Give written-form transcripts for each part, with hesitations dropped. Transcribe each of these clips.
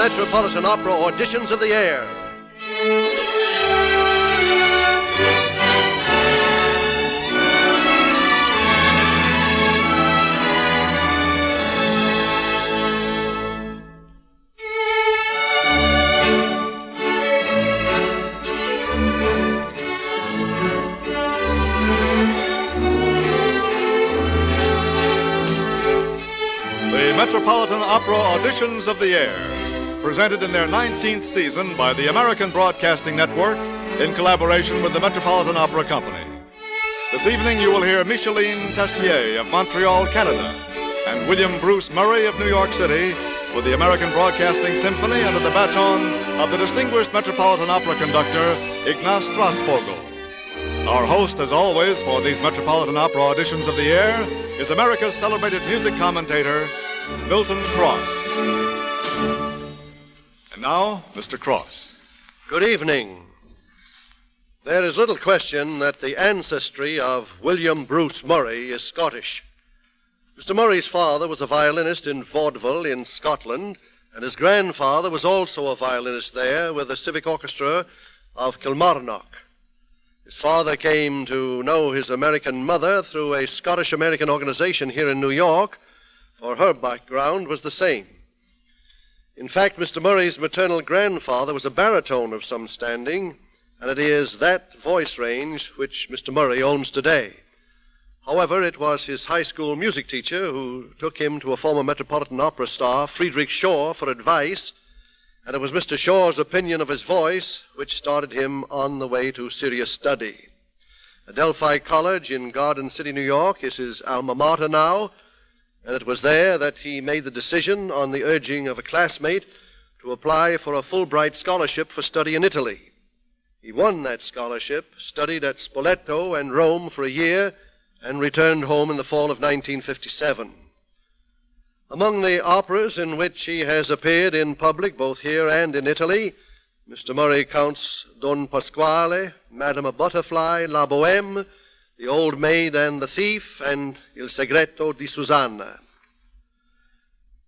Metropolitan Opera Auditions of the Air. Metropolitan Opera Auditions of the Air, presented in their 19th season by the American Broadcasting Network in collaboration with the Metropolitan Opera Company. This evening you will hear Micheline Tessier of Montreal, Canada, and William Bruce Murray of New York City with the American Broadcasting Symphony under the baton of the distinguished Metropolitan Opera conductor, Ignaz Strasvogel. Our host, as always, for these Metropolitan Opera Auditions of the Air is America's celebrated music commentator, Milton Cross. And now, Mr. Cross. Good evening. There is little question that the ancestry of William Bruce Murray is Scottish. Mr. Murray's father was a violinist in vaudeville in Scotland, and his grandfather was also a violinist there with the Civic Orchestra of Kilmarnock. His father came to know his American mother through a Scottish-American organization here in New York, for her background was the same. In fact, Mr. Murray's maternal grandfather was a baritone of some standing, and it is that voice range which Mr. Murray owns today. However, it was his high school music teacher who took him to a former Metropolitan Opera star, Friedrich Shaw, for advice, and it was Mr. Shaw's opinion of his voice which started him on the way to serious study. Adelphi College in Garden City, New York, is his alma mater now, and it was there that he made the decision, on the urging of a classmate, to apply for a Fulbright scholarship for study in Italy. He won that scholarship, studied at Spoleto and Rome for a year, and returned home in the fall of 1957. Among the operas in which he has appeared in public, both here and in Italy, Mr. Murray counts Don Pasquale, Madame Butterfly, La Bohème, The Old Maid and the Thief, and Il Segreto di Susanna.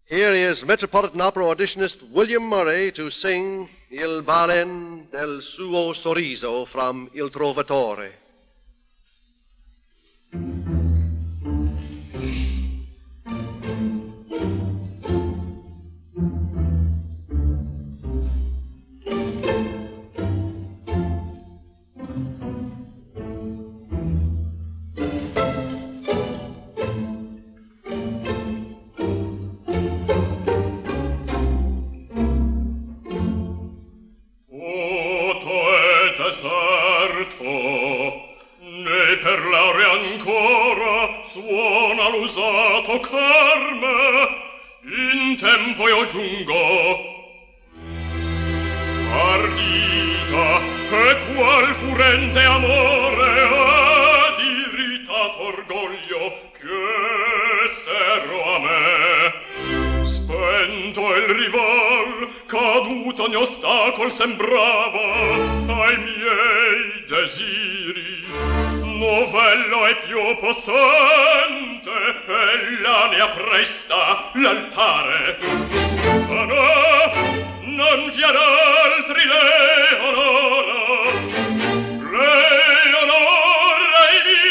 Here is Metropolitan Opera auditionist William Murray to sing Il Balen del suo sorriso from Il Trovatore. Suona l'usato carme, in tempo io giungo. Ardita, e qual furente amore ad irritato orgoglio che serro a me. Spento il rival, caduto ogni ostacol sembrava ai miei desiri. Novello è più possente, ella ne appresta l'altare. Ma no, non vi ad altri le onora, le onora è mia.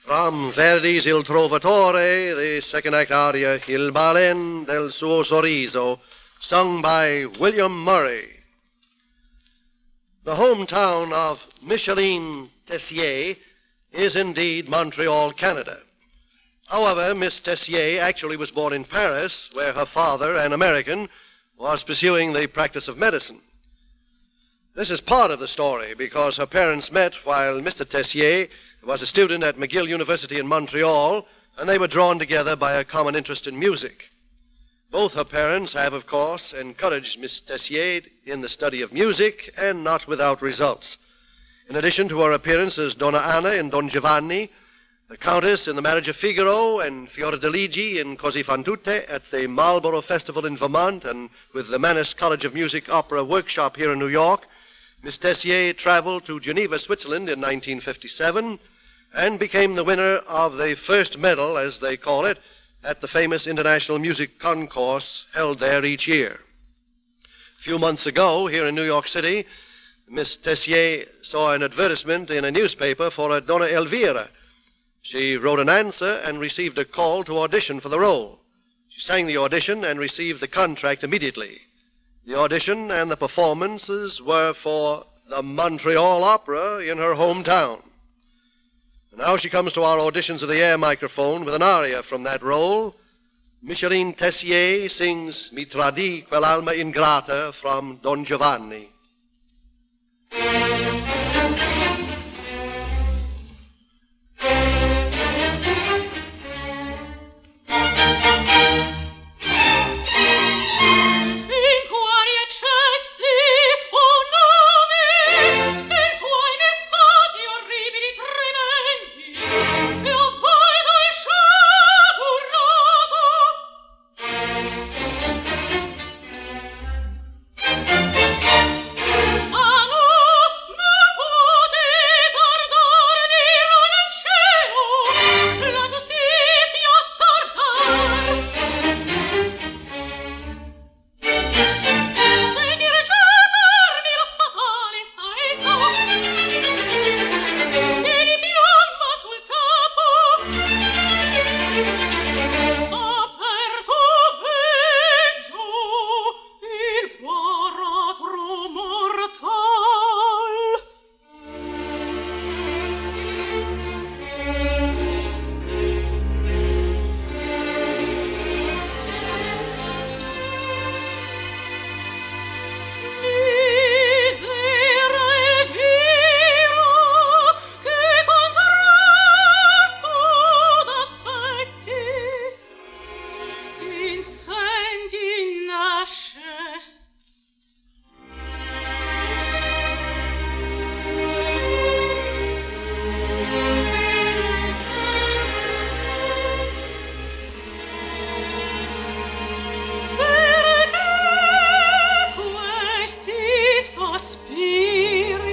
From Verdi's Il Trovatore, the second act aria Il Balen del suo sorriso, sung by William Murray. The hometown of Micheline Tessier is indeed Montreal, Canada. However, Miss Tessier actually was born in Paris, where her father, an American, was pursuing the practice of medicine. This is part of the story because her parents met while Mr. Tessier was a student at McGill University in Montreal, and they were drawn together by a common interest in music. Both her parents have, of course, encouraged Miss Tessier in the study of music, and not without results. In addition to her appearance as Donna Anna in Don Giovanni, the Countess in The Marriage of Figaro, and Fiordiligi in Così fan tutte at the Marlborough Festival in Vermont, and with the Mannes College of Music Opera Workshop here in New York, Miss Tessier traveled to Geneva, Switzerland in 1957, and became the winner of the first medal, as they call it, at the famous International Music Concourse held there each year. A few months ago, here in New York City, Miss Tessier saw an advertisement in a newspaper for a Donna Elvira. She wrote an answer and received a call to audition for the role. She sang the audition and received the contract immediately. The audition and the performances were for the Montreal Opera in her hometown. Now she comes to our auditions of the air microphone with an aria from that role. Micheline Tessier sings Mi tradì quell'alma ingrata from Don Giovanni. Sospiri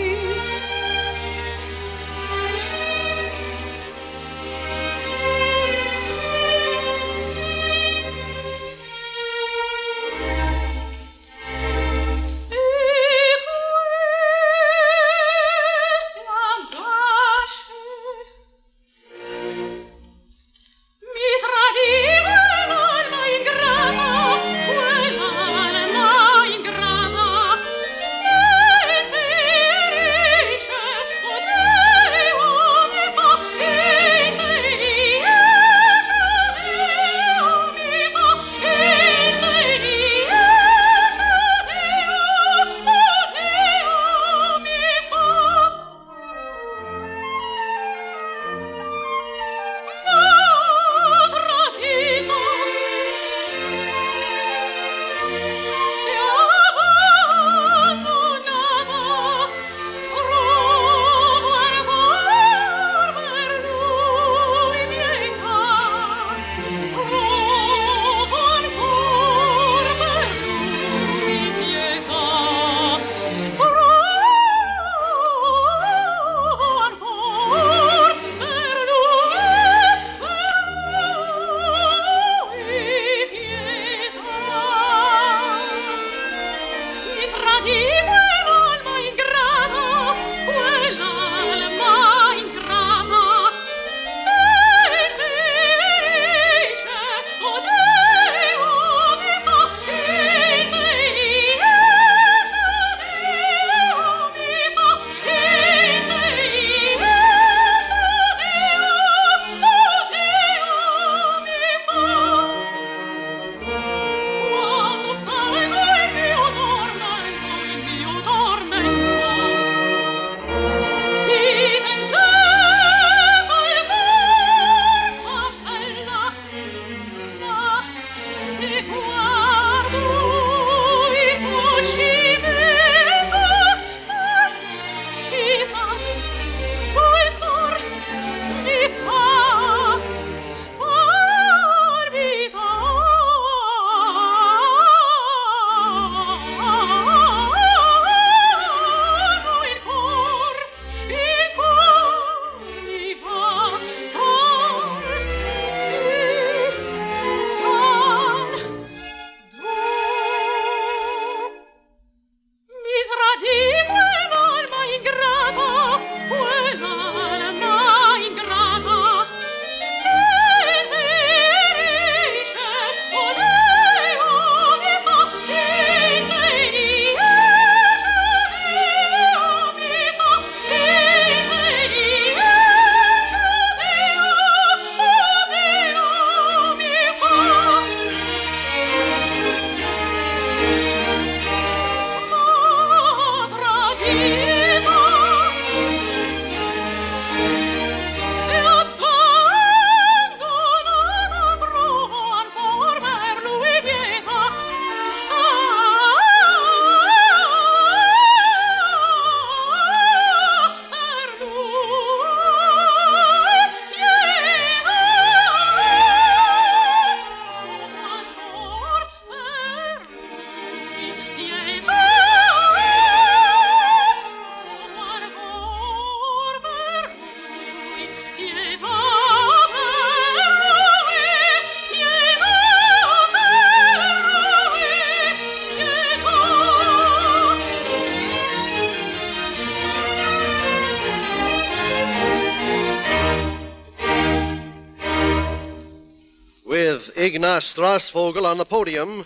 With Ignaz Strasvogel on the podium,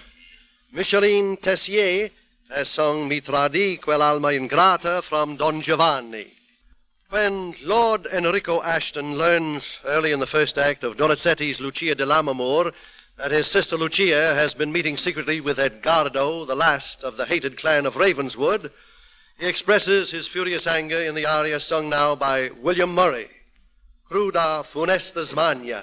Micheline Tessier has sung Mi tradì quell'alma ingrata from Don Giovanni. When Lord Enrico Ashton learns early in the first act of Donizetti's Lucia de Lammermoor that his sister Lucia has been meeting secretly with Edgardo, the last of the hated clan of Ravenswood, he expresses his furious anger in the aria sung now by William Murray, Cruda funesta smania.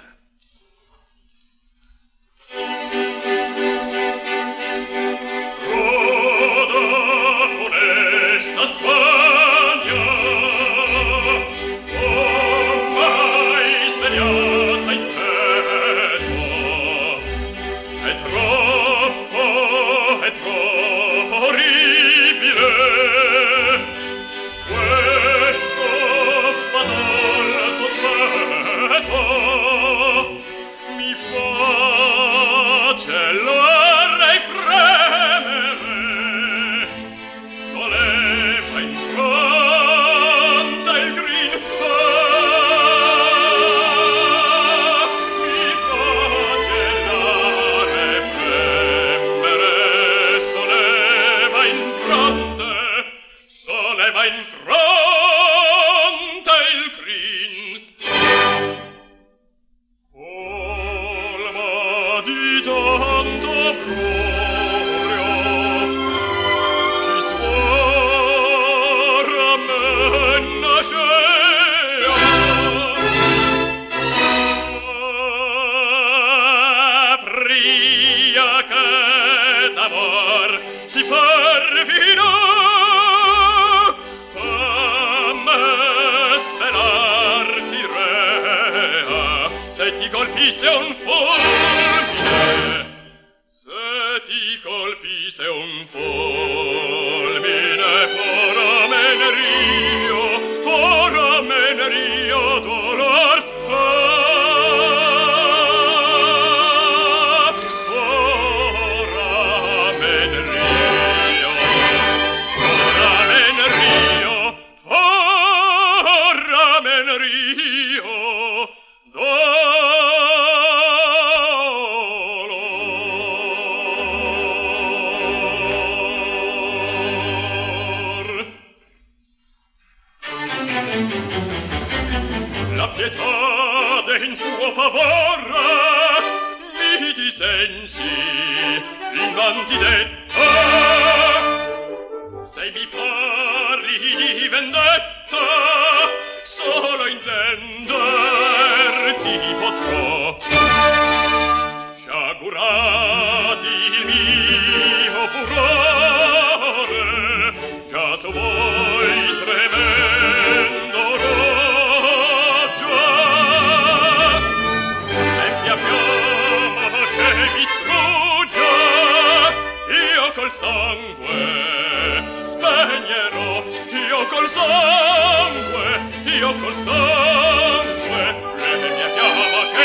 tuo favore mi disensi innanti detta. Se mi parli di vendetta, solo intenderti potrò. Sciagurati il mio furore, già so voi tremendo roggia. Sempia fiamma che mi strugge, io col sangue spegnerò, io col sangue, le mia fiamma che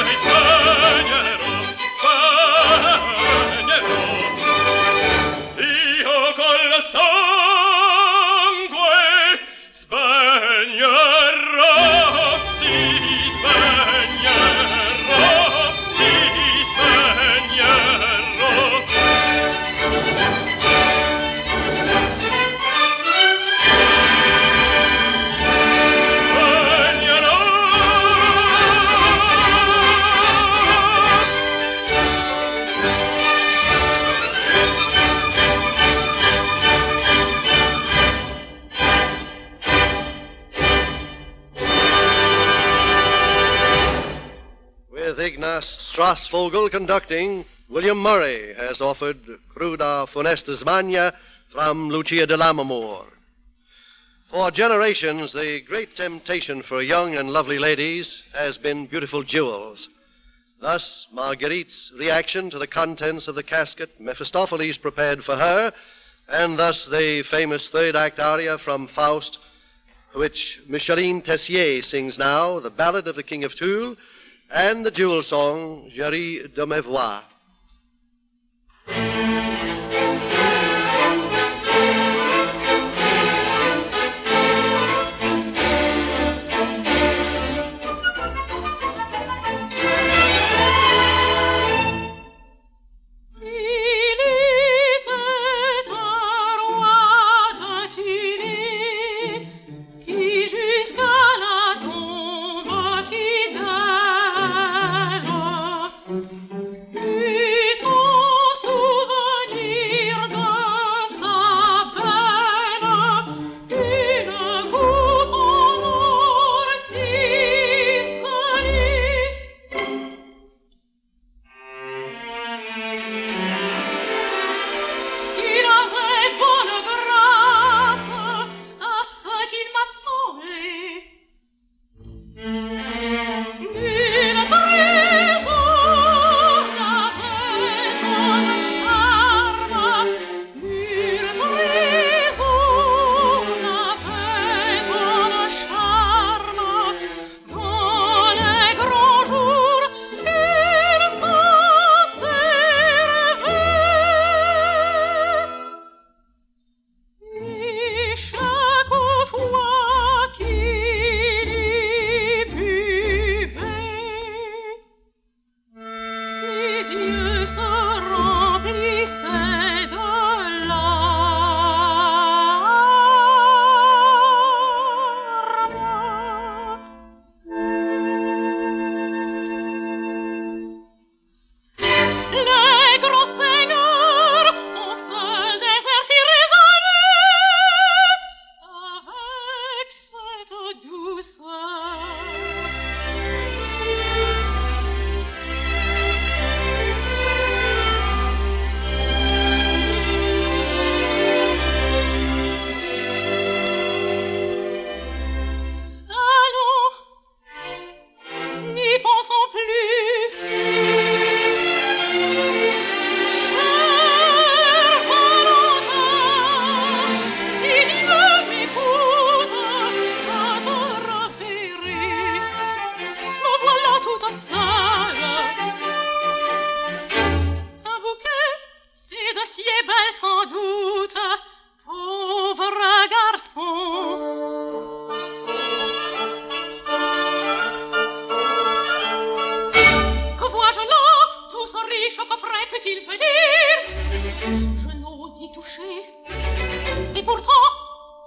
mi strugge, spegnerò, io col sangue spegnerò, si spegnerò, si spegnerò. With Ignaz Strasvogel conducting, William Murray has offered Cruda Funestas Magna from Lucia de Lammermoor. For generations, the great temptation for young and lovely ladies has been beautiful jewels. Thus, Marguerite's reaction to the contents of the casket Mephistopheles prepared for her, and thus the famous third-act aria from Faust, which Micheline Tessier sings now, the Ballad of the King of Tulle, and the jewel song, Je ris de mes voix.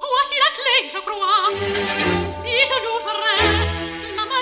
Voici la clé, je crois. Si je l'ouvrais, ma main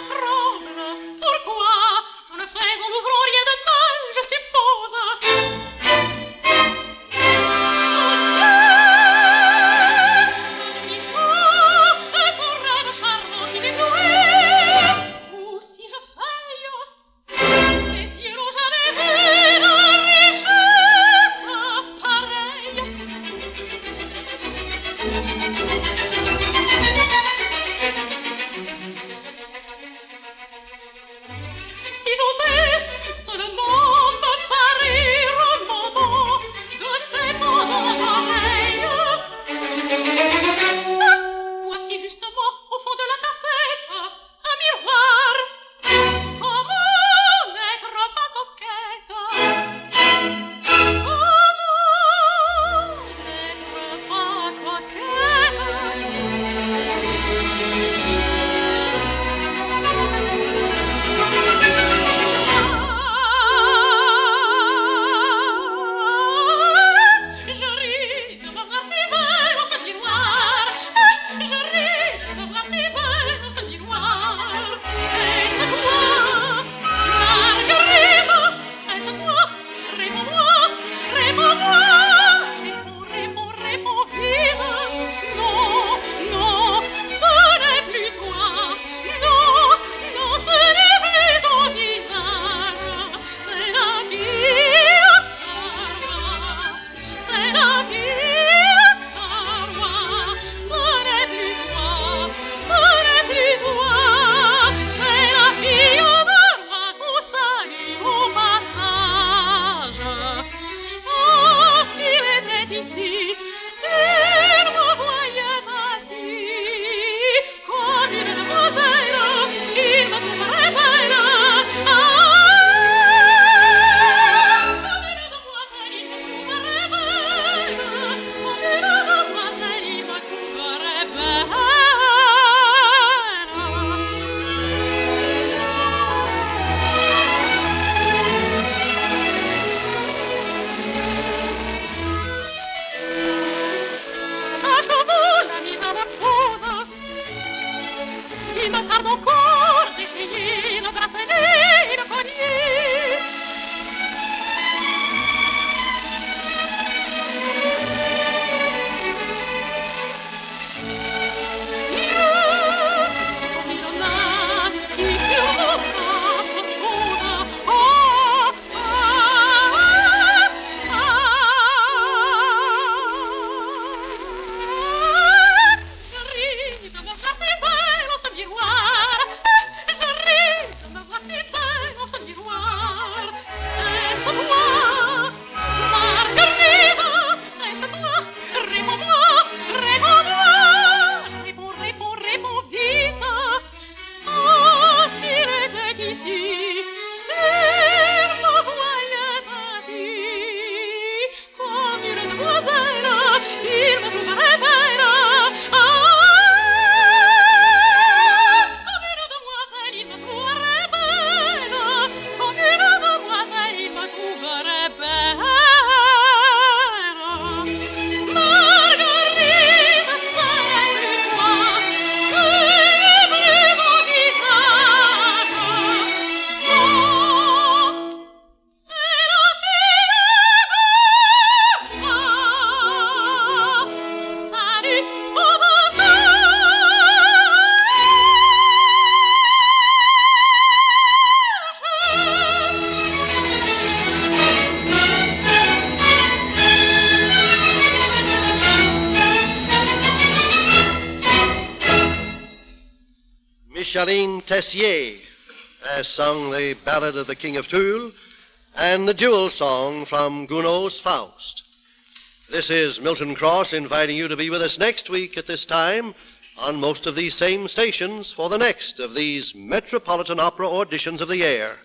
Micheline Tessier has sung the Ballad of the King of Tulle and the Jewel Song from Gounod's Faust. This is Milton Cross inviting you to be with us next week at this time on most of these same stations for the next of these Metropolitan Opera auditions of the year.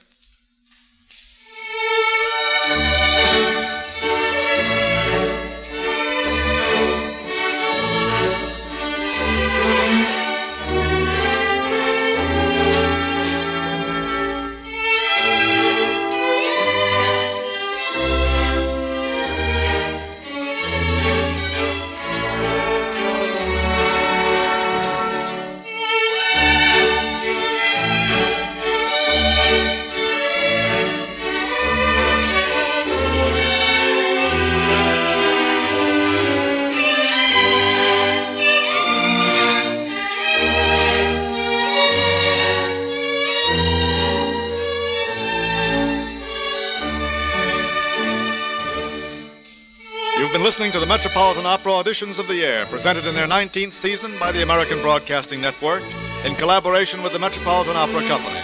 listening to the Metropolitan Opera Auditions of the Air, presented in their 19th season by the American Broadcasting Network in collaboration with the Metropolitan Opera Company.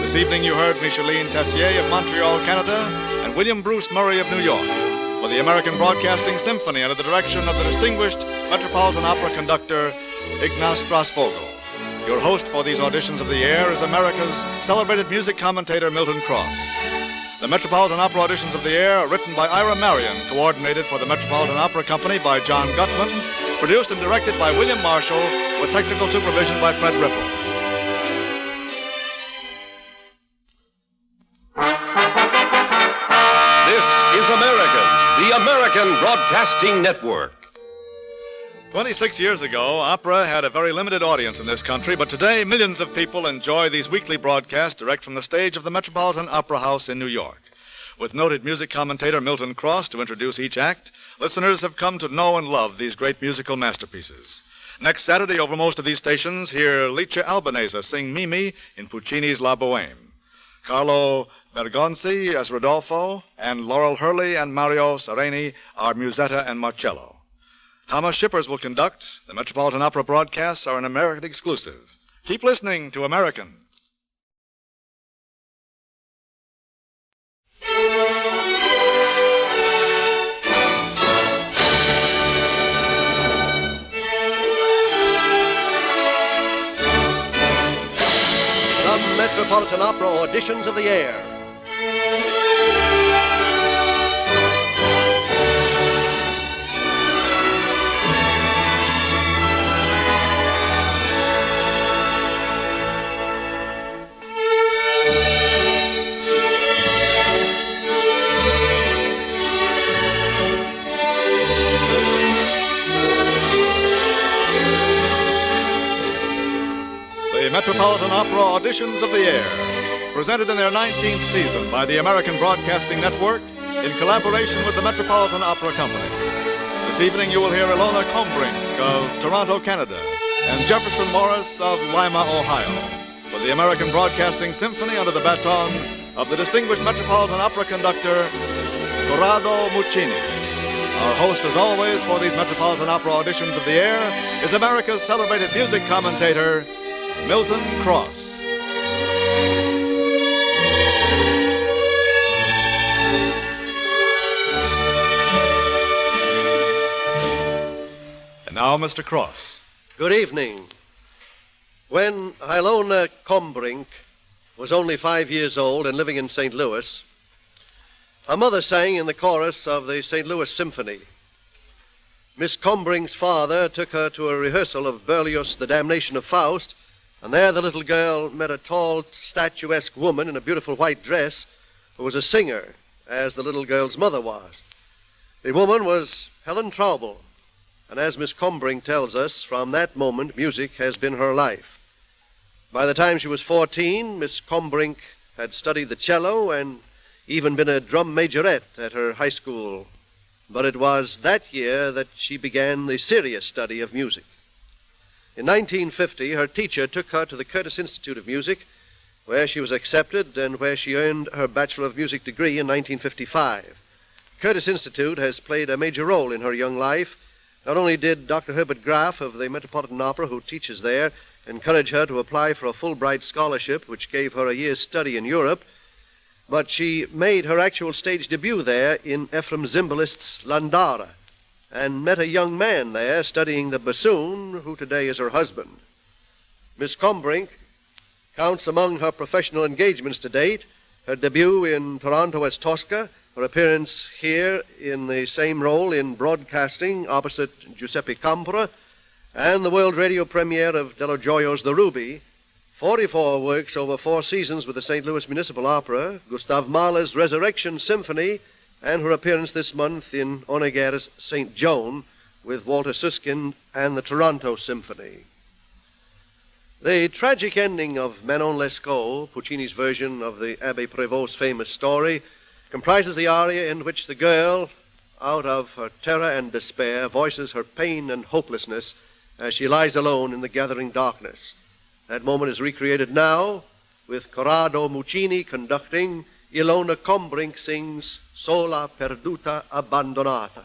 This evening you heard Micheline Tessier of Montreal, Canada, and William Bruce Murray of New York, for the American Broadcasting Symphony under the direction of the distinguished Metropolitan Opera conductor Ignaz Strasvogel. Your host for these Auditions of the Air is America's celebrated music commentator Milton Cross. The Metropolitan Opera Auditions of the Air are written by Ira Marion, coordinated for the Metropolitan Opera Company by John Gutman, produced and directed by William Marshall, with technical supervision by Fred Ripple. This is American, the American Broadcasting Network. 26 years ago, opera had a very limited audience in this country, but today millions of people enjoy these weekly broadcasts direct from the stage of the Metropolitan Opera House in New York. With noted music commentator Milton Cross to introduce each act, listeners have come to know and love these great musical masterpieces. Next Saturday, over most of these stations, hear Licia Albanese sing Mimi in Puccini's La Boheme, Carlo Bergonzi as Rodolfo, and Laurel Hurley and Mario Sereni are Musetta and Marcello. Thomas Shippers will conduct. The Metropolitan Opera broadcasts are an American exclusive. Keep listening to American. The Metropolitan Opera Auditions of the Air. The Metropolitan Opera Auditions of the Air, presented in their 19th season by the American Broadcasting Network in collaboration with the Metropolitan Opera Company. This evening you will hear Ilona Kombrink of Toronto, Canada, and Jefferson Morris of Lima, Ohio, for the American Broadcasting Symphony under the baton of the distinguished Metropolitan Opera conductor Corrado Muccini. Our host, as always, for these Metropolitan Opera Auditions of the Air is America's celebrated music commentator, Milton Cross. And now, Mr. Cross. Good evening. When Ilona Kombrink was only 5 years old and living in St. Louis, her mother sang in the chorus of the St. Louis Symphony. Miss Kombrink's father took her to a rehearsal of Berlioz' The Damnation of Faust, and there the little girl met a tall, statuesque woman in a beautiful white dress who was a singer, as the little girl's mother was. The woman was Helen Traubel, and as Miss Kombrink tells us, from that moment music has been her life. By the time she was 14, Miss Kombrink had studied the cello and even been a drum majorette at her high school. But it was that year that she began the serious study of music. In 1950, her teacher took her to the Curtis Institute of Music, where she was accepted and where she earned her Bachelor of Music degree in 1955. Curtis Institute has played a major role in her young life. Not only did Dr. Herbert Graf of the Metropolitan Opera, who teaches there, encourage her to apply for a Fulbright scholarship, which gave her a year's study in Europe, but she made her actual stage debut there in Ephraim Zimbalist's Landara, and met a young man there studying the bassoon, who today is her husband. Miss Kombrink counts among her professional engagements to date her debut in Toronto as Tosca, her appearance here in the same role in broadcasting opposite Giuseppe Campra, and the world radio premiere of Dello Gioio's The Ruby, 44 works over 4 seasons with the St. Louis Municipal Opera, Gustav Mahler's Resurrection Symphony, and her appearance this month in Honegger's St. Joan with Walter Susskind and the Toronto Symphony. The tragic ending of Manon Lescaut, Puccini's version of the Abbé Prévost's famous story, comprises the aria in which the girl, out of her terror and despair, voices her pain and hopelessness as she lies alone in the gathering darkness. That moment is recreated now with Corrado Muccini conducting. Ilona Kombrink sings Sola Perduta Abbandonata.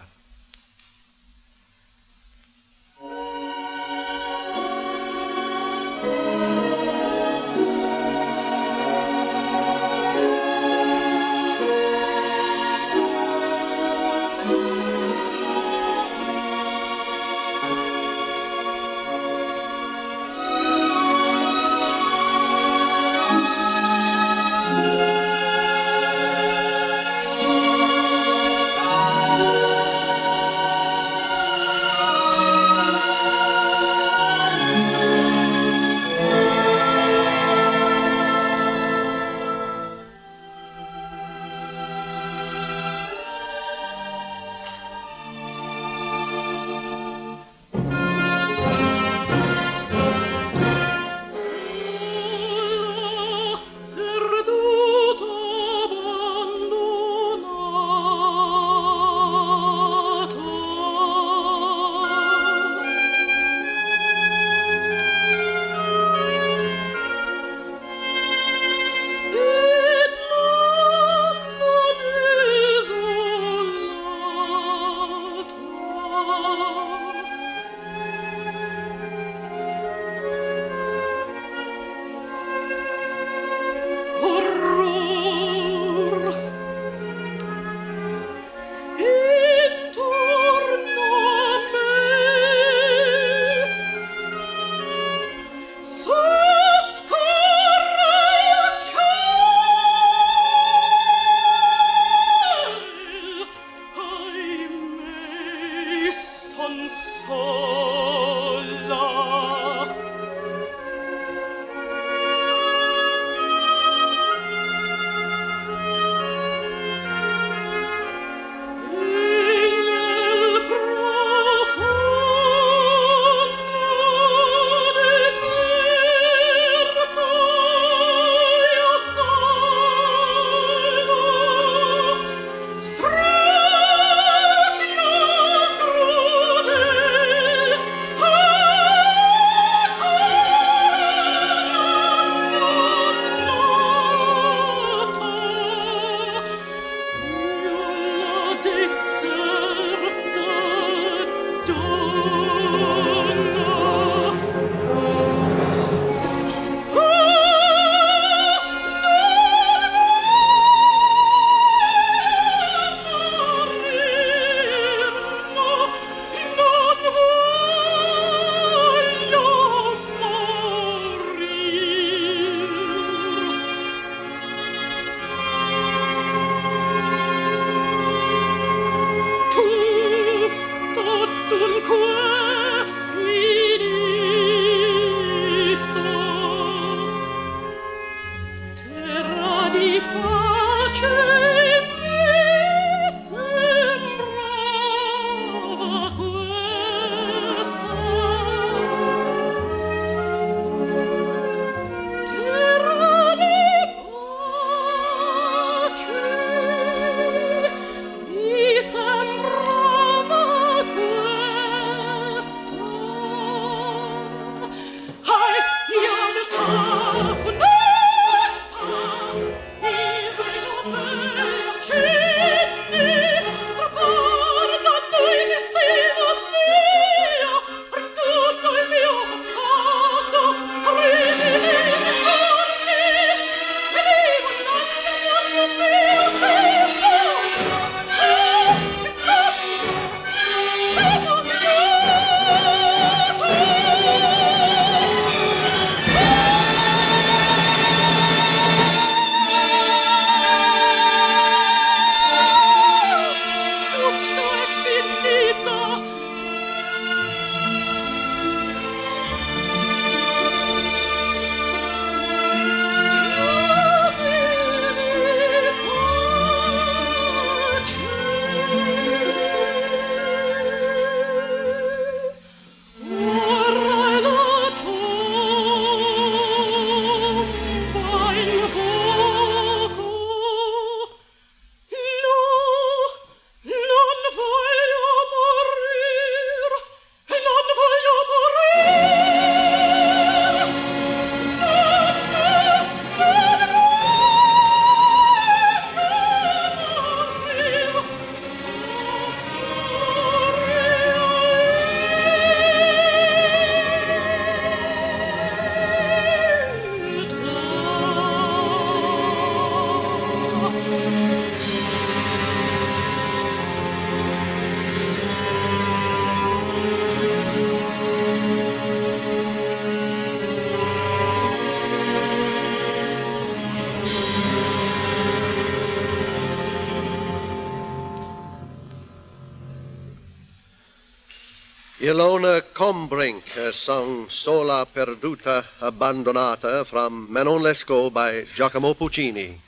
Ilona Kombrink has sung Sola Perduta Abbandonata from Manon Lescaut by Giacomo Puccini.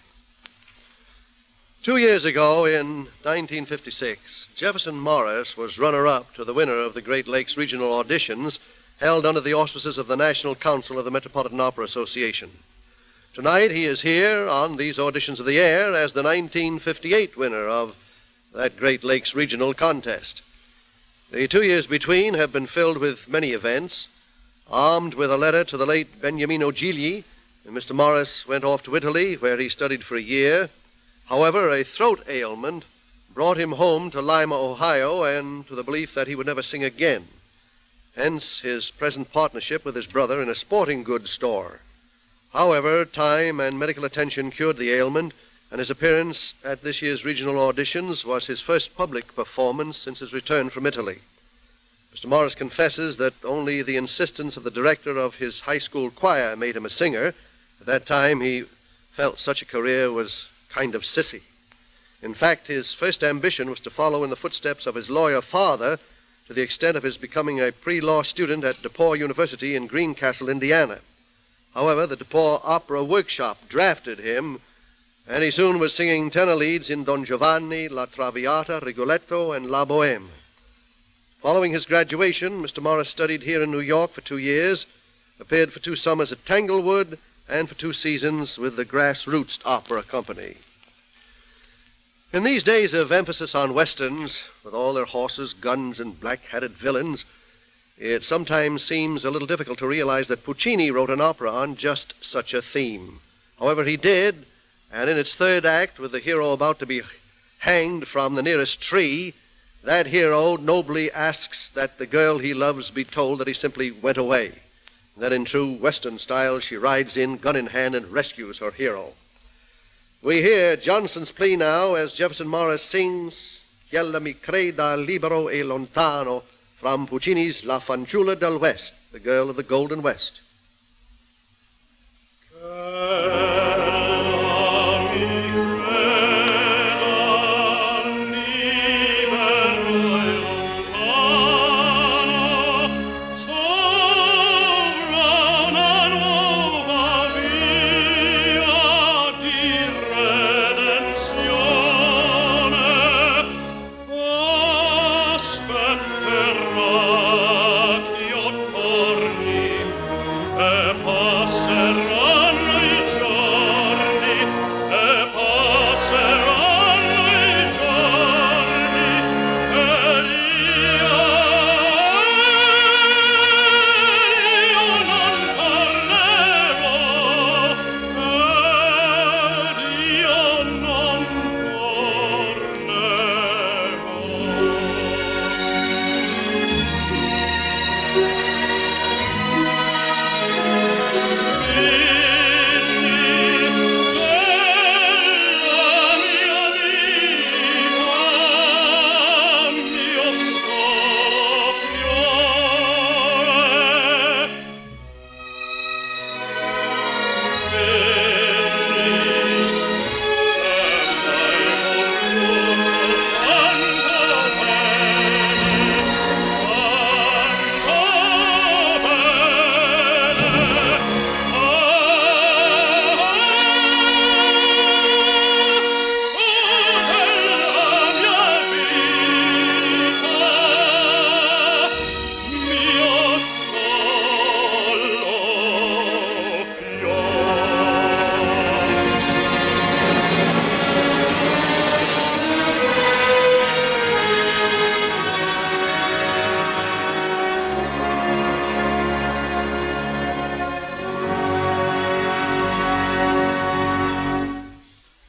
2 years ago, in 1956, Jefferson Morris was runner-up to the winner of the Great Lakes Regional Auditions held under the auspices of the National Council of the Metropolitan Opera Association. Tonight, he is here on these Auditions of the Air as the 1958 winner of that Great Lakes Regional contest. The 2 years between have been filled with many events. Armed with a letter to the late Beniamino Gigli, Mr. Morris went off to Italy, where he studied for a year. However, a throat ailment brought him home to Lima, Ohio, and to the belief that he would never sing again. Hence his present partnership with his brother in a sporting goods store. However, time and medical attention cured the ailment, and his appearance at this year's regional auditions was his first public performance since his return from Italy. Mr. Morris confesses that only the insistence of the director of his high school choir made him a singer. At that time, he felt such a career was kind of sissy. In fact, his first ambition was to follow in the footsteps of his lawyer father to the extent of his becoming a pre-law student at DePaul University in Greencastle, Indiana. However, the DePaul Opera Workshop drafted him, and he soon was singing tenor leads in Don Giovanni, La Traviata, Rigoletto, and La Bohème. Following his graduation, Mr. Morris studied here in New York for 2 years, appeared for 2 summers at Tanglewood, and for 2 seasons with the Grassroots Opera Company. In these days of emphasis on westerns, with all their horses, guns, and black-hatted villains, it sometimes seems a little difficult to realize that Puccini wrote an opera on just such a theme. However, he did, and in its 3rd act, with the hero about to be hanged from the nearest tree, that hero nobly asks that the girl he loves be told that he simply went away. And that in true Western style, she rides in, gun in hand, and rescues her hero. We hear Johnson's plea now as Jefferson Morris sings Chiella mi creda libero e lontano from Puccini's La Fanciulla del West, the Girl of the Golden West.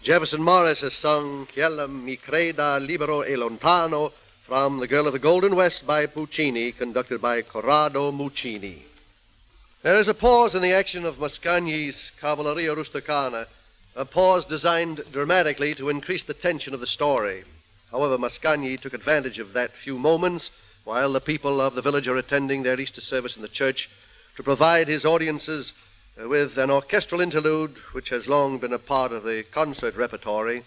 Jefferson Morris has sung Chiella mi creda libero e lontano from The Girl of the Golden West by Puccini, conducted by Corrado Muccini. There is a pause in the action of Mascagni's Cavalleria Rusticana, a pause designed dramatically to increase the tension of the story. However, Mascagni took advantage of that few moments while the people of the village are attending their Easter service in the church to provide his audiences with an orchestral interlude which has long been a part of the concert repertory.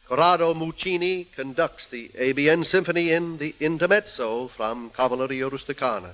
Corrado Muccini conducts the ABN Symphony in the Intermezzo from Cavalleria Rusticana.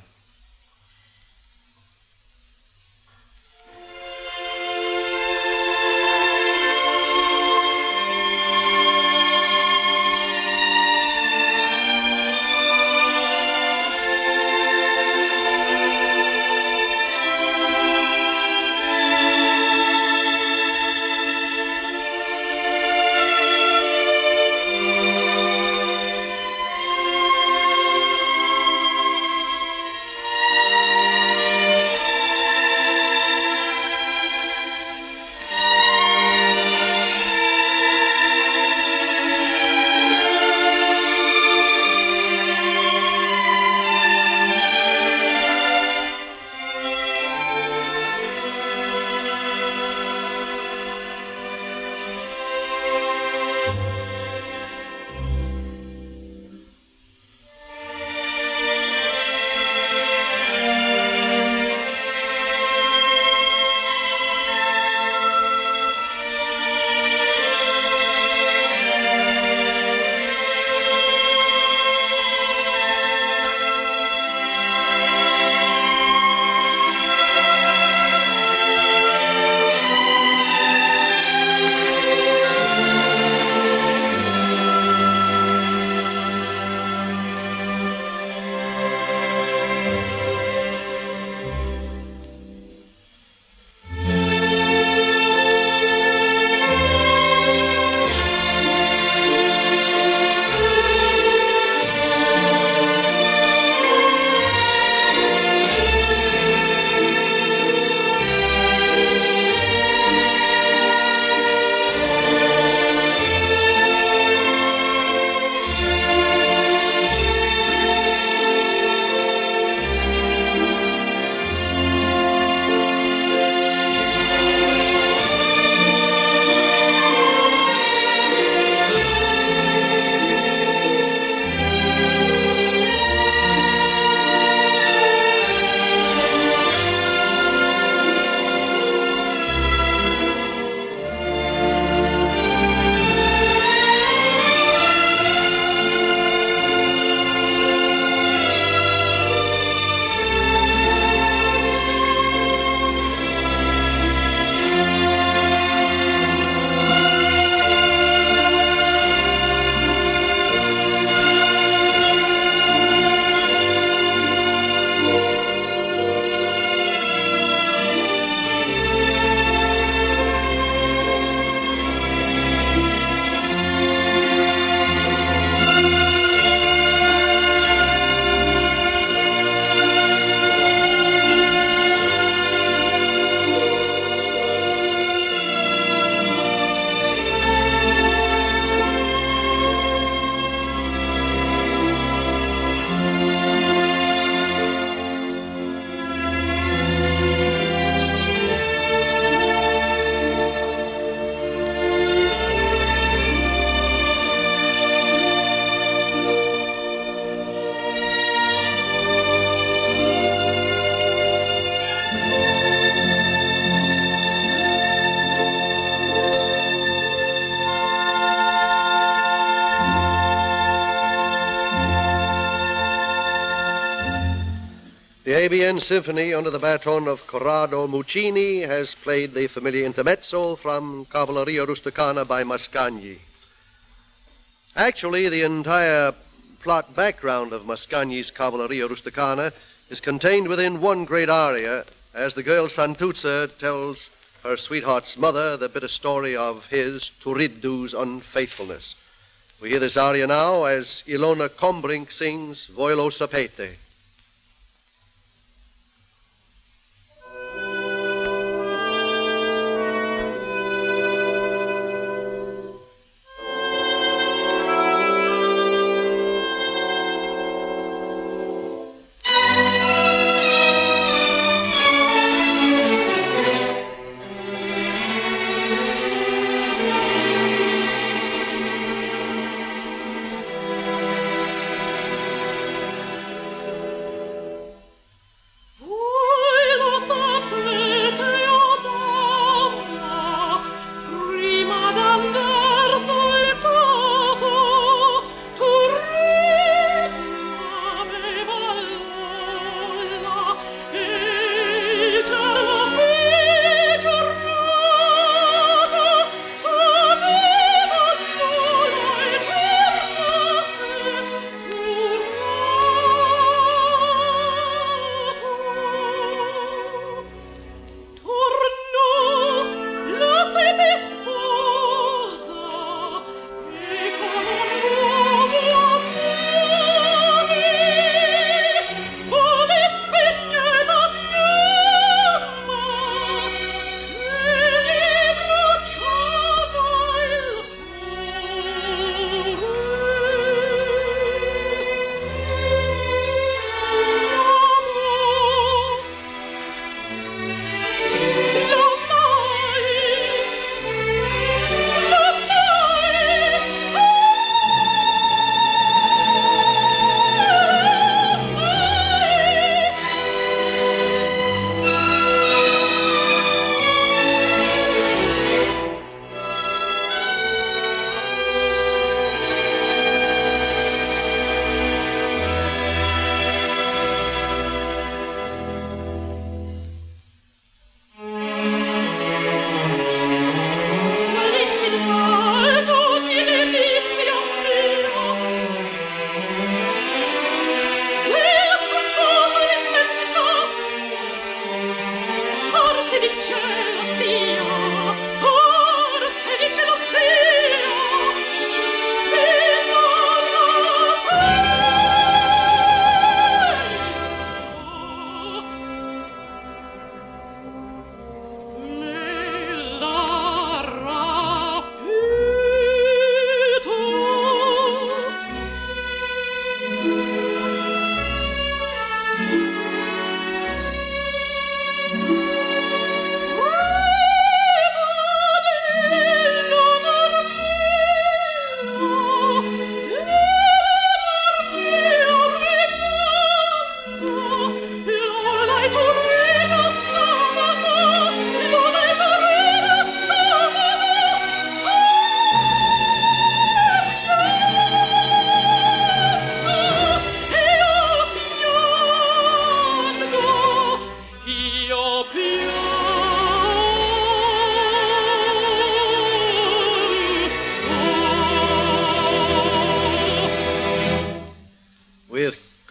The ABN Symphony, under the baton of Corrado Muccini, has played the familiar intermezzo from Cavalleria Rusticana by Mascagni. Actually, the entire plot background of Mascagni's Cavalleria Rusticana is contained within one great aria, as the girl Santuzza tells her sweetheart's mother the bitter story of his, Turiddu's, unfaithfulness. We hear this aria now as Ilona Kombrink sings Voi lo sapete.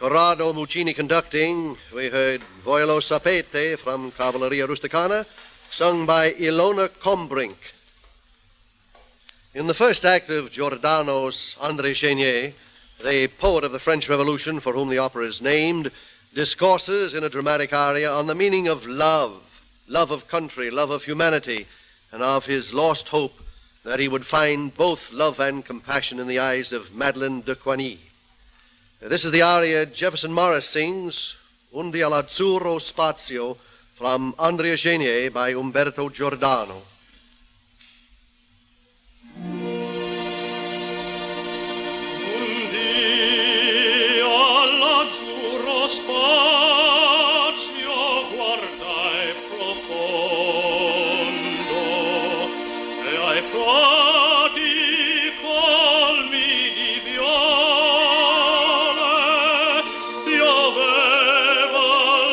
Corrado Muccini conducting, we heard Voi lo sapete from Cavalleria Rusticana, sung by Ilona Kombrink. In the first act of Giordano's André Chénier, the poet of the French Revolution for whom the opera is named, discourses in a dramatic aria on the meaning of love, love of country, love of humanity, and of his lost hope that he would find both love and compassion in the eyes of Madeleine de Coigny. This is the aria Jefferson Morris sings, Undi all'azzurro spazio, from Andrea Chénier by Umberto Giordano. Undi all'azzurro spazio guardai profondo e ai prati colmi di viole pioveva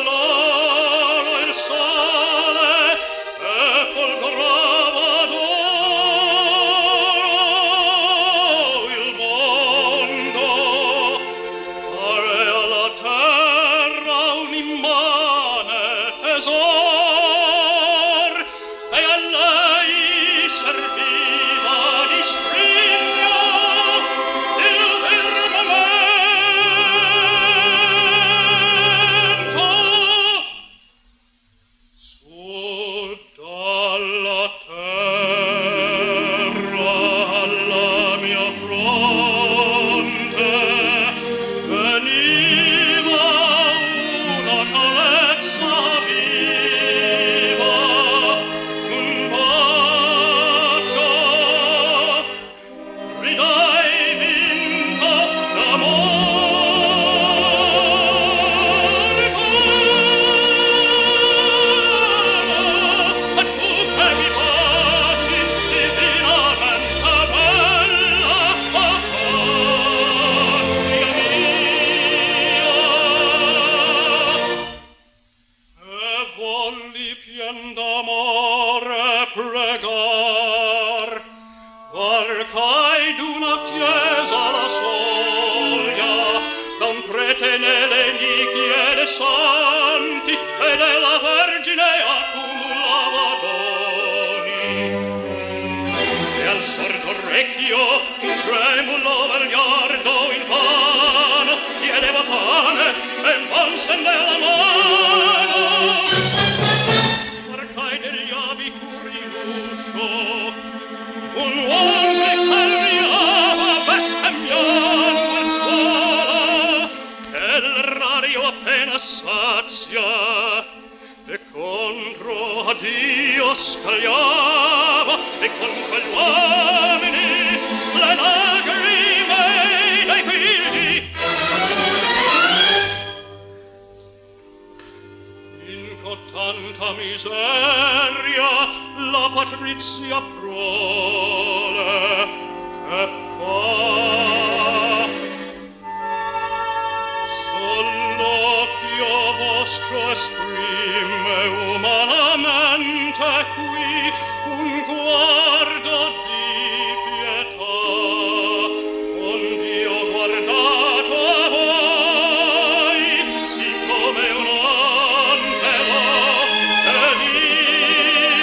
vecchio, tremulo vegliardo invano, chiedeva pane e non stendeva mano. Marcai degli abituri l'uscio, un uomo che carriava bestemmiando al suolo, e l'erario appena sazia, e contro a Dio scagliava, e con quegli uomini le lagrime dei figli. In cotanta miseria la patrizia prole che fa. L'occhio vostro esprime umanamente qui un guardo di pietà, onde ho guardato a voi, siccome un angelo, e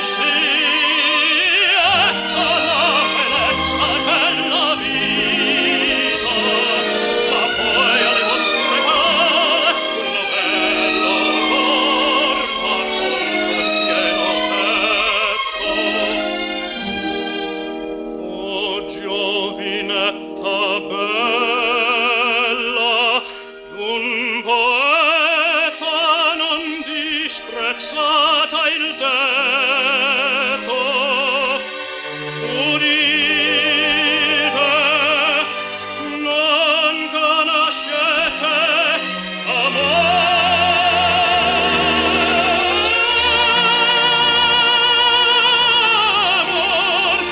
dissi, ecco la bellezza della vita, ma poi alle vostre parole bella, d'un poeta non disprezzata il detto. Udite, non conoscete amor,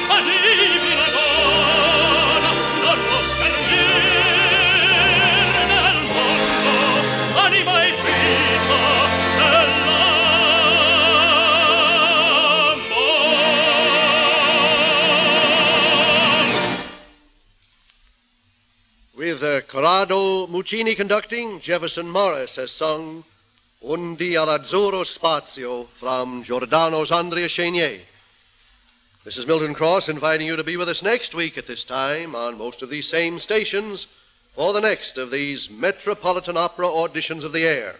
adivina donna, non lo schermir nel mondo, anima e vita dell'amor. With Corrado Muccini conducting, Jefferson Morris has sung Undi all'azzurro spazio from Giordano's Andrea Chenier. This is Milton Cross inviting you to be with us next week at this time on most of these same stations for the next of these Metropolitan Opera Auditions of the Air.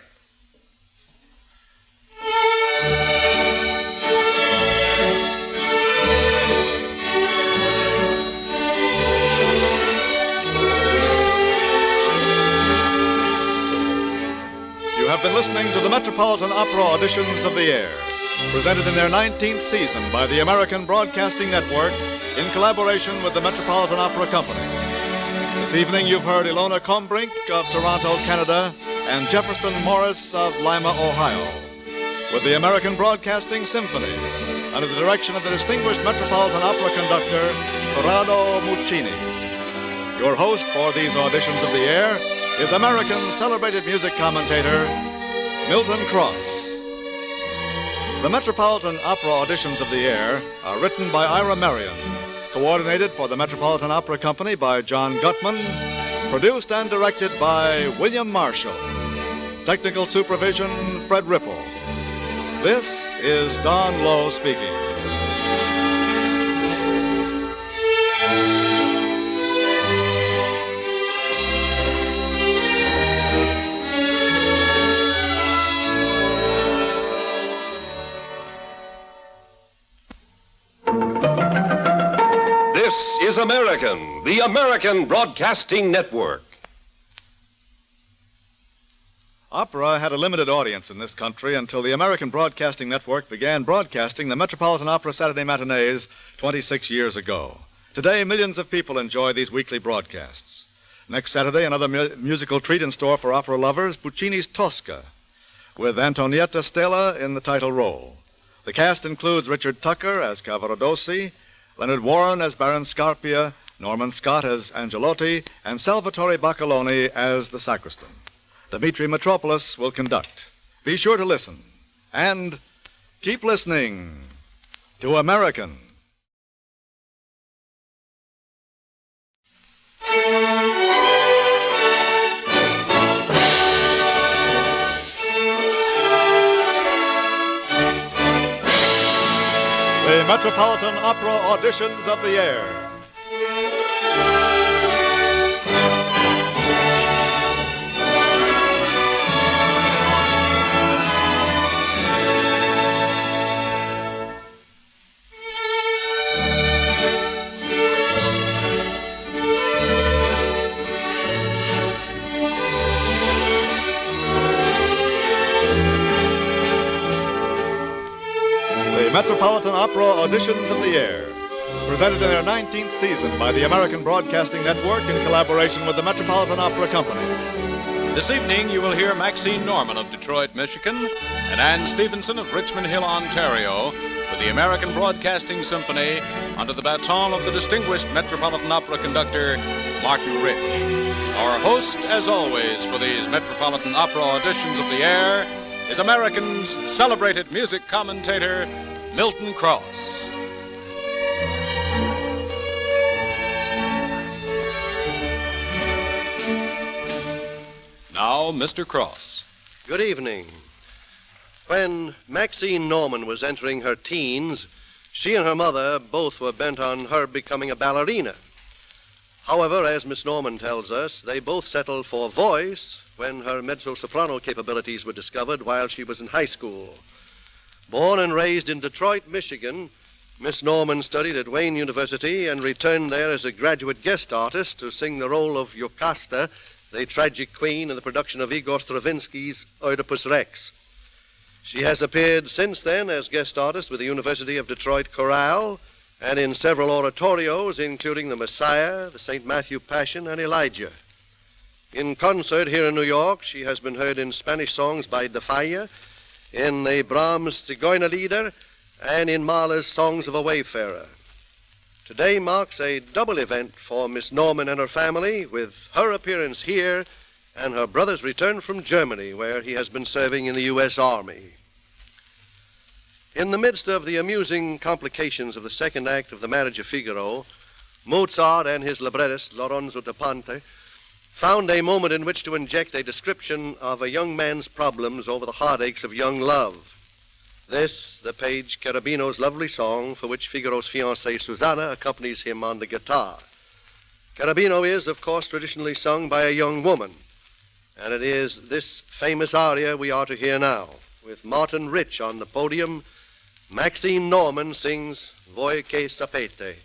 You have been listening to the Metropolitan Opera Auditions of the Air, presented in their 19th season by the American Broadcasting Network in collaboration with the Metropolitan Opera Company. This evening you've heard Ilona Kombrink of Toronto, Canada, and Jefferson Morris of Lima, Ohio, with the American Broadcasting Symphony, under the direction of the distinguished Metropolitan Opera conductor, Corrado Muccini. Your host for these Auditions of the Air is American celebrated music commentator Milton Cross. The Metropolitan Opera Auditions of the Air are written by Ira Marion, coordinated for the Metropolitan Opera Company by John Gutman, produced and directed by William Marshall. Technical supervision, Fred Ripple. This is Don Lowe speaking. This is American, the American Broadcasting Network. Opera had a limited audience in this country until the American Broadcasting Network began broadcasting the Metropolitan Opera Saturday matinees 26 years ago. Today, millions of people enjoy these weekly broadcasts. Next Saturday, another musical treat in store for opera lovers, Puccini's Tosca, with Antonietta Stella in the title role. The cast includes Richard Tucker as Cavaradossi, Leonard Warren as Baron Scarpia, Norman Scott as Angelotti, and Salvatore Baccaloni as the sacristan. Dimitri Metropoulos will conduct. Be sure to listen. And keep listening to American. The Metropolitan Opera Auditions of the Air. Metropolitan Opera Auditions of the Air, presented in their 19th season by the American Broadcasting Network in collaboration with the Metropolitan Opera Company. This evening, you will hear Maxine Norman of Detroit, Michigan, and Ann Stevenson of Richmond Hill, Ontario, with the American Broadcasting Symphony under the baton of the distinguished Metropolitan Opera conductor, Martin Rich. Our host, as always, for these Metropolitan Opera Auditions of the Air is American's celebrated music commentator, Milton Cross. Now, Mr. Cross. Good evening. When Maxine Norman was entering her teens, she and her mother both were bent on her becoming a ballerina. However, as Miss Norman tells us, they both settled for voice when her mezzo-soprano capabilities were discovered while she was in high school. Born and raised in Detroit, Michigan, Miss Norman studied at Wayne University and returned there as a graduate guest artist to sing the role of Jocasta, the tragic queen, in the production of Igor Stravinsky's Oedipus Rex. She has appeared since then as guest artist with the University of Detroit Chorale and in several oratorios, including The Messiah, the St. Matthew Passion, and Elijah. In concert here in New York, she has been heard in Spanish songs by De Falla, in the Brahms Zigeunerlieder, and in Mahler's Songs of a Wayfarer. Today marks a double event for Miss Norman and her family, with her appearance here and her brother's return from Germany, where he has been serving in the U.S. Army. In the midst of the amusing complications of the second act of The Marriage of Figaro, Mozart and his librettist, Lorenzo da Ponte, found a moment in which to inject a description of a young man's problems over the heartaches of young love. This, the page Cherubino's lovely song, for which Figaro's fiancée Susanna accompanies him on the guitar. Cherubino is, of course, traditionally sung by a young woman, and it is this famous aria we are to hear now. With Martin Rich on the podium, Maxine Norman sings Voi che sapete.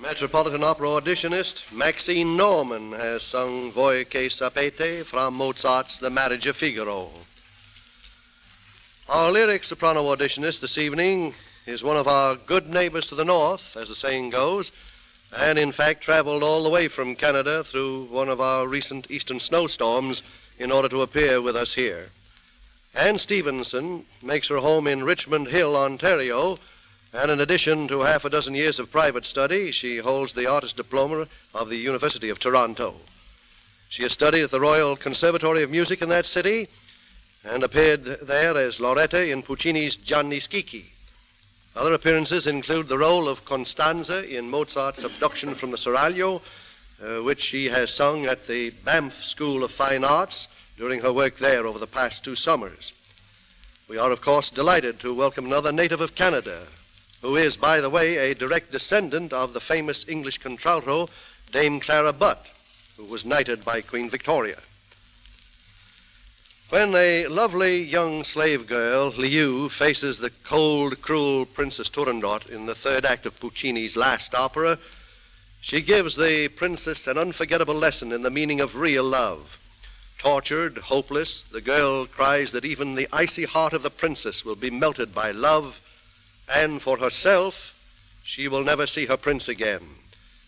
Metropolitan Opera auditionist Maxine Norman has sung Voi che sapete from Mozart's The Marriage of Figaro. Our lyric soprano auditionist this evening is one of our good neighbors to the north, as the saying goes, and in fact traveled all the way from Canada through one of our recent eastern snowstorms in order to appear with us here. Ann Stevenson makes her home in Richmond Hill, Ontario, and in addition to half a dozen years of private study, she holds the artist diploma of the University of Toronto. She has studied at the Royal Conservatory of Music in that city and appeared there as Lauretta in Puccini's Gianni Schicchi. Other appearances include the role of Constanza in Mozart's Abduction from the Seraglio, which she has sung at the Banff School of Fine Arts during her work there over the past 2 summers. We are, of course, delighted to welcome another native of Canada, who is, by the way, a direct descendant of the famous English contralto, Dame Clara Butt, who was knighted by Queen Victoria. When a lovely young slave girl, Liu, faces the cold, cruel Princess Turandot in the 3rd act of Puccini's last opera, she gives the princess an unforgettable lesson in the meaning of real love. Tortured, hopeless, the girl cries that even the icy heart of the princess will be melted by love, and for herself, she will never see her prince again.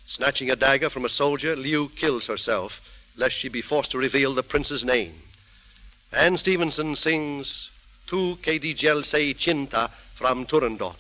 Snatching a dagger from a soldier, Liu kills herself, lest she be forced to reveal the prince's name. Ann Stevenson sings Tu che di gel sei cinta from Turandot.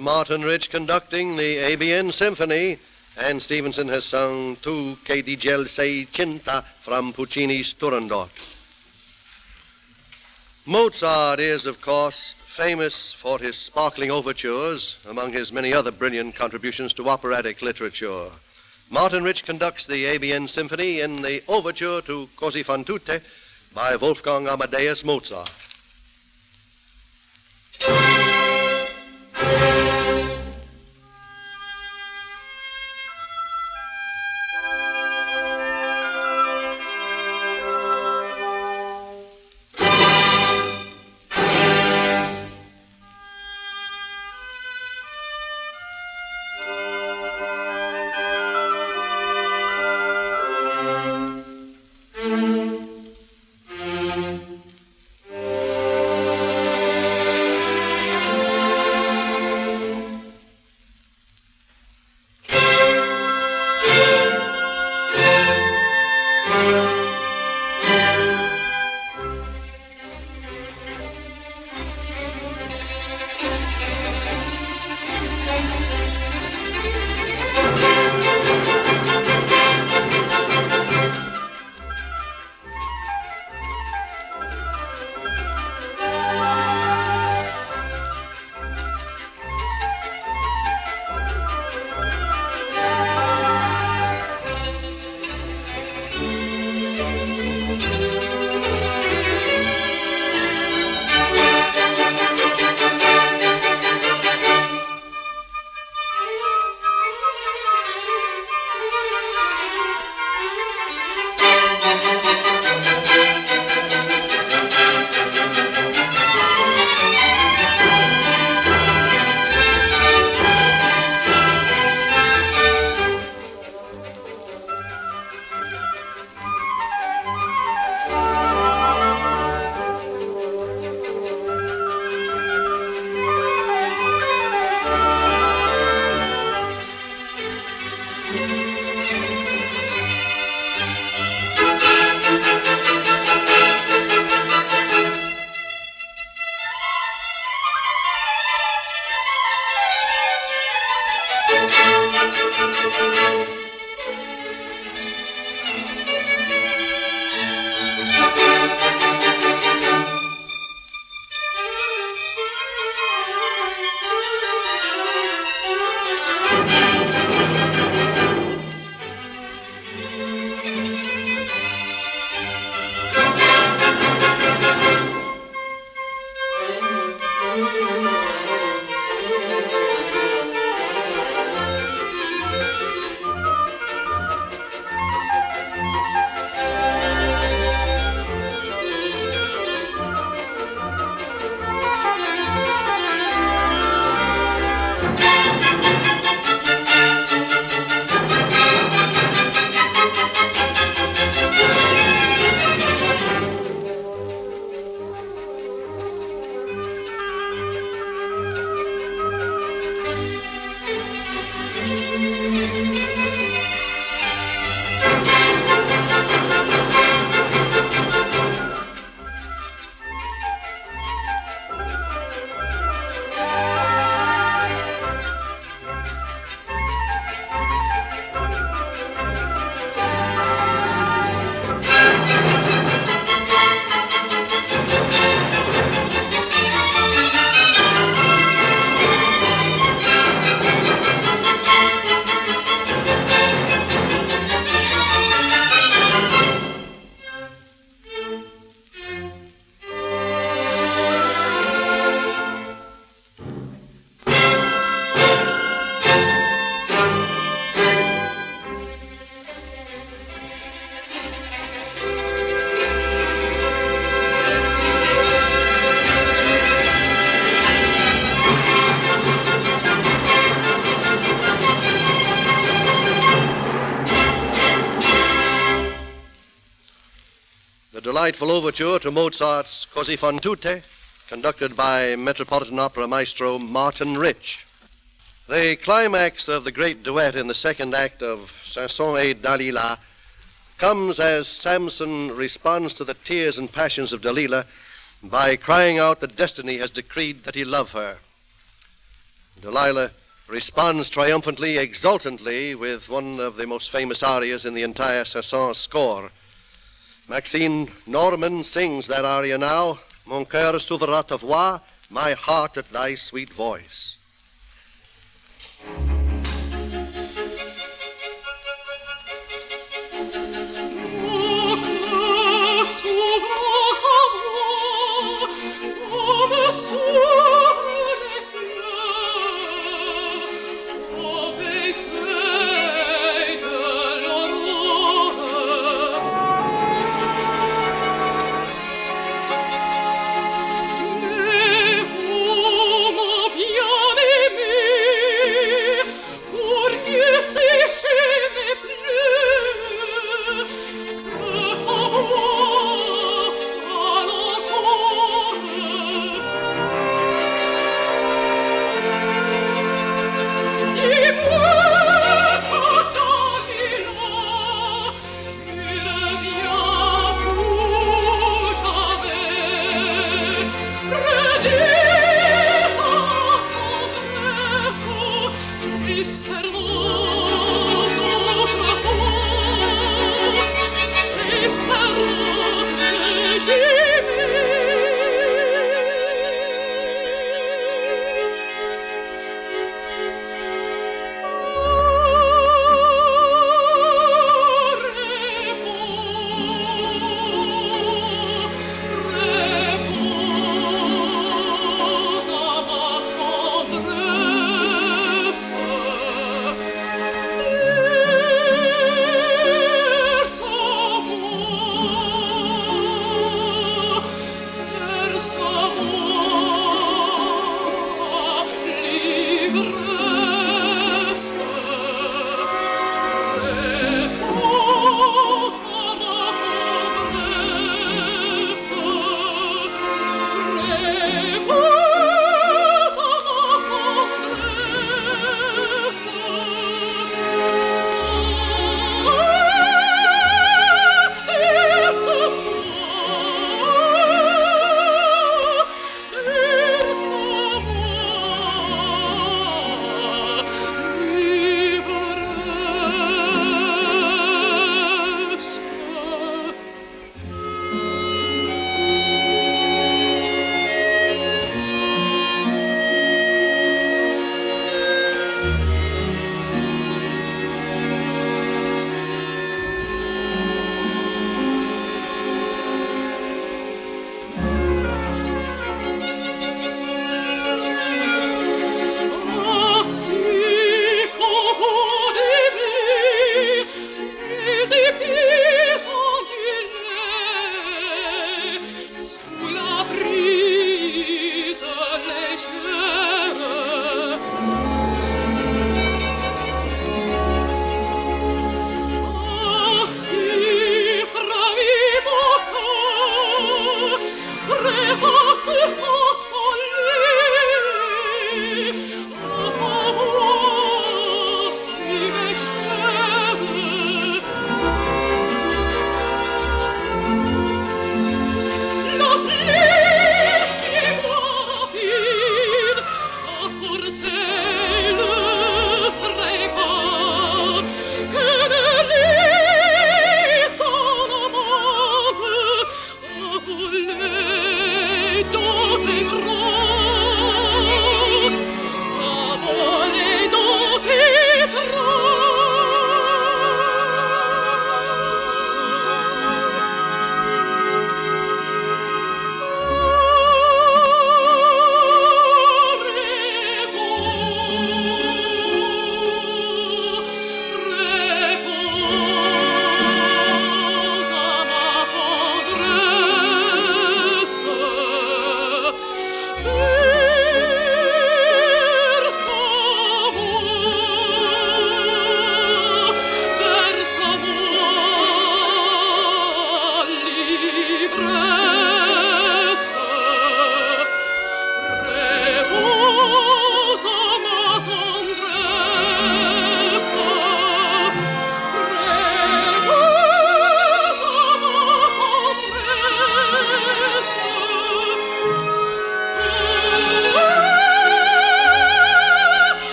Martin Rich conducting the ABN Symphony, Ann Stevenson has sung Tu che di gel sei cinta from Puccini's Turandot. Mozart is, of course, famous for his sparkling overtures, among his many other brilliant contributions to operatic literature. Martin Rich conducts the ABN Symphony in the overture to Così fan tutte by Wolfgang Amadeus Mozart. Delightful overture to Mozart's Così fan tutte, conducted by Metropolitan Opera maestro Martin Rich. The climax of the great duet in the second act of Samson et Dalila comes as Samson responds to the tears and passions of Dalila by crying out that destiny has decreed that he love her. Delilah responds triumphantly, exultantly, with one of the most famous arias in the entire Samson score. Maxine Norman sings that aria now, Mon cœur s'ouvre à ta voix, my heart at thy sweet voice.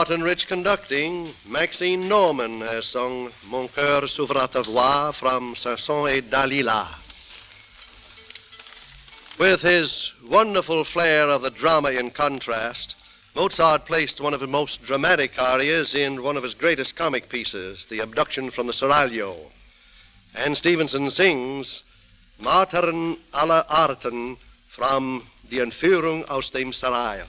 Martin Rich conducting, Maxine Norman has sung Mon cœur s'ouvra ta voix from Samson et Dalila. With his wonderful flair of the drama in contrast, Mozart placed one of his most dramatic arias in one of his greatest comic pieces, The Abduction from the Seraglio. And Stevenson sings Martern aller Arten from Die Entführung aus dem Serail.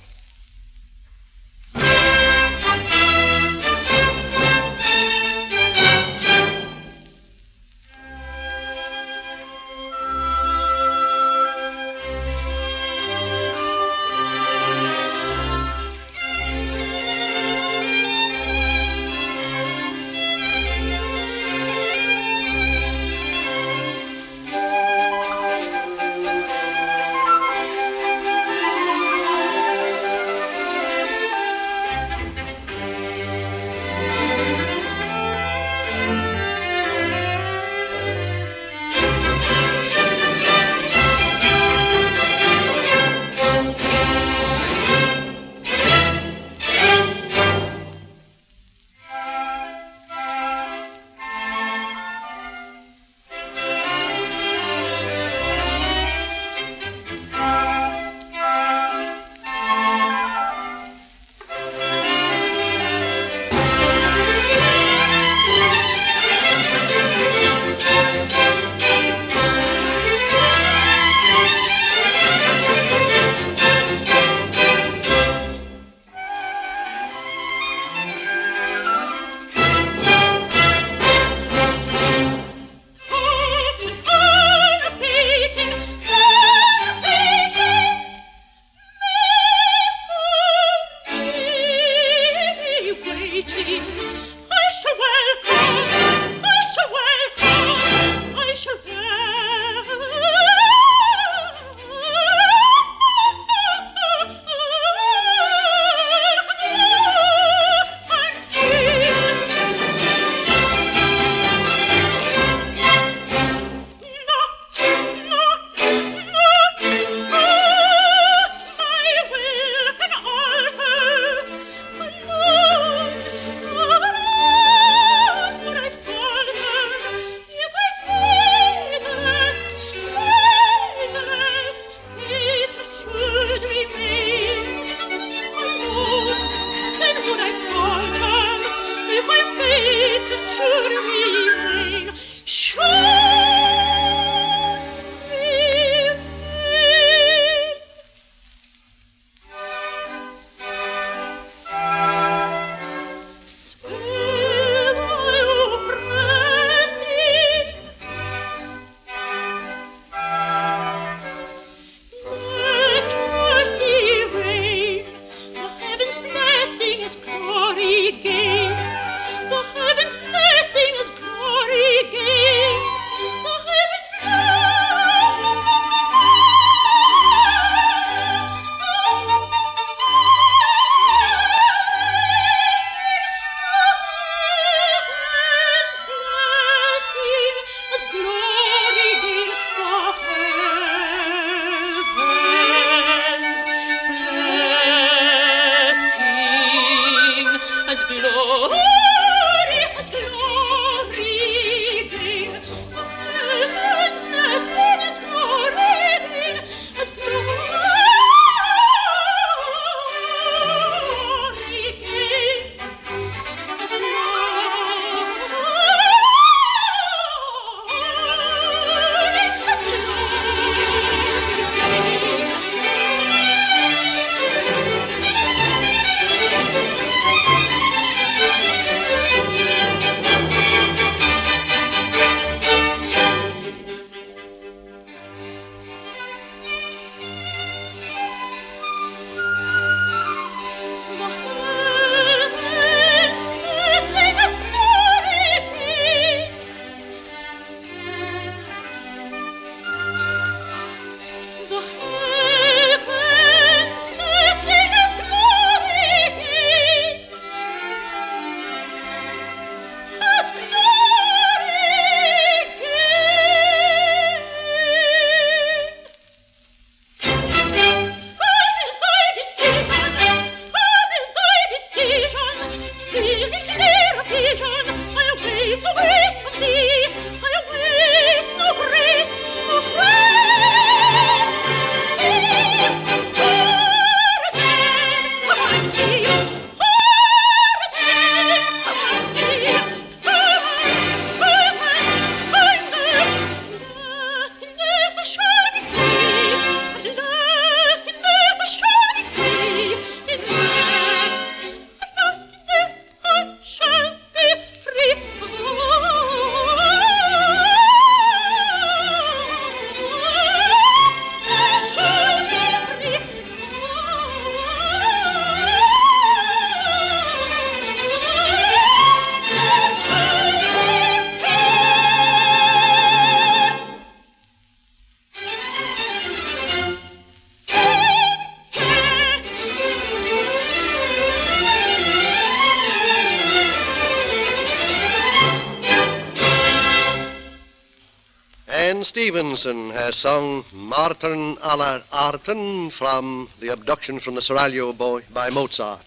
Ann Stevenson has sung Martin alla Arten from The Abduction from the Seraglio by Mozart.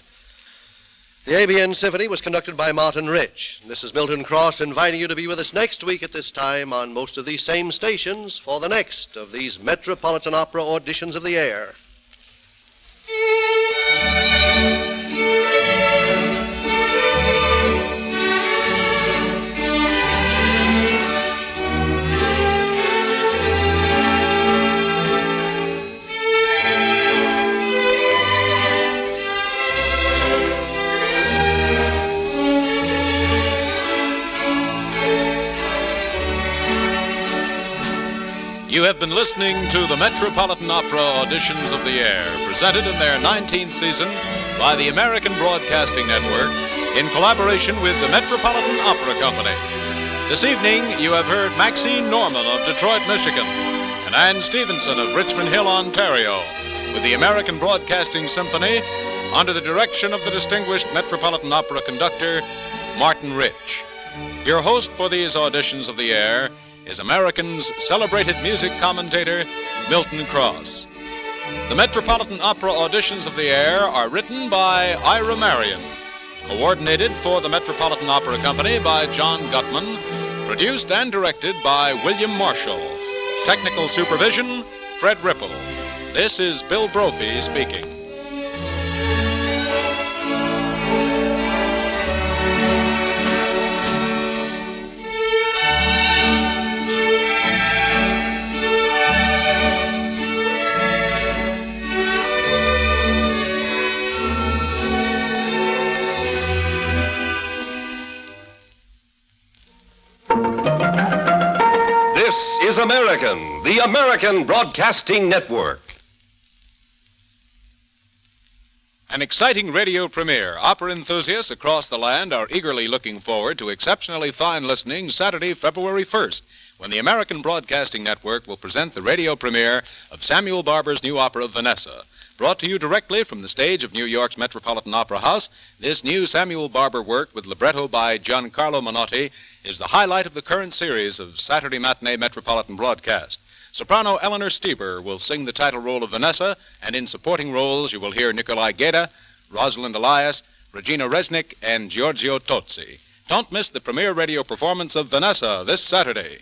The ABN Symphony was conducted by Martin Rich. This is Milton Cross inviting you to be with us next week at this time on most of these same stations for the next of these Metropolitan Opera Auditions of the Air. You have been listening to the Metropolitan Opera Auditions of the Air, presented in their 19th season by the American Broadcasting Network in collaboration with the Metropolitan Opera Company. This evening, you have heard Maxine Norman of Detroit, Michigan, and Ann Stevenson of Richmond Hill, Ontario, with the American Broadcasting Symphony under the direction of the distinguished Metropolitan Opera conductor, Martin Rich. Your host for these Auditions of the Air is American's celebrated music commentator, Milton Cross. The Metropolitan Opera Auditions of the Air are written by Ira Marion, coordinated for the Metropolitan Opera Company by John Gutman, produced and directed by William Marshall. Technical supervision, Fred Ripple. This is Bill Brophy speaking. This is American, the American Broadcasting Network. An exciting radio premiere. Opera enthusiasts across the land are eagerly looking forward to exceptionally fine listening Saturday, February 1st, when the American Broadcasting Network will present the radio premiere of Samuel Barber's new opera, Vanessa. Brought to you directly from the stage of New York's Metropolitan Opera House, this new Samuel Barber work with libretto by Giancarlo Menotti is the highlight of the current series of Saturday matinee Metropolitan broadcast. Soprano Eleanor Stieber will sing the title role of Vanessa, and in supporting roles you will hear Nikolai Geda, Rosalind Elias, Regina Resnick, and Giorgio Tozzi. Don't miss the premiere radio performance of Vanessa this Saturday.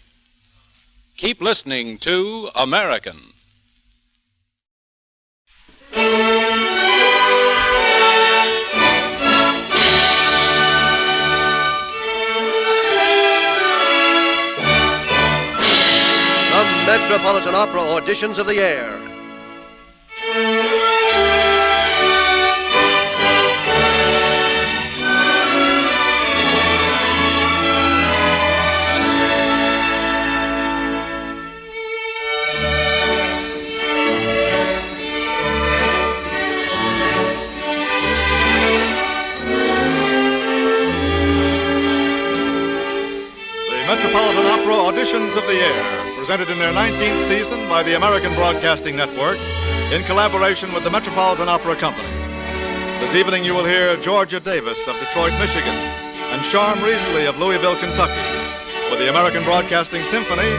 Keep listening to American. The Metropolitan Opera Auditions of the Air. Metropolitan Opera Auditions of the Air, presented in their 19th season by the American Broadcasting Network in collaboration with the Metropolitan Opera Company. This evening you will hear Georgia Davis of Detroit, Michigan, and Charm Reesley of Louisville, Kentucky, with the American Broadcasting Symphony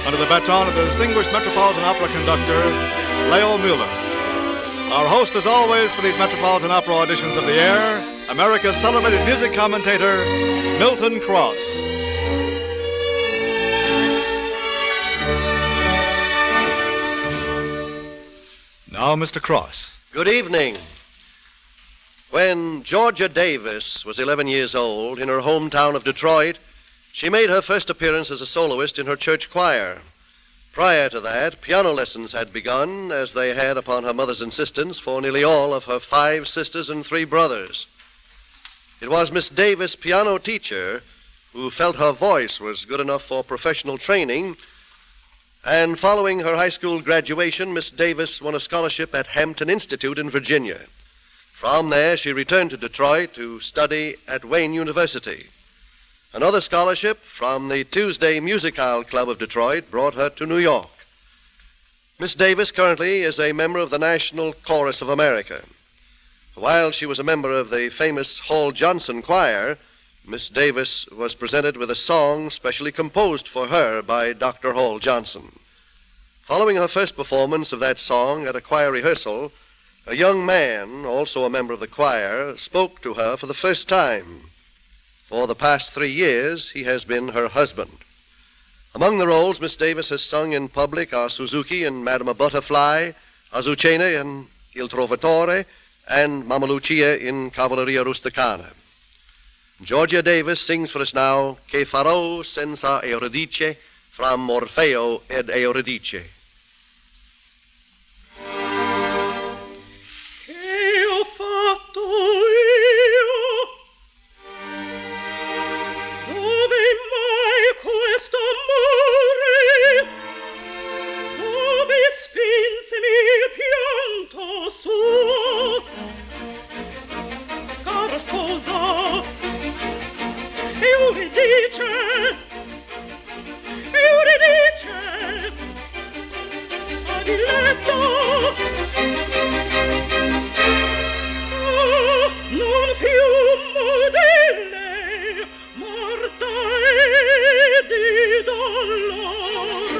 under the baton of the distinguished Metropolitan Opera conductor, Leo Mueller. Our host, as always, for these Metropolitan Opera Auditions of the Air, America's celebrated music commentator, Milton Cross. Now, Mr. Cross. Good evening. When Georgia Davis was 11 years old, in her hometown of Detroit, she made her first appearance as a soloist in her church choir. Prior to that, piano lessons had begun, as they had, upon her mother's insistence, for nearly all of her 5 sisters and 3 brothers. It was Miss Davis' piano teacher who felt her voice was good enough for professional training, and following her high school graduation, Miss Davis won a scholarship at Hampton Institute in Virginia. From there, she returned to Detroit to study at Wayne University. Another scholarship from the Tuesday Musical Club of Detroit brought her to New York. Miss Davis currently is a member of the National Chorus of America. While she was a member of the famous Hall Johnson Choir, Miss Davis was presented with a song specially composed for her by Dr. Hall Johnson. Following her first performance of that song at a choir rehearsal, a young man, also a member of the choir, spoke to her for the first time. For the past 3 years, he has been her husband. Among the roles Miss Davis has sung in public are Suzuki in Madame a Butterfly, Azucena in Il Trovatore, and Mamma Lucia in Cavalleria Rusticana. Georgia Davis sings for us now Che farò senza Euridice from Orfeo ed Euridice. Che ho fatto io? Dove mai questo amore? Dove spinsemi il pianto suo? Cara sposa, Euridice, a diletto, non più modelle, morta e di dolor.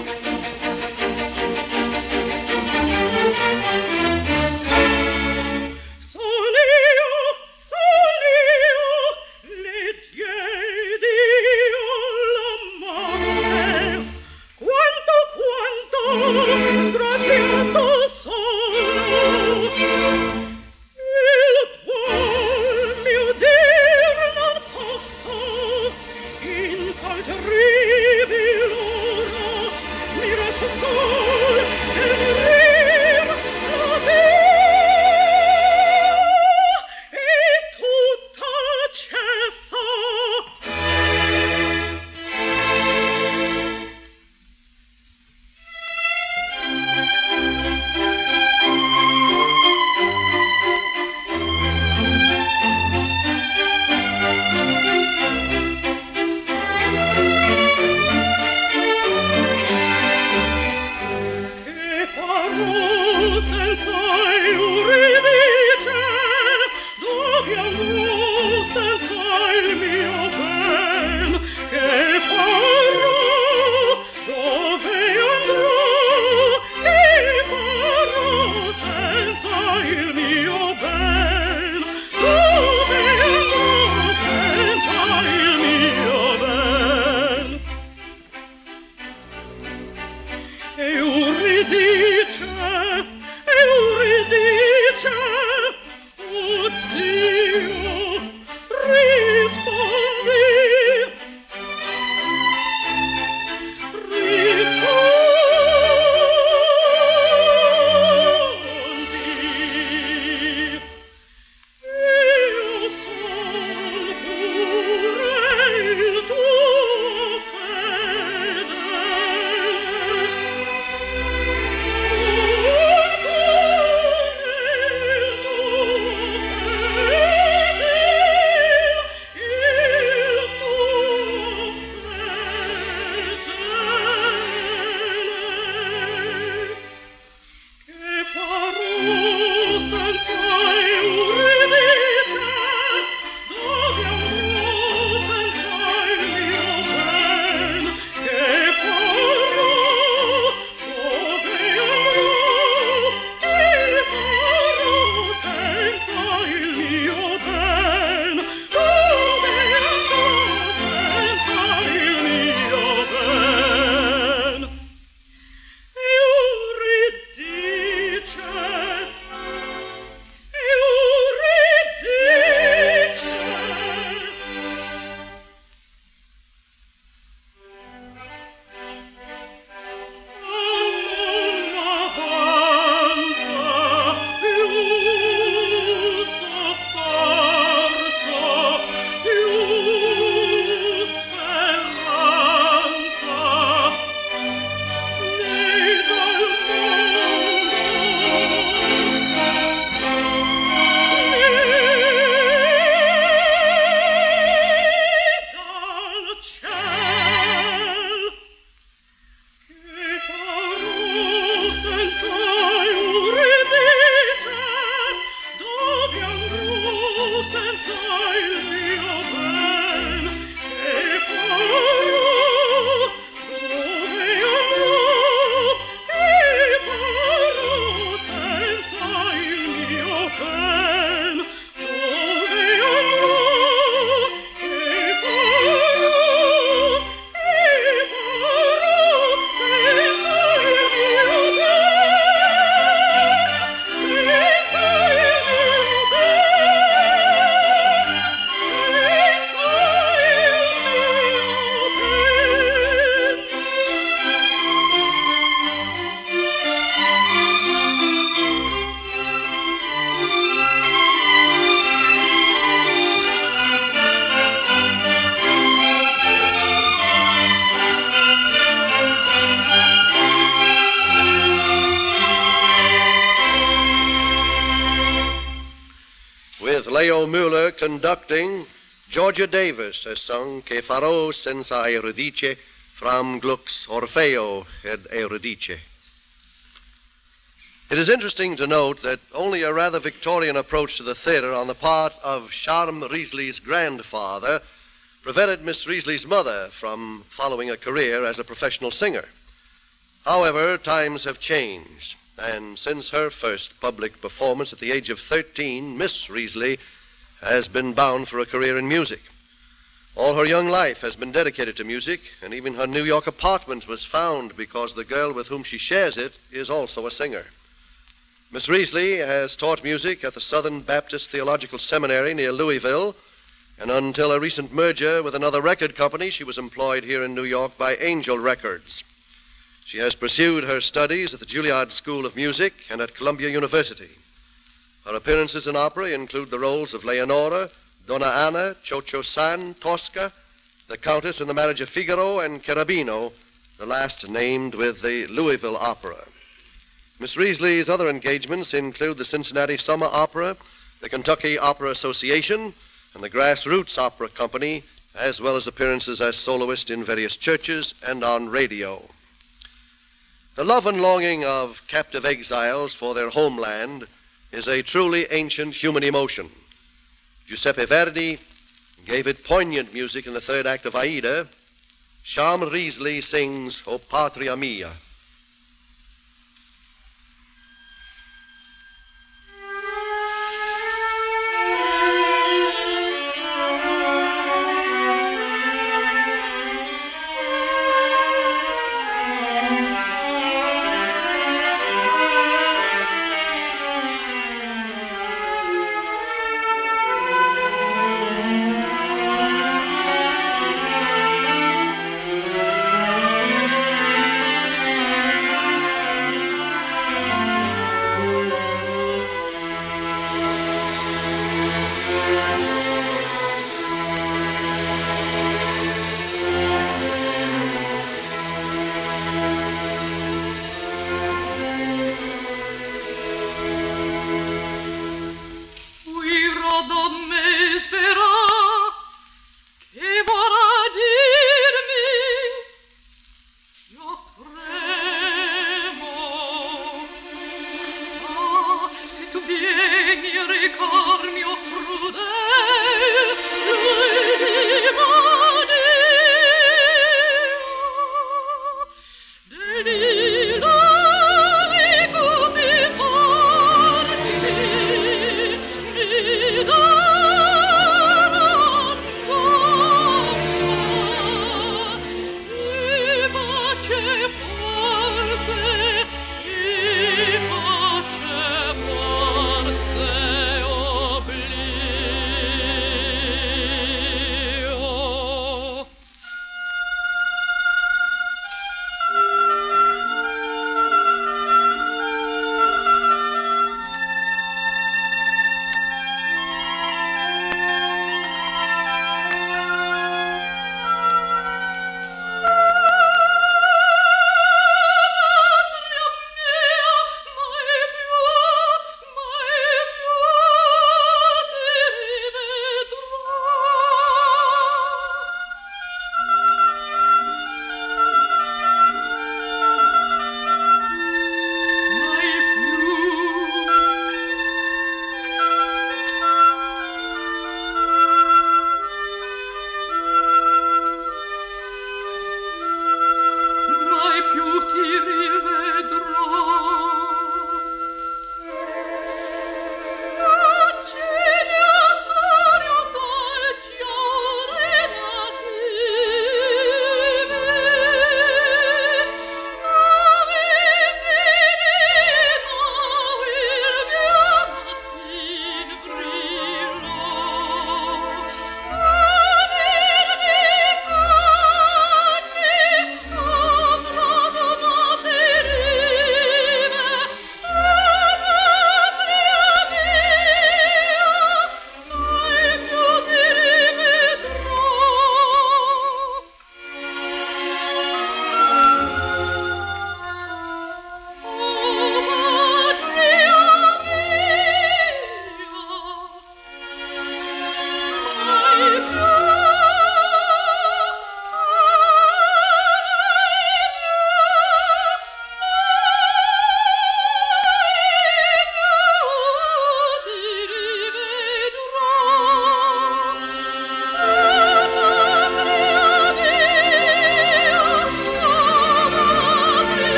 Son io, le diedi la morte, quanto sgraziato sono. Il duol mio dir non posso, in tal terribil ora mi resta sol nel morir la via e tutta cessa. Che farò senza Euridice? Dove andrò senza il mio ben? Che farò? Dove andrò? Che farò senza il mio ben? Dove andrò senza il mio ben? Euridice, Euridice, oh Dio, rispondi, rispondi. Io son pure il tuo fedele. Son Leo Mueller conducting, Georgia Davis has sung Che farò senza Eurydice from Gluck's Orfeo ed Eurydice. It is interesting to note that only a rather Victorian approach to the theater on the part of Charm Riesli's grandfather prevented Miss Riesli's mother from following a career as a professional singer. However, times have changed, and since her first public performance at the age of 13, Miss Riesli has been bound for a career in music. All her young life has been dedicated to music, and even her New York apartment was found because the girl with whom she shares it is also a singer. Miss Riesli has taught music at the Southern Baptist Theological Seminary near Louisville, and until a recent merger with another record company, she was employed here in New York by Angel Records. She has pursued her studies at the Juilliard School of Music and at Columbia University. Her appearances in opera include the roles of Leonora, Donna Anna, Cho-Cho San, Tosca, the Countess in The Marriage of Figaro, and Cherubino, the last named with the Louisville Opera. Miss Riesli's other engagements include the Cincinnati Summer Opera, the Kentucky Opera Association, and the Grassroots Opera Company, as well as appearances as soloist in various churches and on radio. The love and longing of captive exiles for their homeland is a truly ancient human emotion. Giuseppe Verdi gave it poignant music in the third act of Aida. Charm Riesli sings O Patria Mia.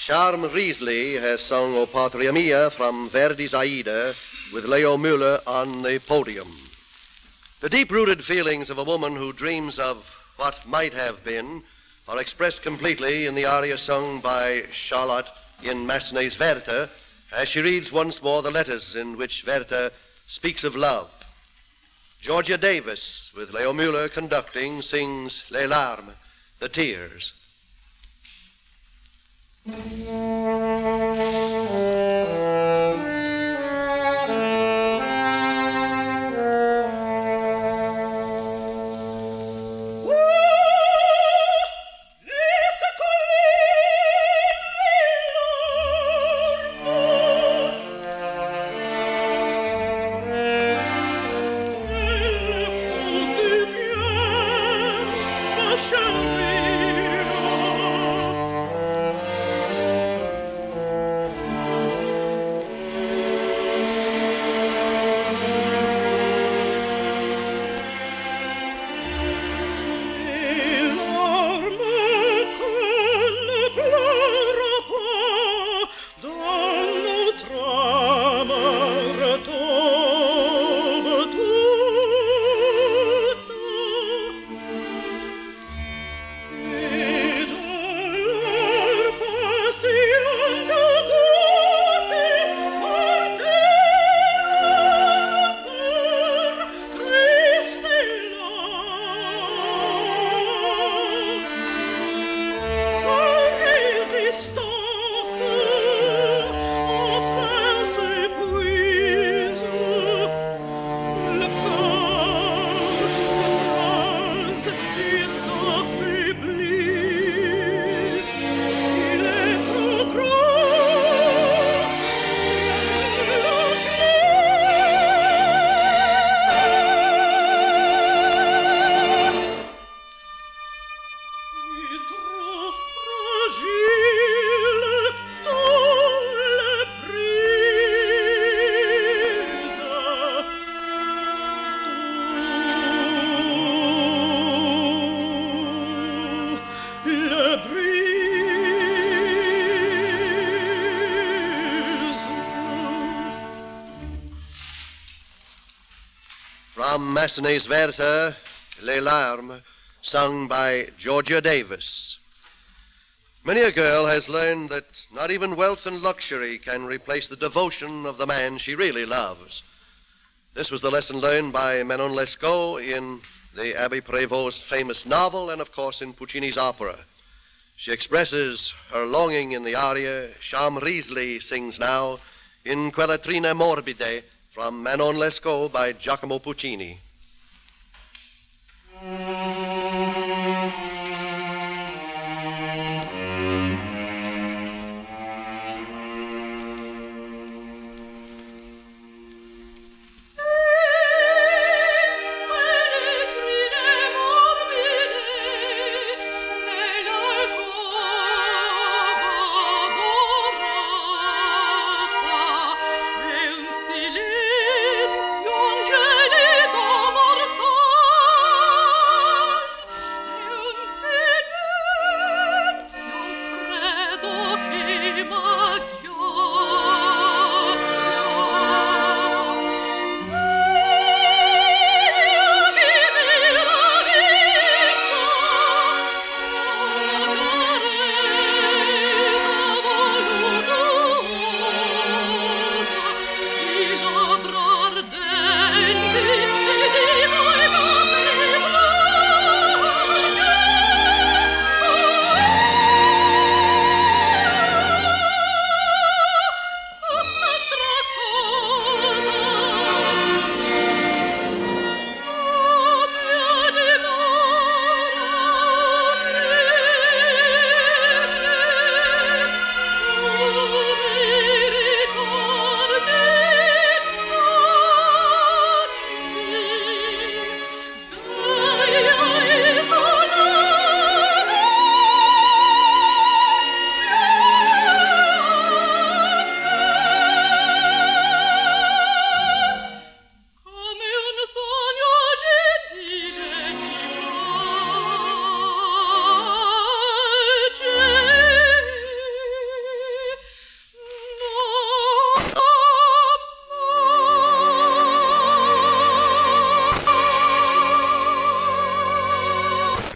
Charm Riesli has sung O Patria Mia from Verdi's Aida with Leo Müller on the podium. The deep-rooted feelings of a woman who dreams of what might have been are expressed completely in the aria sung by Charlotte in Massenet's Werther, as she reads once more the letters in which Werther speaks of love. Georgia Davis, with Leo Müller conducting, sings Les Larmes, the Tears. From Massenet's Werther, Les Larmes, sung by Georgia Davis. Many a girl has learned that not even wealth and luxury can replace the devotion of the man she really loves. This was the lesson learned by Manon Lescaut in the Abbé Prévost's famous novel and, of course, in Puccini's opera. She expresses her longing in the aria Charm Riesli sings now in Quelle trine morbide from Manon Lescaut by Giacomo Puccini.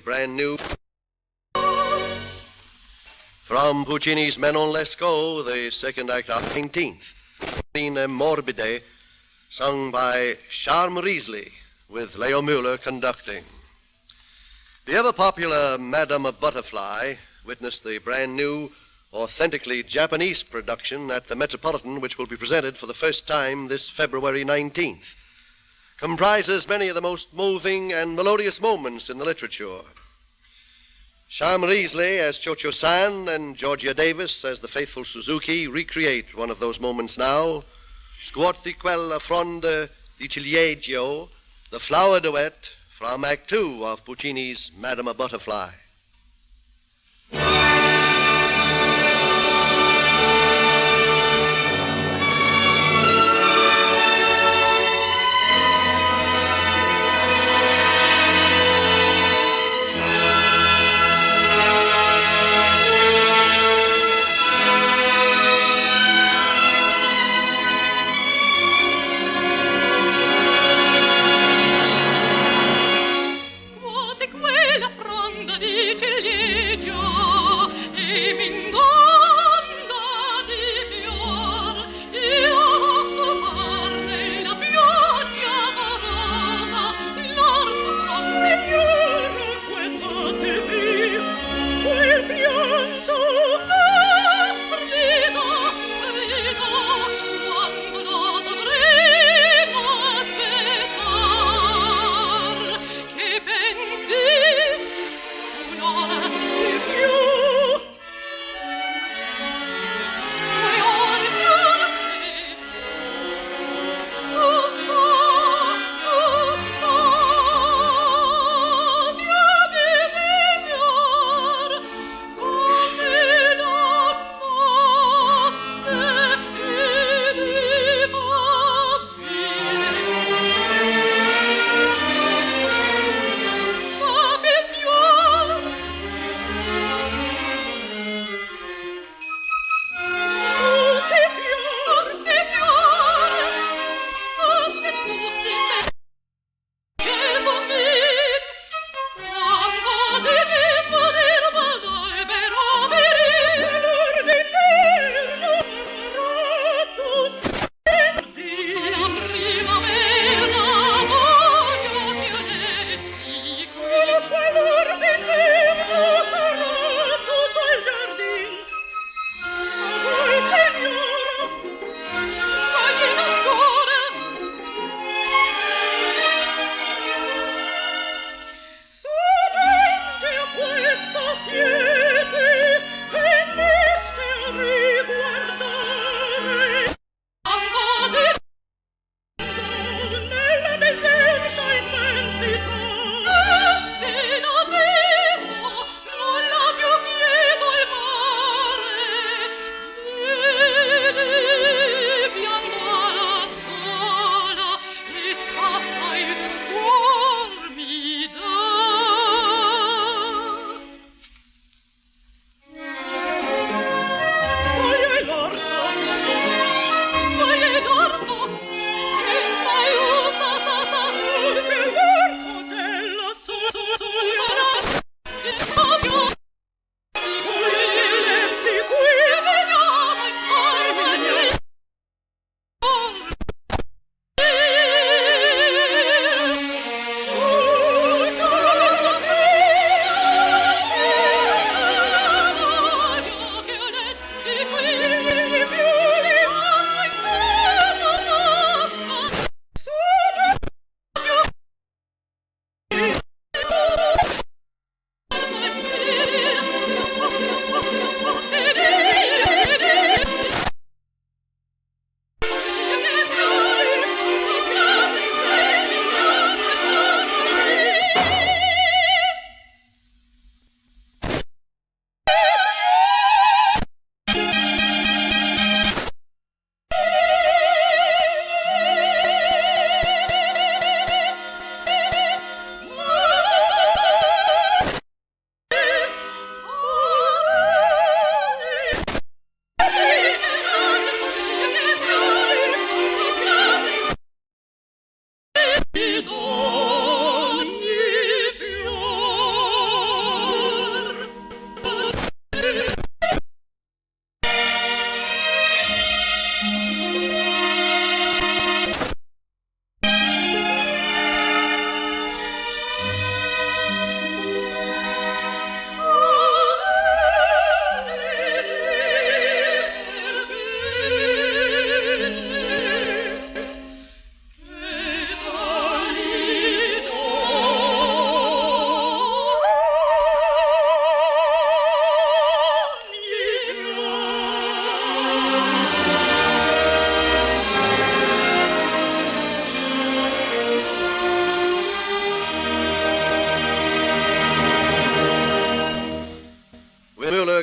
brand new. From Puccini's Manon Lescaut, the second act of 19th, Scene Morbide, sung by Charme Risley, with Leo Mueller conducting. The ever-popular Madame Butterfly witnessed the brand new, authentically Japanese production at the Metropolitan, which will be presented for the first time this February 19th. Comprises many of the most moving and melodious moments in the literature. Charme Risley as Cho-Cho-san and Georgia Davis as the faithful Suzuki recreate one of those moments now. Scuoti quella fronda di ciliegio, the flower duet from Act 2 of Puccini's Madame Butterfly. Scuote quella fronda di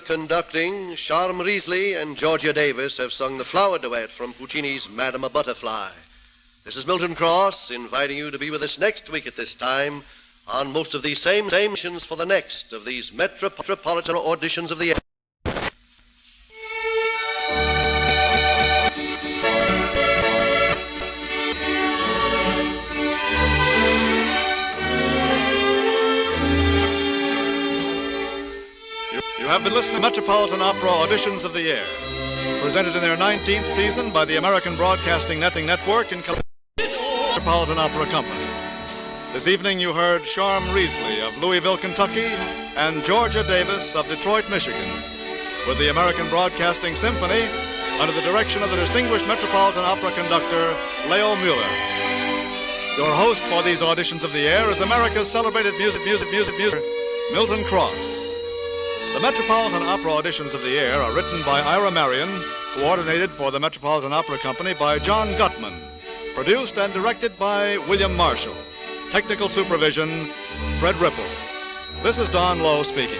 conducting, Charm Risley and Georgia Davis have sung the flower duet from Puccini's Madame a Butterfly. This is Milton Cross inviting you to be with us next week at this time on most of these same missions for the next of these Metropolitan Auditions of the Year. You have been listening to Metropolitan Opera Auditions of the Year, presented in their 19th season by the American Broadcasting Network in Metropolitan Opera Company. This evening you heard Charm Risley of Louisville, Kentucky, and Georgia Davis of Detroit, Michigan, with the American Broadcasting Symphony under the direction of the distinguished Metropolitan Opera conductor, Leo Mueller. Your host for these Auditions of the Year is America's celebrated music, Milton Cross. The Metropolitan Opera Auditions of the Year are written by Ira Marion, coordinated for the Metropolitan Opera Company by John Gutman, produced and directed by William Marshall. Technical supervision, Fred Ripple. This is Don Lowe speaking.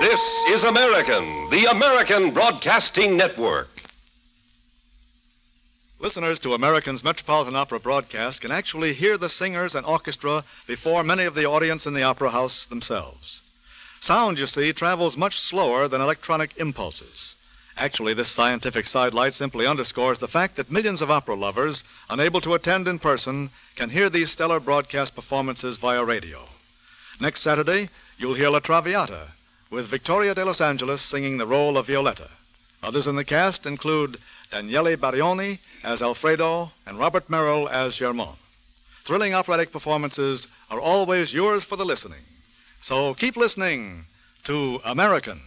This is American, the American Broadcasting Network. Listeners to American's Metropolitan Opera broadcast can actually hear the singers and orchestra before many of the audience in the opera house themselves. Sound, you see, travels much slower than electronic impulses. Actually, this scientific sidelight simply underscores the fact that millions of opera lovers, unable to attend in person, can hear these stellar broadcast performances via radio. Next Saturday, you'll hear La Traviata, with Victoria de Los Angeles singing the role of Violetta. Others in the cast include Daniele Barioni as Alfredo and Robert Merrill as Germont. Thrilling operatic performances are always yours for the listening. So keep listening to American.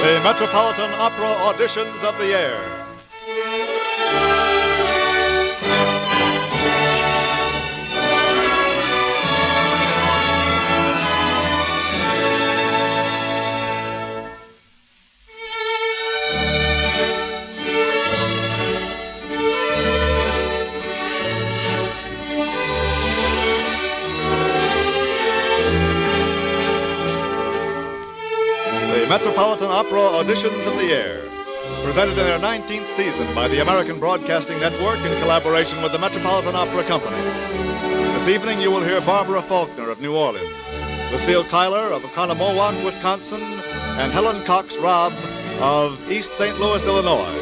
The Metropolitan Opera Auditions of the Year. Metropolitan Opera Auditions of the Year, presented in their 19th season by the American Broadcasting Network in collaboration with the Metropolitan Opera Company. This evening you will hear Barbara Faulkner of New Orleans, Lucille Kyler of Oconomowoc, Wisconsin, and Helen Cox Raab of East St. Louis, Illinois,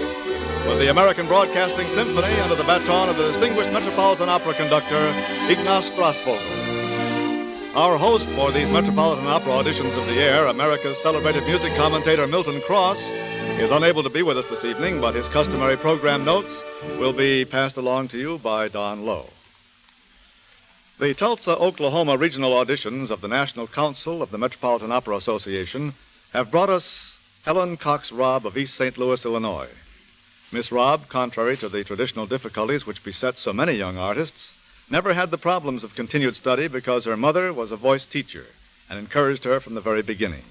with the American Broadcasting Symphony under the baton of the distinguished Metropolitan Opera conductor, Ignaz Strasvogel. Our host for these Metropolitan Opera Auditions of the Year, America's celebrated music commentator Milton Cross, is unable to be with us this evening, but his customary program notes will be passed along to you by Don Lowe. The Tulsa, Oklahoma regional auditions of the National Council of the Metropolitan Opera Association have brought us Helen Cox Raab of East St. Louis, Illinois. Miss Raab, contrary to the traditional difficulties which beset so many young artists, never had the problems of continued study because her mother was a voice teacher and encouraged her from the very beginning.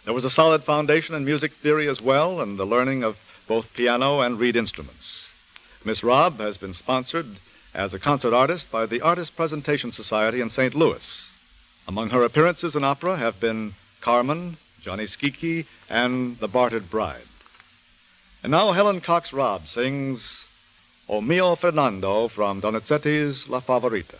There was a solid foundation in music theory as well and the learning of both piano and reed instruments. Miss Raab has been sponsored as a concert artist by the Artist Presentation Society in St. Louis. Among her appearances in opera have been Carmen, Johnny Skiki, and The Bartered Bride. And now Helen Cox Raab sings O Mio Fernando from Donizetti's La Favorita.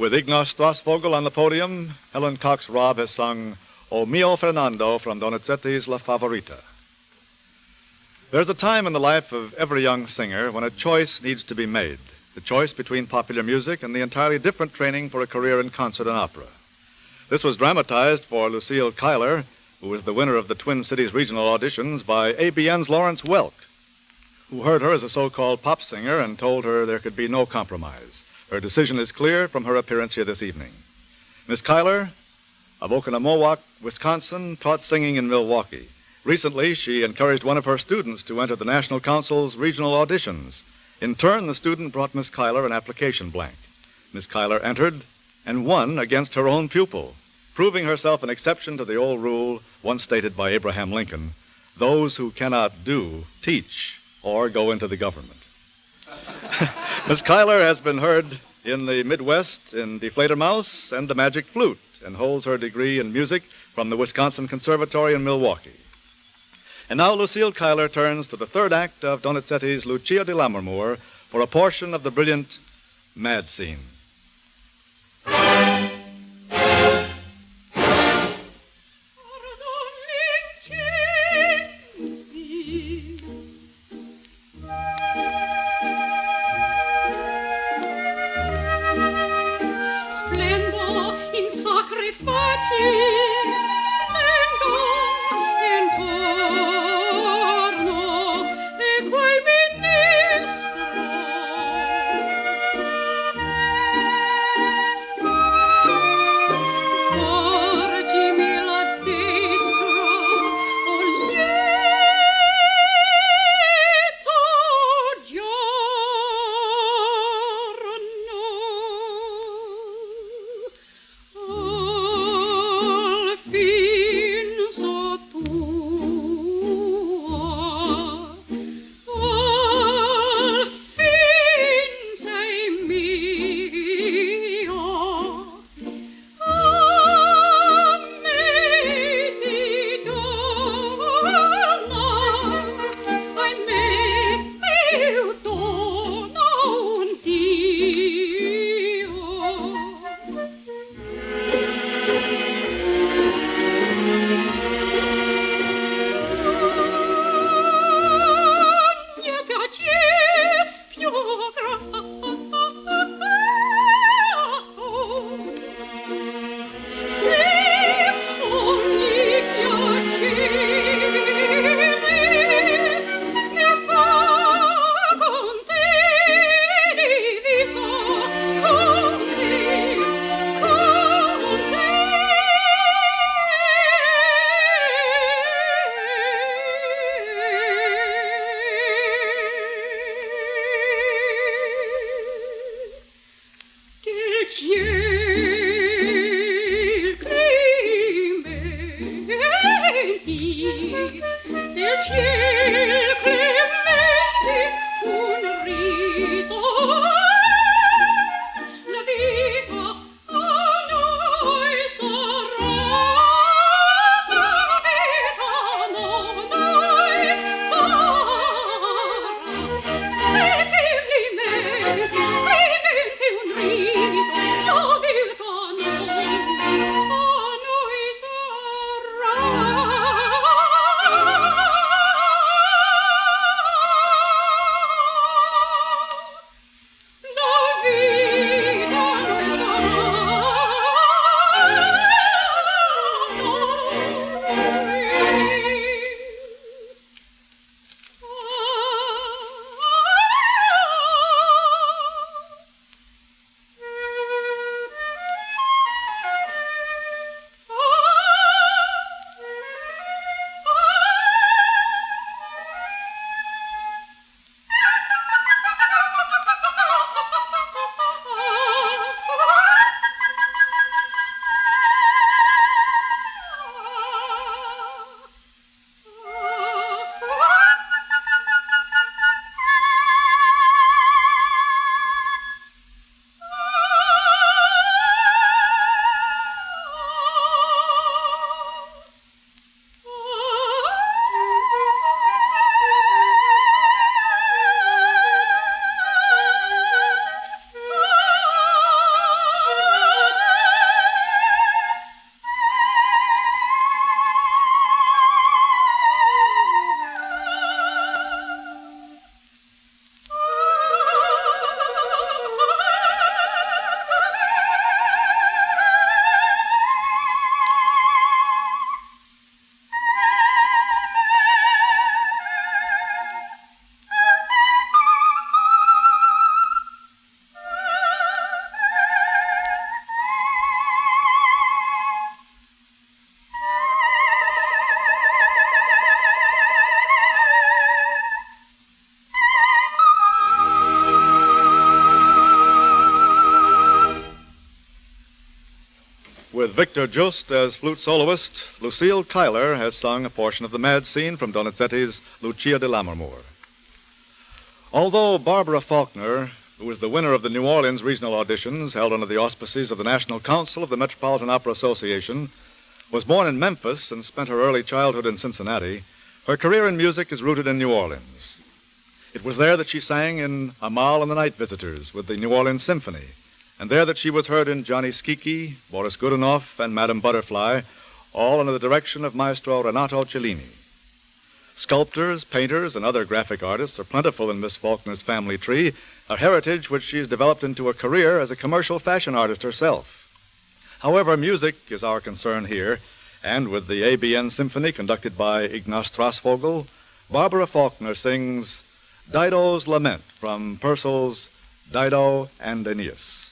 With Ignaz Strasvogel on the podium, Helen Cox Raab has sung O Mio Fernando from Donizetti's La Favorita. There's a time in the life of every young singer when a choice needs to be made. The choice between popular music and the entirely different training for a career in concert and opera. This was dramatized for Lucille Cuyler, who was the winner of the Twin Cities regional auditions, by ABN's Lawrence Welk, who heard her as a so-called pop singer and told her there could be no compromise. Her decision is clear from her appearance here this evening. Miss Cuyler, of Oconomowoc, Wisconsin, taught singing in Milwaukee. Recently, she encouraged one of her students to enter the National Council's regional auditions. In turn, the student brought Miss Cuyler an application blank. Miss Cuyler entered and won against her own pupil, proving herself an exception to the old rule once stated by Abraham Lincoln: those who cannot do, teach, or go into the government. Miss Cuyler has been heard in the Midwest in Die Fledermaus and the Magic Flute, and holds her degree in music from the Wisconsin Conservatory in Milwaukee. And now Lucille Cuyler turns to the third act of Donizetti's Lucia di Lammermoor for a portion of the brilliant Mad Scene. Splendo in sacri facili, splendo intorno, e quel ministro porgimi la destra, o lieto giorno. With Victor Just as flute soloist, Lucille Cuyler has sung a portion of the Mad Scene from Donizetti's Lucia di Lammermoor. Although Barbara Faulkner, who was the winner of the New Orleans regional auditions held under the auspices of the National Council of the Metropolitan Opera Association, was born in Memphis and spent her early childhood in Cincinnati, her career in music is rooted in New Orleans. It was there that she sang in Amal and the Night Visitors with the New Orleans Symphony, and there that she was heard in Johnny Schicchi, Boris Godunov, and Madame Butterfly, all under the direction of Maestro Renato Cellini. Sculptors, painters, and other graphic artists are plentiful in Miss Faulkner's family tree, a heritage which she's developed into a career as a commercial fashion artist herself. However, music is our concern here, and with the ABN Symphony conducted by Ignaz Strasvogel, Barbara Faulkner sings Dido's Lament from Purcell's Dido and Aeneas.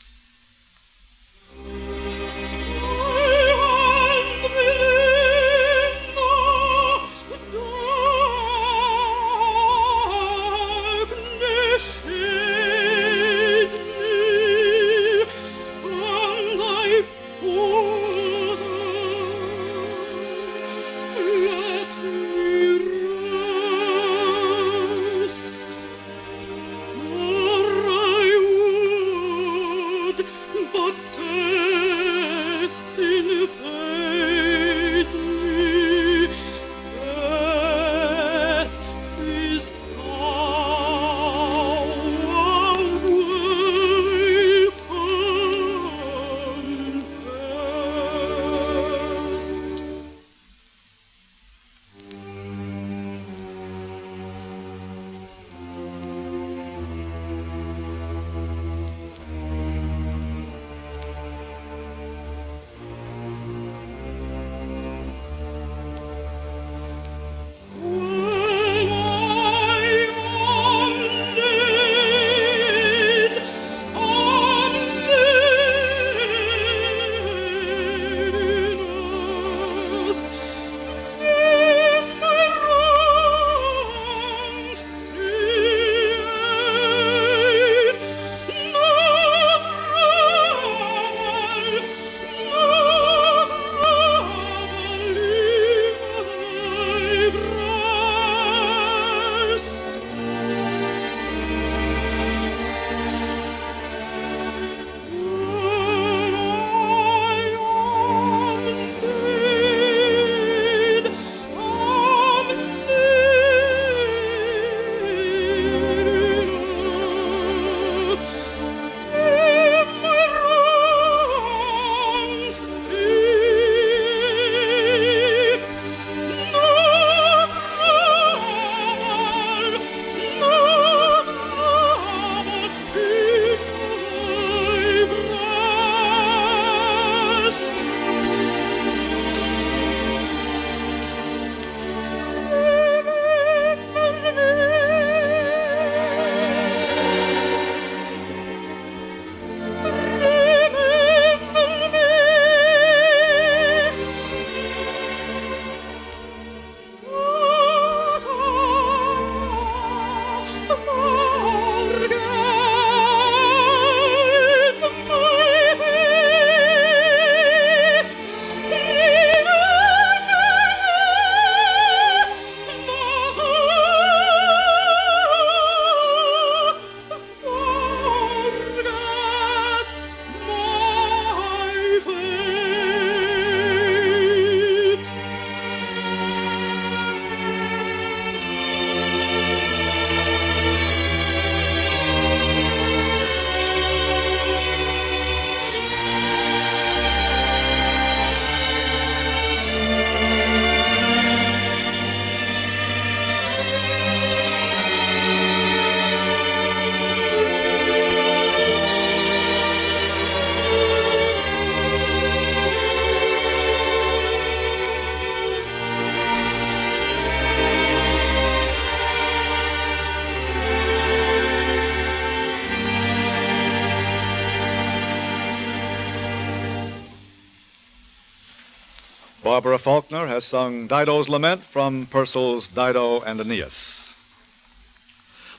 Barbara Faulkner has sung Dido's Lament from Purcell's Dido and Aeneas.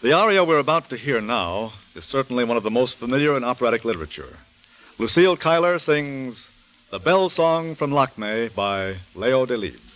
The aria we're about to hear now is certainly one of the most familiar in operatic literature. Lucille Cuyler sings The Bell Song from Lakme by Leo Delibes.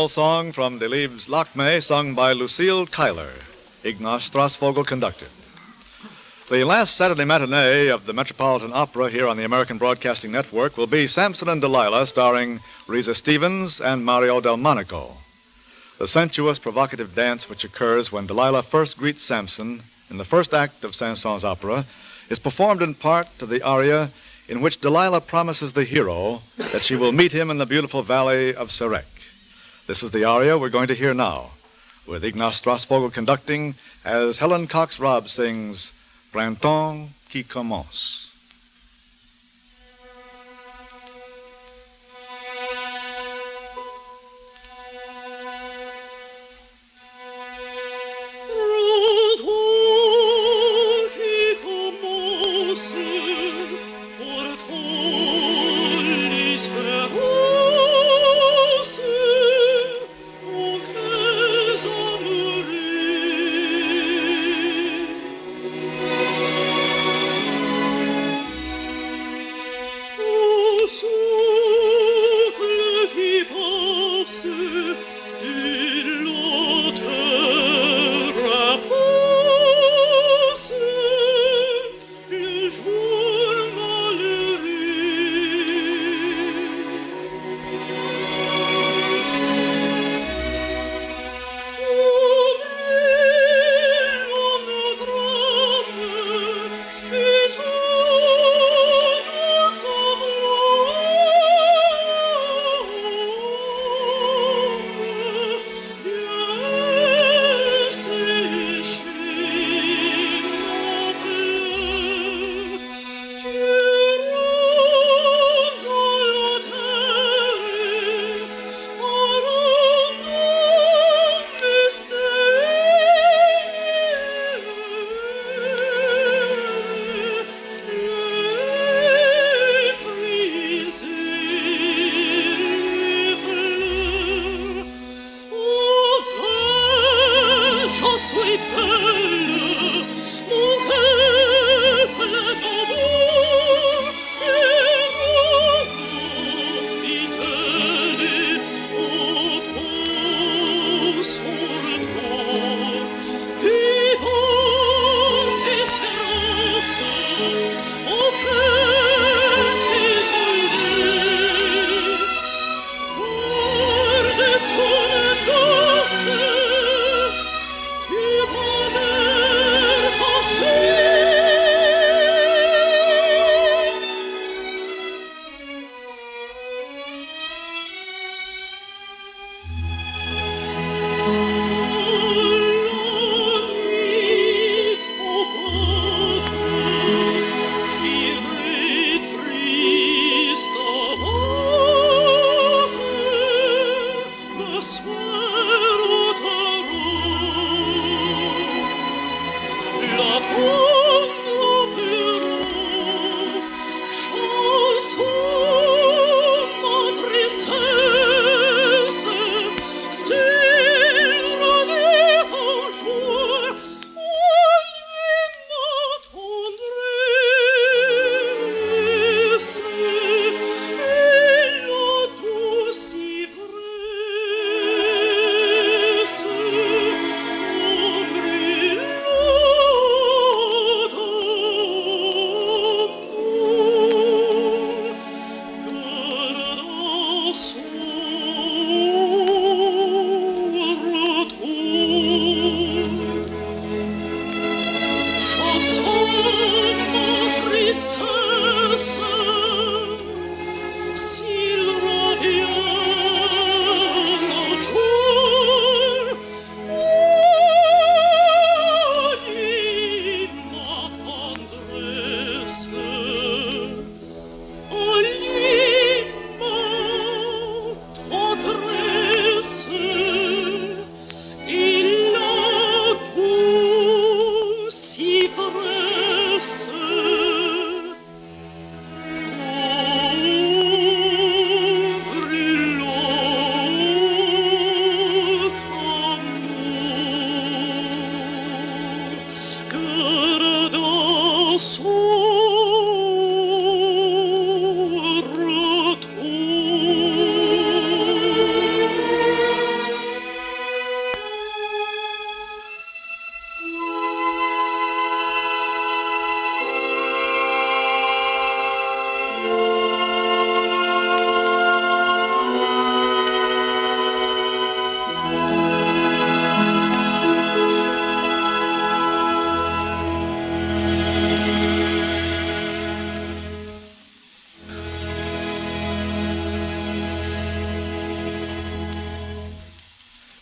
farewell song from Delibes' Lakme, sung by Lucille Kyler. Ignaz Strasvogel conducted. The last Saturday matinee of the Metropolitan Opera here on the American Broadcasting Network will be Samson and Delilah, starring Risa Stevens and Mario Delmonico. The sensuous, provocative dance which occurs when Delilah first greets Samson in the first act of Saint-Saëns' opera is performed in part to the aria in which Delilah promises the hero that she will meet him in the beautiful valley of Serek. This is the aria we're going to hear now, with Ignaz Strasvogel conducting as Helen Cox Raab sings Printemps qui commence.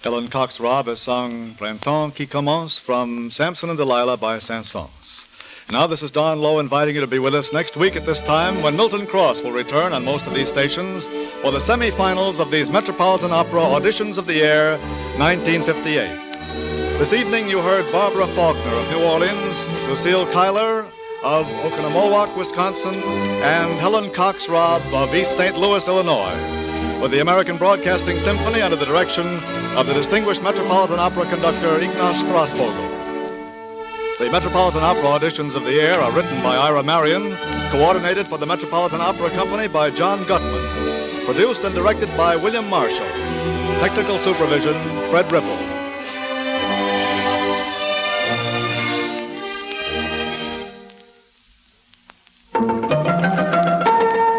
Helen Cox Raab has sung Printemps qui commence from Samson and Delilah by Saint-Saëns. Now this is Don Lowe inviting you to be with us next week at this time when Milton Cross will return on most of these stations for the semifinals of these Metropolitan Opera Auditions of the Year 1958. This evening you heard Barbara Faulkner of New Orleans, Lucille Cuyler of Oconomowoc, Wisconsin, and Helen Cox Raab of East St. Louis, Illinois, with the American Broadcasting Symphony under the direction of the distinguished Metropolitan Opera conductor Ignaz Strasvogel. The Metropolitan Opera Auditions of the Year are written by Ira Marion, coordinated for the Metropolitan Opera Company by John Gutman, produced and directed by William Marshall, technical supervision, Fred Ripple.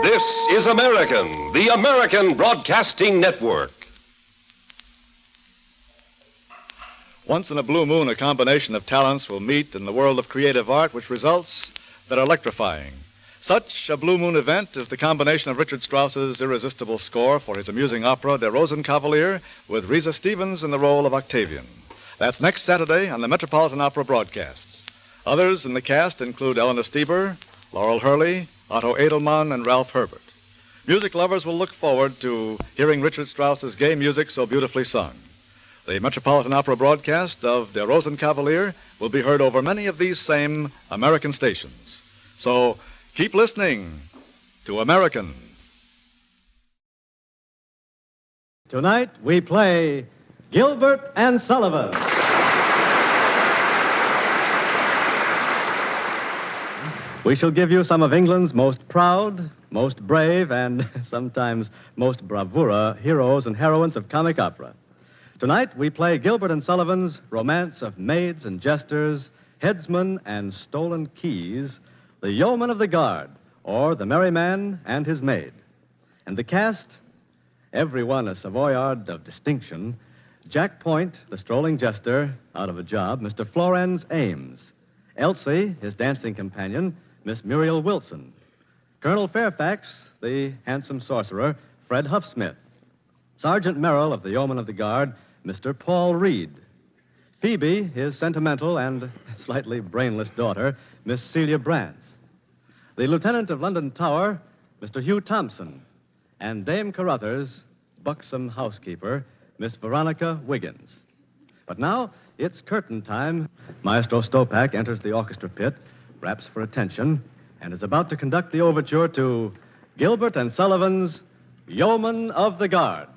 This is American, the American Broadcasting Network. Once in a blue moon, a combination of talents will meet in the world of creative art, which results that are electrifying. Such a blue moon event is the combination of Richard Strauss's irresistible score for his amusing opera Der Rosenkavalier with Risa Stevens in the role of Octavian. That's next Saturday on the Metropolitan Opera broadcasts. Others in the cast include Eleanor Stieber, Laurel Hurley, Otto Edelmann, and Ralph Herbert. Music lovers will look forward to hearing Richard Strauss's gay music so beautifully sung. The Metropolitan Opera broadcast of Der Rosenkavalier will be heard over many of these same American stations. So keep listening to American. Tonight we play Gilbert and Sullivan. We shall give you some of England's most proud, most brave, and sometimes most bravura heroes and heroines of comic opera. Tonight, we play Gilbert and Sullivan's romance of maids and jesters, headsmen and stolen keys, the Yeoman of the Guard, or the Merry Man and his Maid. And the cast, every one a Savoyard of distinction, Jack Point, the strolling jester, out of a job, Mr. Florence Ames, Elsie, his dancing companion, Miss Muriel Wilson, Colonel Fairfax, the handsome sorcerer, Fred Huffsmith, Sergeant Merrill of the Yeoman of the Guard, Mr. Paul Reed. Phoebe, his sentimental and slightly brainless daughter, Miss Celia Brantz. The Lieutenant of London Tower, Mr. Hugh Thompson. And Dame Carruthers, buxom housekeeper, Miss Veronica Wiggins. But now, it's curtain time. Maestro Stopak enters the orchestra pit, raps for attention, and is about to conduct the overture to Gilbert and Sullivan's Yeoman of the Guard.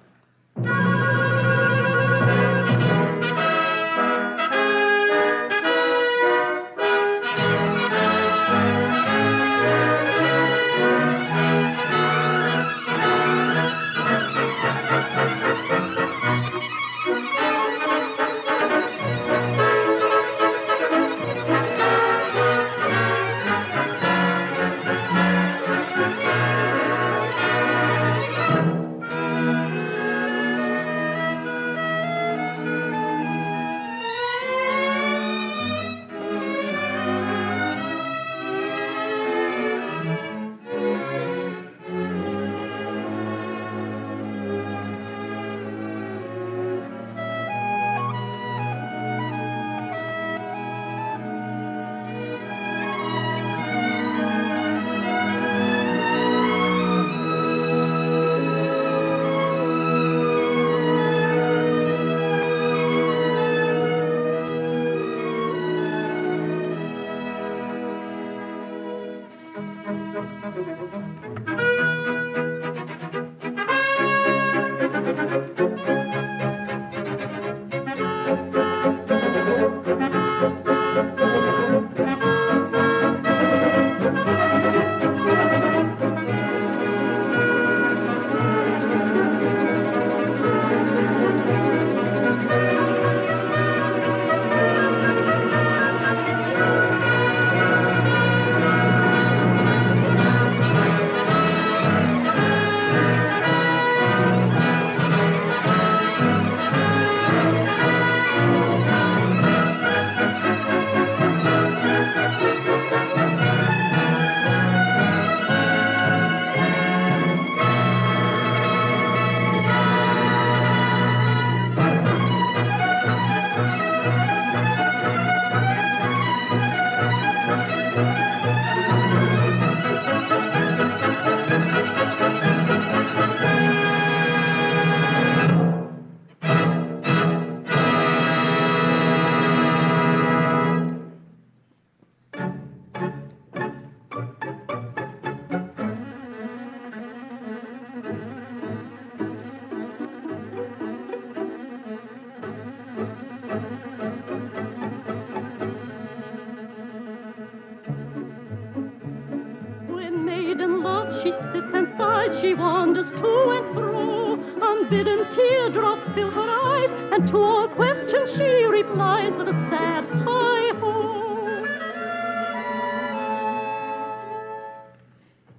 she sits and sighs, she wanders to and fro. Unbidden teardrops fill her eyes, and to all questions she replies with a sad hi-ho.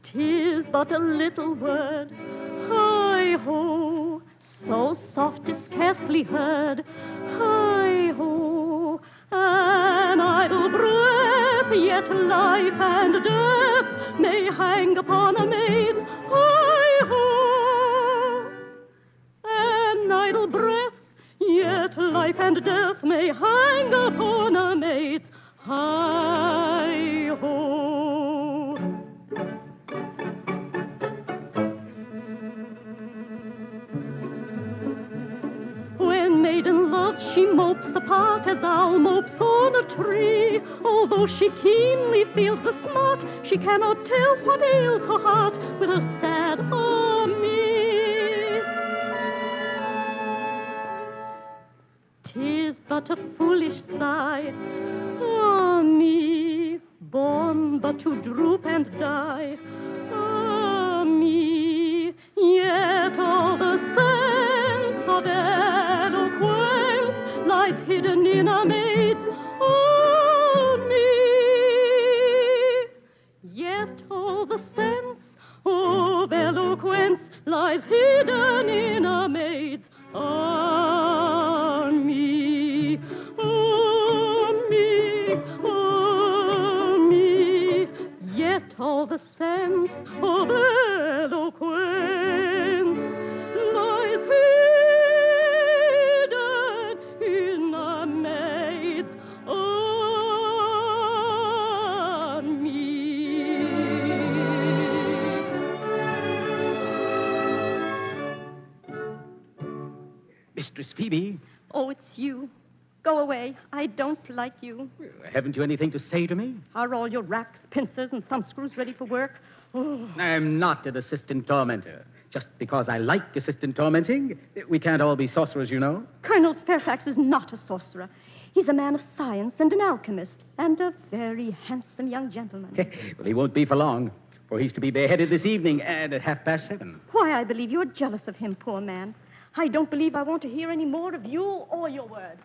'Tis but a little word, hi-ho, so soft it's scarcely heard, hi-ho. An idle breath, yet life and death may hang upon a maid's hi-ho. An idle breath, yet life and death may hang upon a maid's hi-ho. When maiden love she mopes apart as owl mopes on a tree. Although she keenly feels the smart, she cannot tell what ails her heart with her sad ah me. 'Tis but a foolish sigh, ah me, born but to droop and die, ah me, yet all the sense of eloquence lies hidden in a maid's ah me, yet all the sense of eloquence lies hidden in a maid's ah me, ah me, ah me, yet all the sense of eloquence lies hidden in a maid's ah me. Mistress Phoebe, Oh, it's you. Go away. I don't like you. haven't you anything to say to me? Are all your racks, pincers, and thumbscrews ready for work? Oh. I'm not an assistant tormentor. Just because I like assistant tormenting, we can't all be sorcerers, you know. Colonel Fairfax is not a sorcerer. He's a man of science and an alchemist, and a very handsome young gentleman. Well, he won't be for long, for he's to be beheaded this evening at 7:30. Why, I believe you're jealous of him, poor man. I don't believe I want to hear any more of you or your words.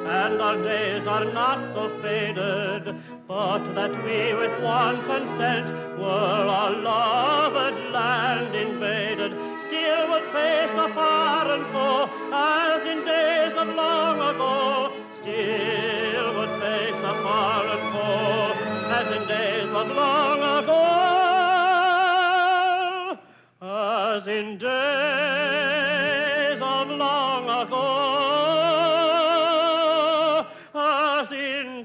And our days are not so faded, but that we with one consent were our loved land invaded, still would face a foreign foe, as in days of long ago, still would face a foreign foe, as in days of long ago, as in days of long ago.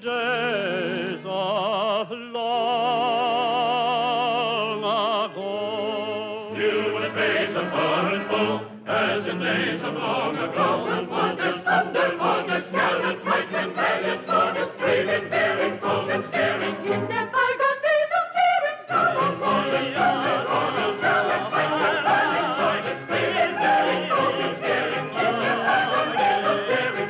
Days of long ago. Still would face a foreign foe, as in days of long ago. And wonders, thunder, wonders, gallant, fighting, valiant, soldiers, brave and daring, cold and staring. In their bygone days of daring, gallant, soldiers, gallant, fighting, valiant, soldiers, brave and daring, cold and staring. In their bygone days of daring,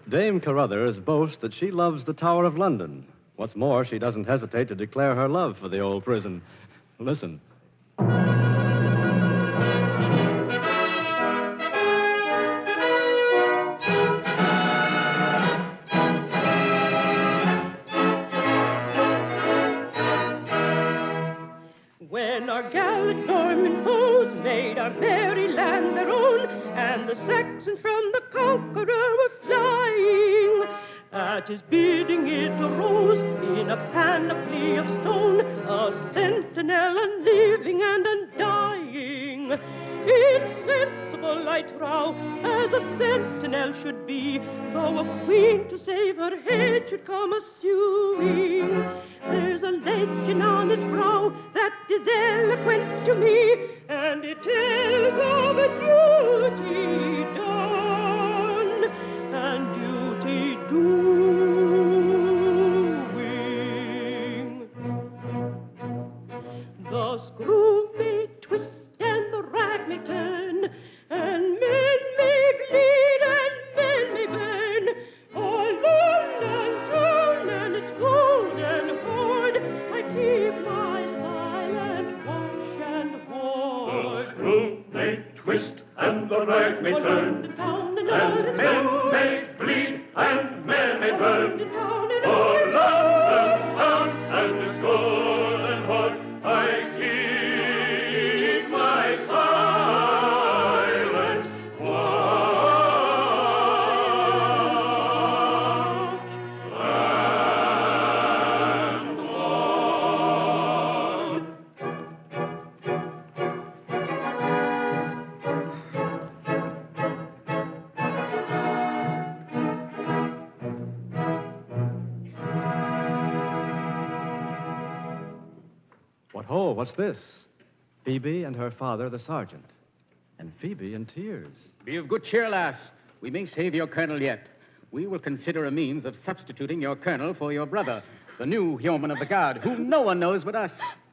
Dame Carruthers boasts that she loves the Tower of London, What's more, she doesn't hesitate to declare her love for the old prison. Listen. When our gallant Norman foes made our very land their own, and the Saxons from the conqueror were flying, at his bidding it arose in a panoply of stone, a sentinel unliving and undying. It's sensible, I trow, as a sentinel should be, though a queen to save her head should come a-suing. There's a legend on his brow that is eloquent to me, and it tells of a duty done and duty doing. The screw may twist and the rag may turn, and men may bleed and men may burn. All London town and its golden hoard, I keep my silent watch and hoard. The screw may twist and the rag may turn, and men may bleed and men may burn. For London town and its golden hoard, I keep my silent watch and ward. What ho, what's this? Phoebe and her father, the sergeant. And Phoebe in tears. Be of good cheer, lass. We may save your colonel yet. We will consider a means of substituting your colonel for your brother, the new yeoman of the guard, whom no one knows but us.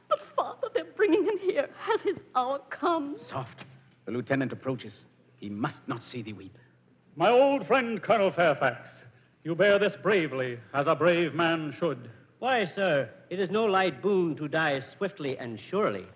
But, Father, they're bringing him here. Has his hour come? Soft. The lieutenant approaches. He must not see thee weep. My old friend, Colonel Fairfax, you bear this bravely, as a brave man should. Why, sir, it is no light boon to die swiftly and surely.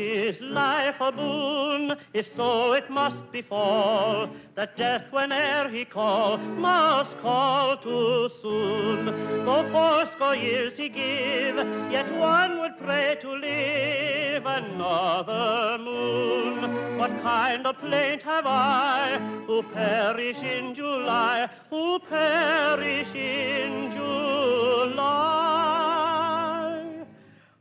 Is life a boon? If so, it must befall, that death, whene'er he call, must call too soon. Though fourscore years he give, yet one would pray to live another moon. What kind of plaint have I, who perish in July, who perish in July?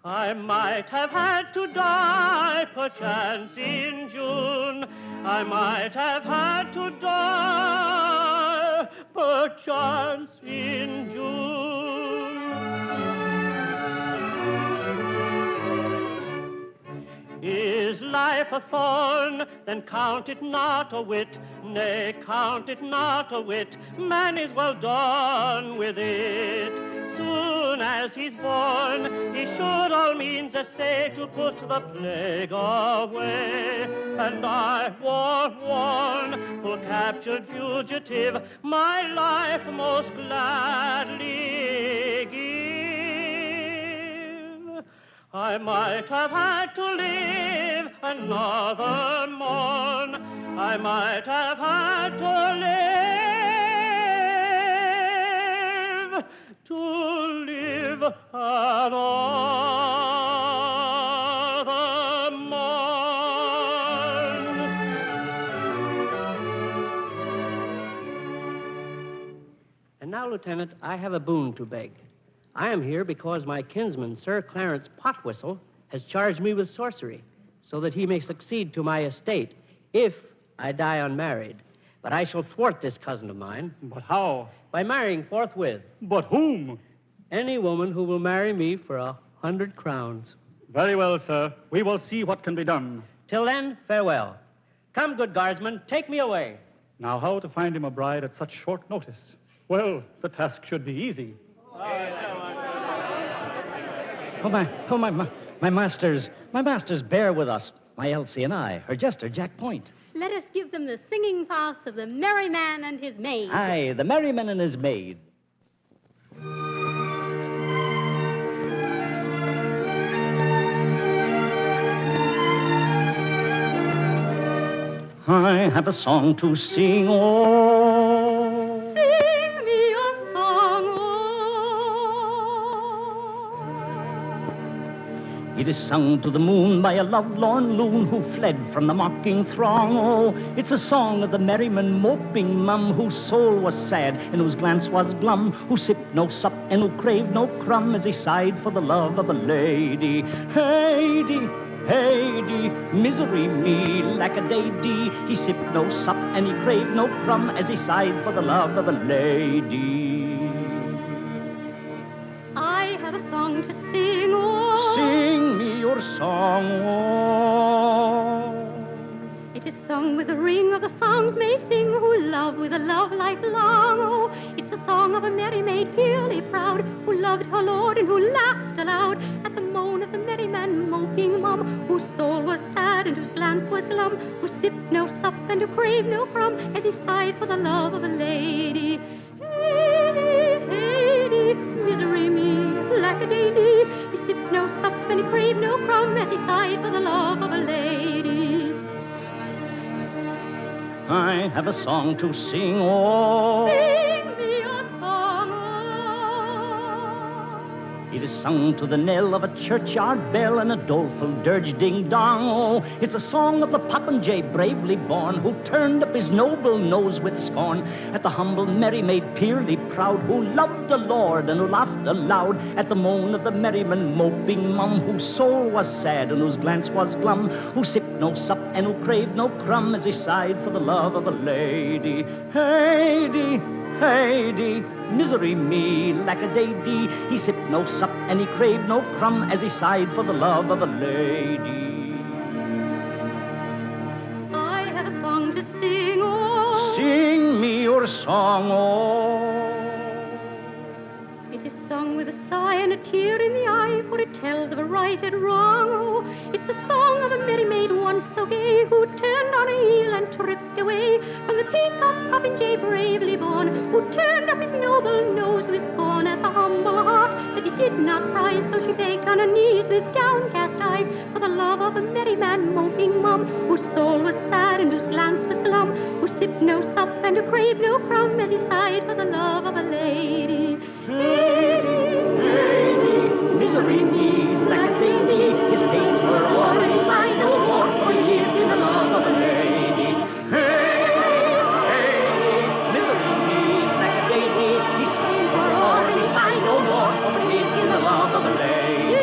I might have had to die, perchance, in June. I might have had to die, perchance, in June. Is life a thorn? Then count it not a whit. Nay, count it not a whit. Man is well done with it. Soon as he's born, he should all means essay to put the plague away. And I, warn, who captured fugitive, my life most gladly give. I might have had to live another morn. I might have had to live another morn. And now, Lieutenant, I have a boon to beg. I am here because my kinsman, Sir Clarence Potwhistle, has charged me with sorcery, so that he may succeed to my estate if I die unmarried. But I shall thwart this cousin of mine. But how? By marrying forthwith. But whom? Any woman who will marry me for 100 crowns. Very well, sir. We will see what can be done. Till then, farewell. Come, good guardsman, take me away. Now, how to find him a bride at such short notice? Well, the task should be easy. My masters, bear with us. My Elsie and I, her jester, Jack Point. Let us give them the singing farce of the Merry Man and his Maid. Aye, the Merry Man and his Maid. I have a song to sing, oh. Sing me a song, oh. It is sung to the moon by a lovelorn loon who fled from the mocking throng, oh. It's a song of the merryman moping mum whose soul was sad and whose glance was glum, who sipped no sup and who craved no crumb as he sighed for the love of a lady. Heidi, Heidi, misery me, lack-a-day-dee. He sipped no sup and he craved no crumb as he sighed for the love of a lady. I have a song to sing, oh. Sing me your song, oh. It is sung with the ring of the songs may sing who love with a love lifelong, oh. It's the song of a merry maid purely proud who loved her lord and who laughed aloud at the moan of the merry man moping mum, whose soul was sad and whose glance was glum, who sipped no sup and who craved no crumb as he sighed for the love of a lady. Heidi, Heidi, misery me, lack-a-day-dee. He sipped no sup and he craved no crumb as he sighed for the love of a lady. I have a song to sing, oh. Sing me a song, oh. It is sung to the knell of a churchyard bell and a doleful dirge ding-dong, oh. It's a song of the popinjay bravely born who turned up his noble nose with scorn at the humble merry maid purely proud who loved the Lord and who laughed aloud at the moan of the merryman moping mum, whose soul was sad and whose glance was glum, who sipped no sup and who craved no crumb as he sighed for the love of a lady. Heidi, Heidi, misery me, lack-a-day-dee. He sipped no sup and he craved no crumb as he sighed for the love of a lady. I have a song to sing, oh. Sing me your song, oh. It is sung with a sigh and a tear in the eye, for it tells of a right and wrong, oh. It's the song of a merry maid once so gay, who turned on a heel and tripped away from the peacock popinjay bravely born, who turned up his noble nose with scorn at the humble heart that he did not prize. So she begged on her knees with downcast eyes for the love of a merry man moping mum, whose soul was sad and whose glance was glum, who sipped no sup and who craved no crumb as he sighed for the love of a lady. Heidi, Heidi, misery me, lack-a-day-dee. His pains were o'er and he sighed no more, for he lived in the love of a lady. Heidi, Heidi, misery me, lack-a-day-dee. His pains were o'er and he sighed no more, for he lived in the love of a lady.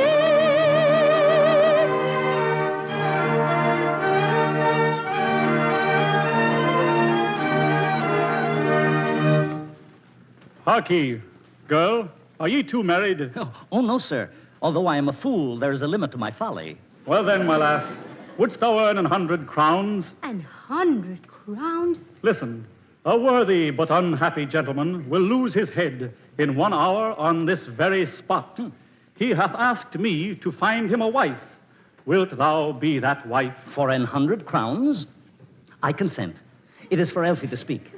Harkee, girl, are ye two married? Oh, no, sir. Although I am a fool, there is a limit to my folly. Well then, my lass, wouldst thou earn 100 crowns? 100 crowns? Listen, a worthy but unhappy gentleman will lose his head in 1 hour on this very spot. He hath asked me to find him a wife. Wilt thou be that wife? For 100 crowns? I consent. It is for Elsie to speak.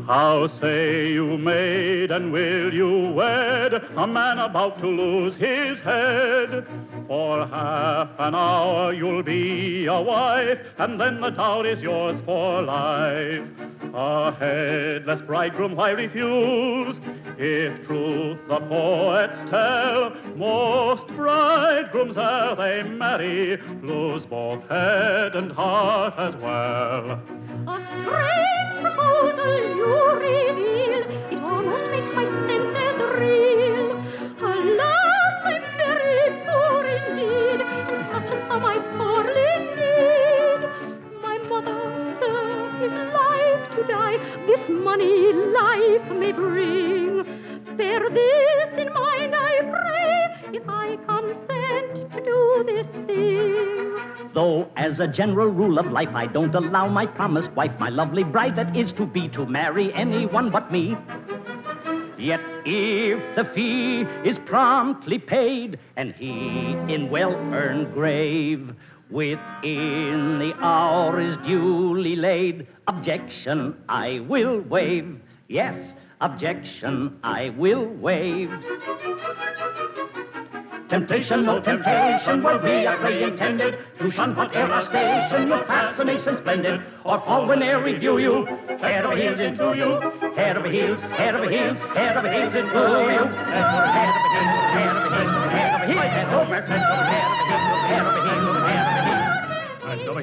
How say you, maid, and will you wed a man about to lose his head? For half an hour you'll be a wife, and then the town is yours for life. A headless bridegroom why refuse? If truth the poets tell, most bridegrooms ere they marry lose both head and heart as well. A strange proposal you reveal, it almost makes my senses reel. Alas, I'm very poor indeed, and such a sum I sorely need. My mother, sir, is like to die, this money life may bring. Bear this in mind, I pray, if I consent to do this thing. Though, as a general rule of life, I don't allow my promised wife, my lovely bride that is to be, to marry anyone but me. Yet if the fee is promptly paid, and he in well-earned grave, within the hour is duly laid. Objection, I will waive. Yes, objection, I will waive. Temptation, no temptation, will be a prey intended to shun whatever station your fascination splendid, or fall when I review you, head over heels into you, head over heels, head over heels, head over heels into you, head over heels, head over heels, head over heels, head over heels, head over heels, head over heels, head over heels.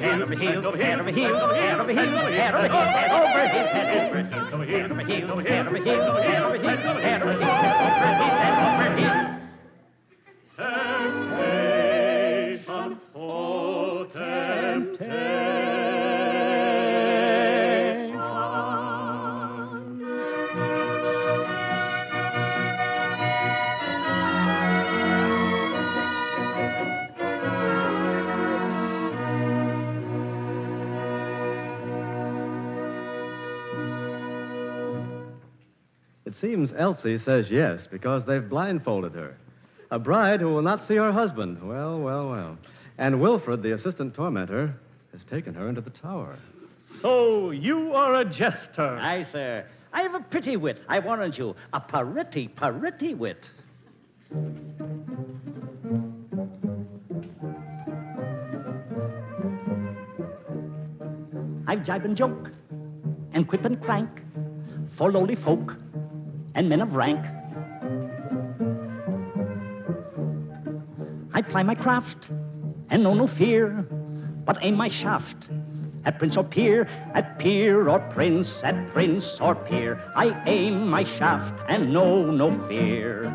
Head over heels, head over heels, head over heels, head over heels, head over heels, head over heels, head over heels, head over heels, head over heels, head over heels, head over heels, head over heels. Temptation, oh, temptation. It seems Elsie says yes because they've blindfolded her. A bride who will not see her husband. Well, well, well. And Wilfred, the assistant tormentor, has taken her into the tower. So you are a jester. Aye, sir. I have a pretty wit, I warrant you. A pretty wit. I've jibe and joke, and quip and crank, for lowly folk and men of rank. I ply my craft, and know no fear, but aim my shaft at prince or peer, at peer or prince, at prince or peer. I aim my shaft and know no fear.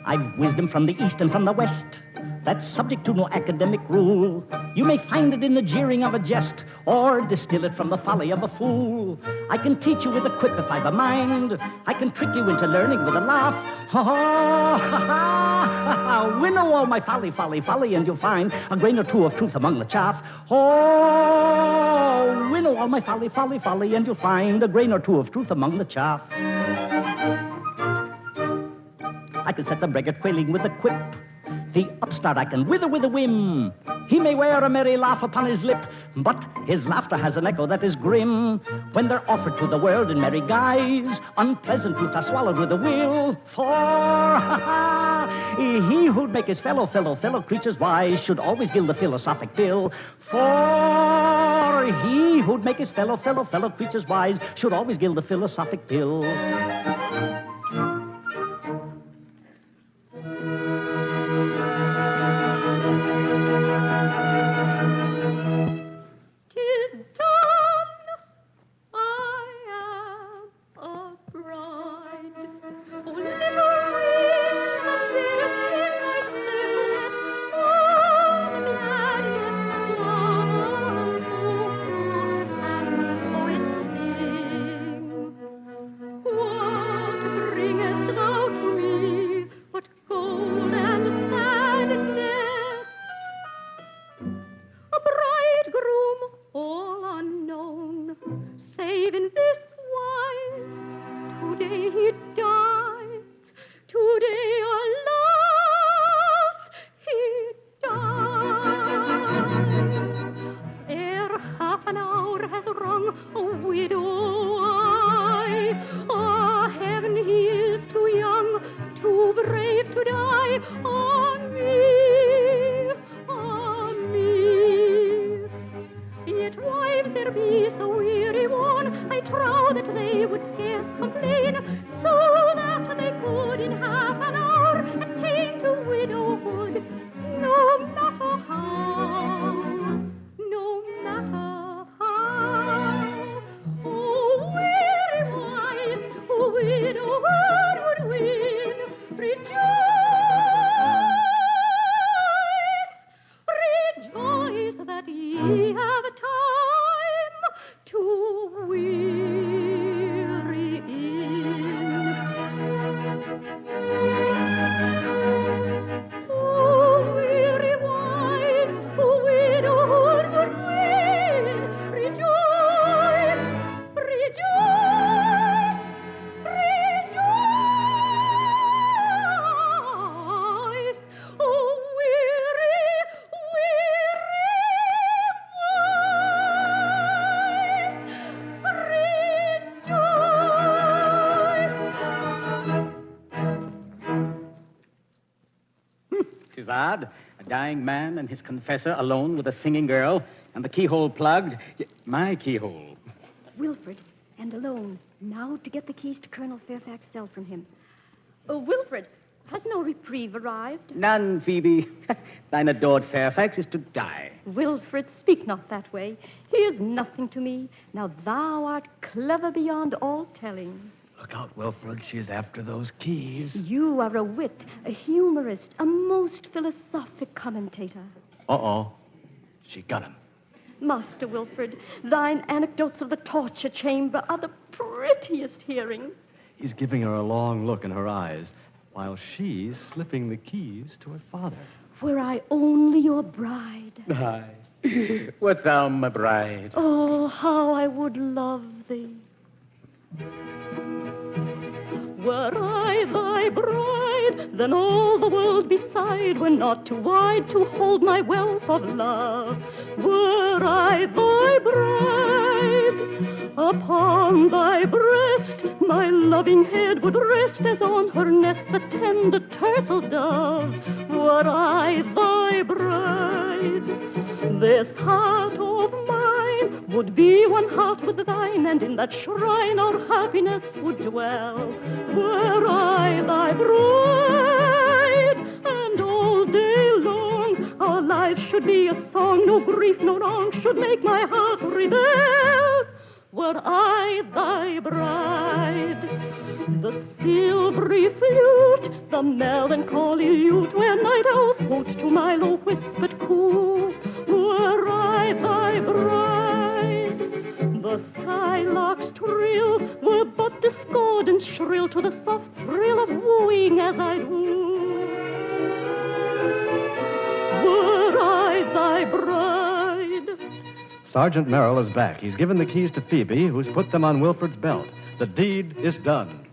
I've wisdom from the east and from the west, that's subject to no academic rule. You may find it in the jeering of a jest, or distill it from the folly of a fool. I can teach you with a quip if I've a mind. I can trick you into learning with a laugh. Ha ha ha! Winnow all my folly, and you'll find a grain or two of truth among the chaff. Oh, winnow all my folly, and you'll find a grain or two of truth among the chaff. I can set the braggart quailing with a quip. The upstart I can wither with a whim. He may wear a merry laugh upon his lip, but his laughter has an echo that is grim. When they're offered to the world in merry guise, unpleasant truths are swallowed with a will. For he who'd make his fellow creatures wise should always gild the philosophic bill. For he who'd make his fellow creatures wise should always gild the philosophic bill. guard, a dying man and his confessor alone with a singing girl, and the keyhole plugged. My keyhole. Wilfred, and alone. Now to get the keys to Colonel Fairfax's cell from him. Oh, Wilfred, has no reprieve arrived? None, Phoebe. Thine adored Fairfax is to die. Wilfred, speak not that way. He is nothing to me. Now thou art clever beyond all telling. Look out, Wilfred. She is after those keys. You are a wit, a humorist, a most philosophic commentator. Uh-oh. She got him. Master Wilfred, thine anecdotes of the torture chamber are the prettiest hearing. He's giving her a long look in her eyes while she's slipping the keys to her father. Were I only your bride. Aye. Wert thou my bride? Oh, how I would love thee. Were I thy bride, then all the world beside were not too wide to hold my wealth of love. Were I thy bride, upon thy breast my loving head would rest as on her nest the tender turtle dove. Were I thy bride, this heart of mine would be one heart with thine, and in that shrine our happiness would dwell. Were I thy bride, and all day long our life should be a song, no grief, no wrong should make my heart rebel. Were I thy bride, the silvery flute, the melancholy lute, where night owls hoot to my low whispered coo. Were I thy bride, the skylark's trill were but discordant shrill to the soft thrill of wooing as I'd woo. Were I thy bride. Sergeant Merrill is back. He's given the keys to Phoebe, who's put them on Wilfred's belt. The deed is done.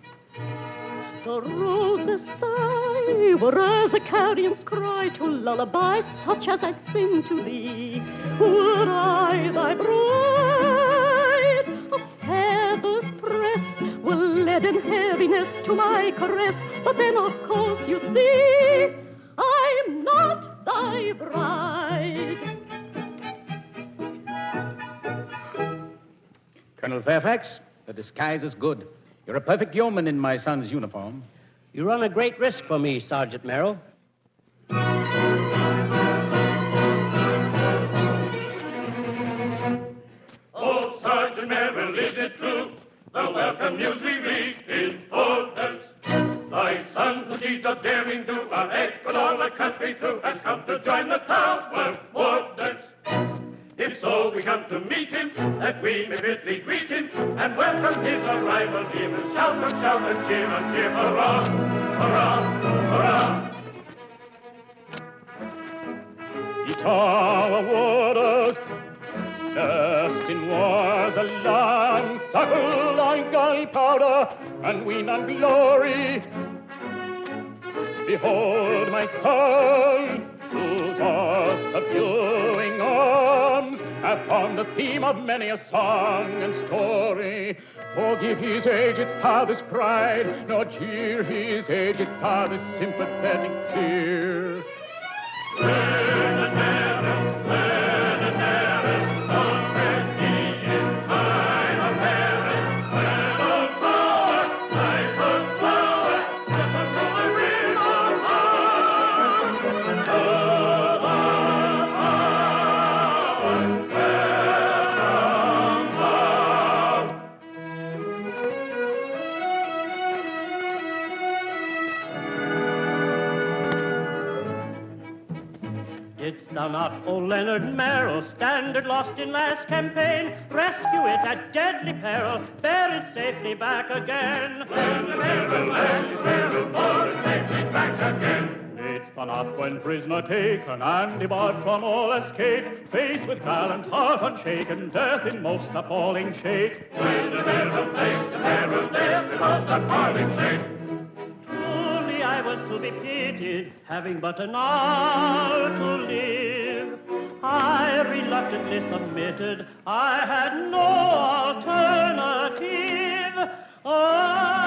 The roses sigh were as a carrion's cry to lullaby such as I'd sing to thee. Were I thy bride, a feather's press were leaden heaviness to my caress. But then, of course, you see, I'm not thy bride. Colonel Fairfax, the disguise is good. You're a perfect yeoman in my son's uniform. You run a great risk for me, Sergeant Merrill. Oh, Sergeant Merrill, is it true? The welcome news we read in orders. Thy son, whose deeds of daring do, are echoed all the country through, has come to join the tower warders. If so, we come to meet him, that we may fitly greet him, and welcome his arrival. Give a shout and cheer, hurrah, hurrah, hurrah. Ye tower warders, nursed in wars a long suckle on gunpowder and ween on glory. Behold my son, whose all subduing arms have formed the theme of many a song and story. Forgive his aged father's pride, nor jeer his aged father's sympathetic tear. Didst thou not, O Leonard Merrill, standard lost in last campaign, rescue it at deadly peril, bear it safely back again? Leonard Merrill, bore it safely back again. Didst thou not, when prisoner taken and debarred from all escape, face with gallant heart unshaken, death in most appalling shape? Leonard Merrill, face to peril, death in most appalling shape. I was to be pitied, having but an hour to live. I reluctantly submitted, I had no alternative. Ah,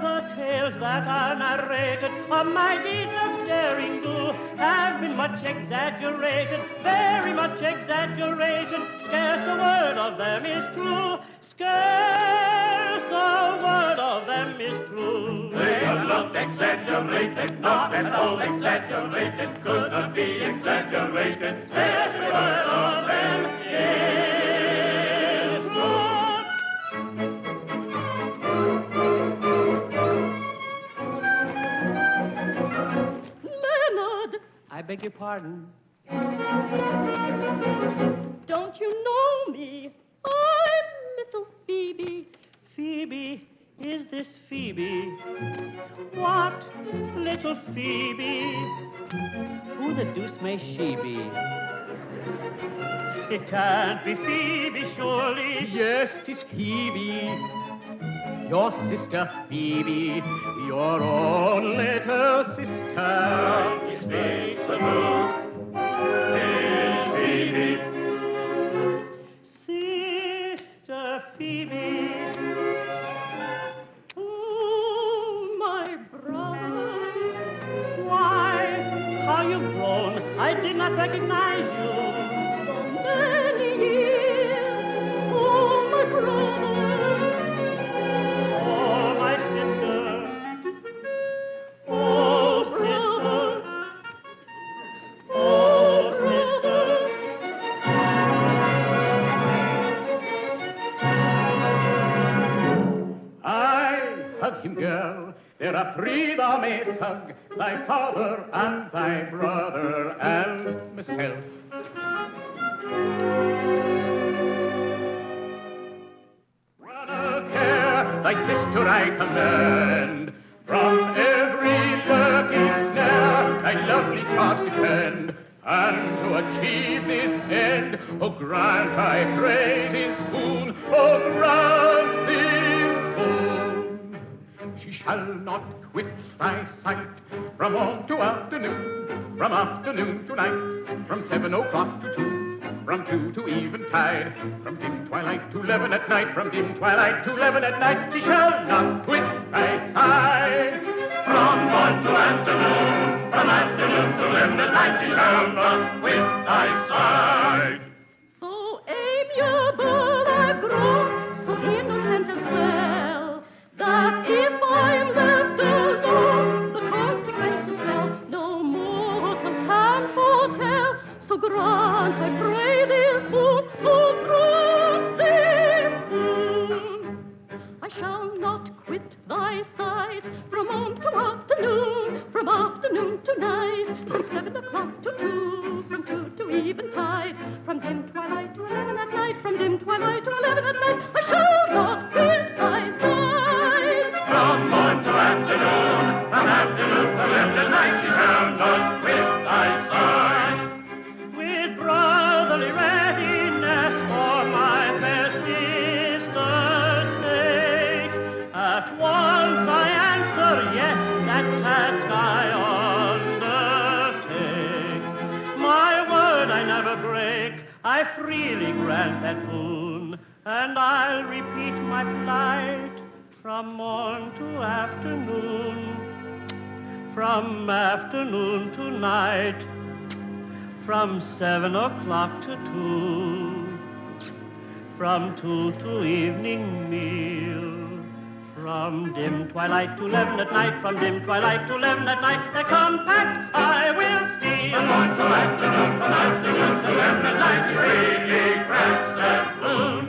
the tales that that are narrated of my deeds of daring do have been much exaggerated, very much exaggerated. Scarce a word of them is true. Scarce a word of them is true. They have looked exaggerated, not at all exaggerated, could not be exaggerated. Scarce a word of them is true. Leonard! I beg your pardon. Don't you know me? I'm little Phoebe. Phoebe, is this Phoebe? What little Phoebe? Who the deuce may she be? It can't be Phoebe, surely. Yes, 'tis Phoebe. Your sister Phoebe, your own little sister. He speaks the truth. Is Phoebe. Sister Phoebe. Oh, my brother. Why, how you've grown. I did not recognize you. So many years. Oh, my brother. Oh, my sister. Oh, sister. Oh, sister. I hug him, girl. There are three thou mayst hug, thy father and thy brother and myself. Run a care, thy sister I command, from every lurking snare, thy lovely cause defend, and to achieve this end, oh grant I pray this boon, oh grant this boon. She shall not quit thy sight from morn to afternoon, from afternoon to night, from 7 o'clock to 2, from 2 to eventide, from dim twilight to 11 at night, from dim twilight to 11 at night. She shall not quit thy side. From morn to afternoon, from afternoon to 11 at night, she shall not quit thy side. So amiable I've grown, so innocent as well, that if I'm left alone, the consequences well, no mortal can foretell. So grant, I pray this boon, oh grant this boon. I shall not quit thy side from morn to afternoon, from afternoon to night, from 7 o'clock to 2, from 2 to eventide, from dim twilight to 11 at night, from dim twilight to 11 at night. I shall not quit thy side. From morn to afternoon, from afternoon to 11 at night, she shall not quit thy side. With brotherly readiness for my fair sister's sake, at once I answer yes, that task I undertake. My word I never break, I freely grant that boon, and I'll repeat my plight from morn to afternoon, from afternoon to night, from 7 o'clock to 2, from 2 to evening meal, from dim twilight to 11 at night, from dim twilight to 11 at night, the compact I will steal. From morn to afternoon, from afternoon to 11 at night, she freely grants that boon.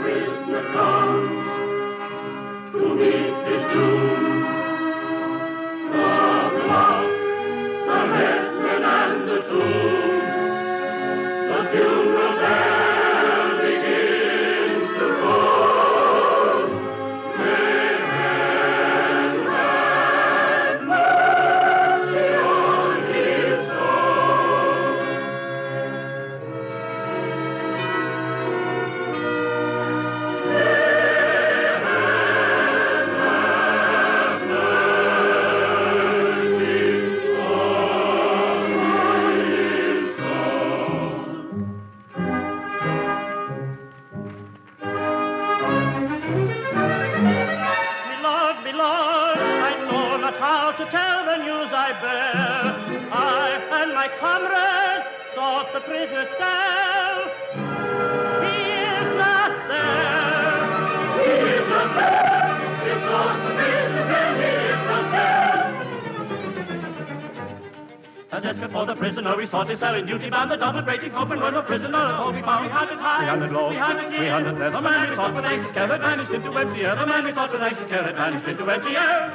Prisoner comes to meet his doom. The clock, the my comrades sought the prisoner's cell. He is not there. He is not there. He sought the prisoner's cell. He is not there. As escort for the prisoner, we sought his cell in duty bound. The double breaking open when the prisoner all we found. 300 high, 300 low, 300 there. The man we sought with anxious care had vanished into empty air. The man we sought with anxious care had vanished into empty air.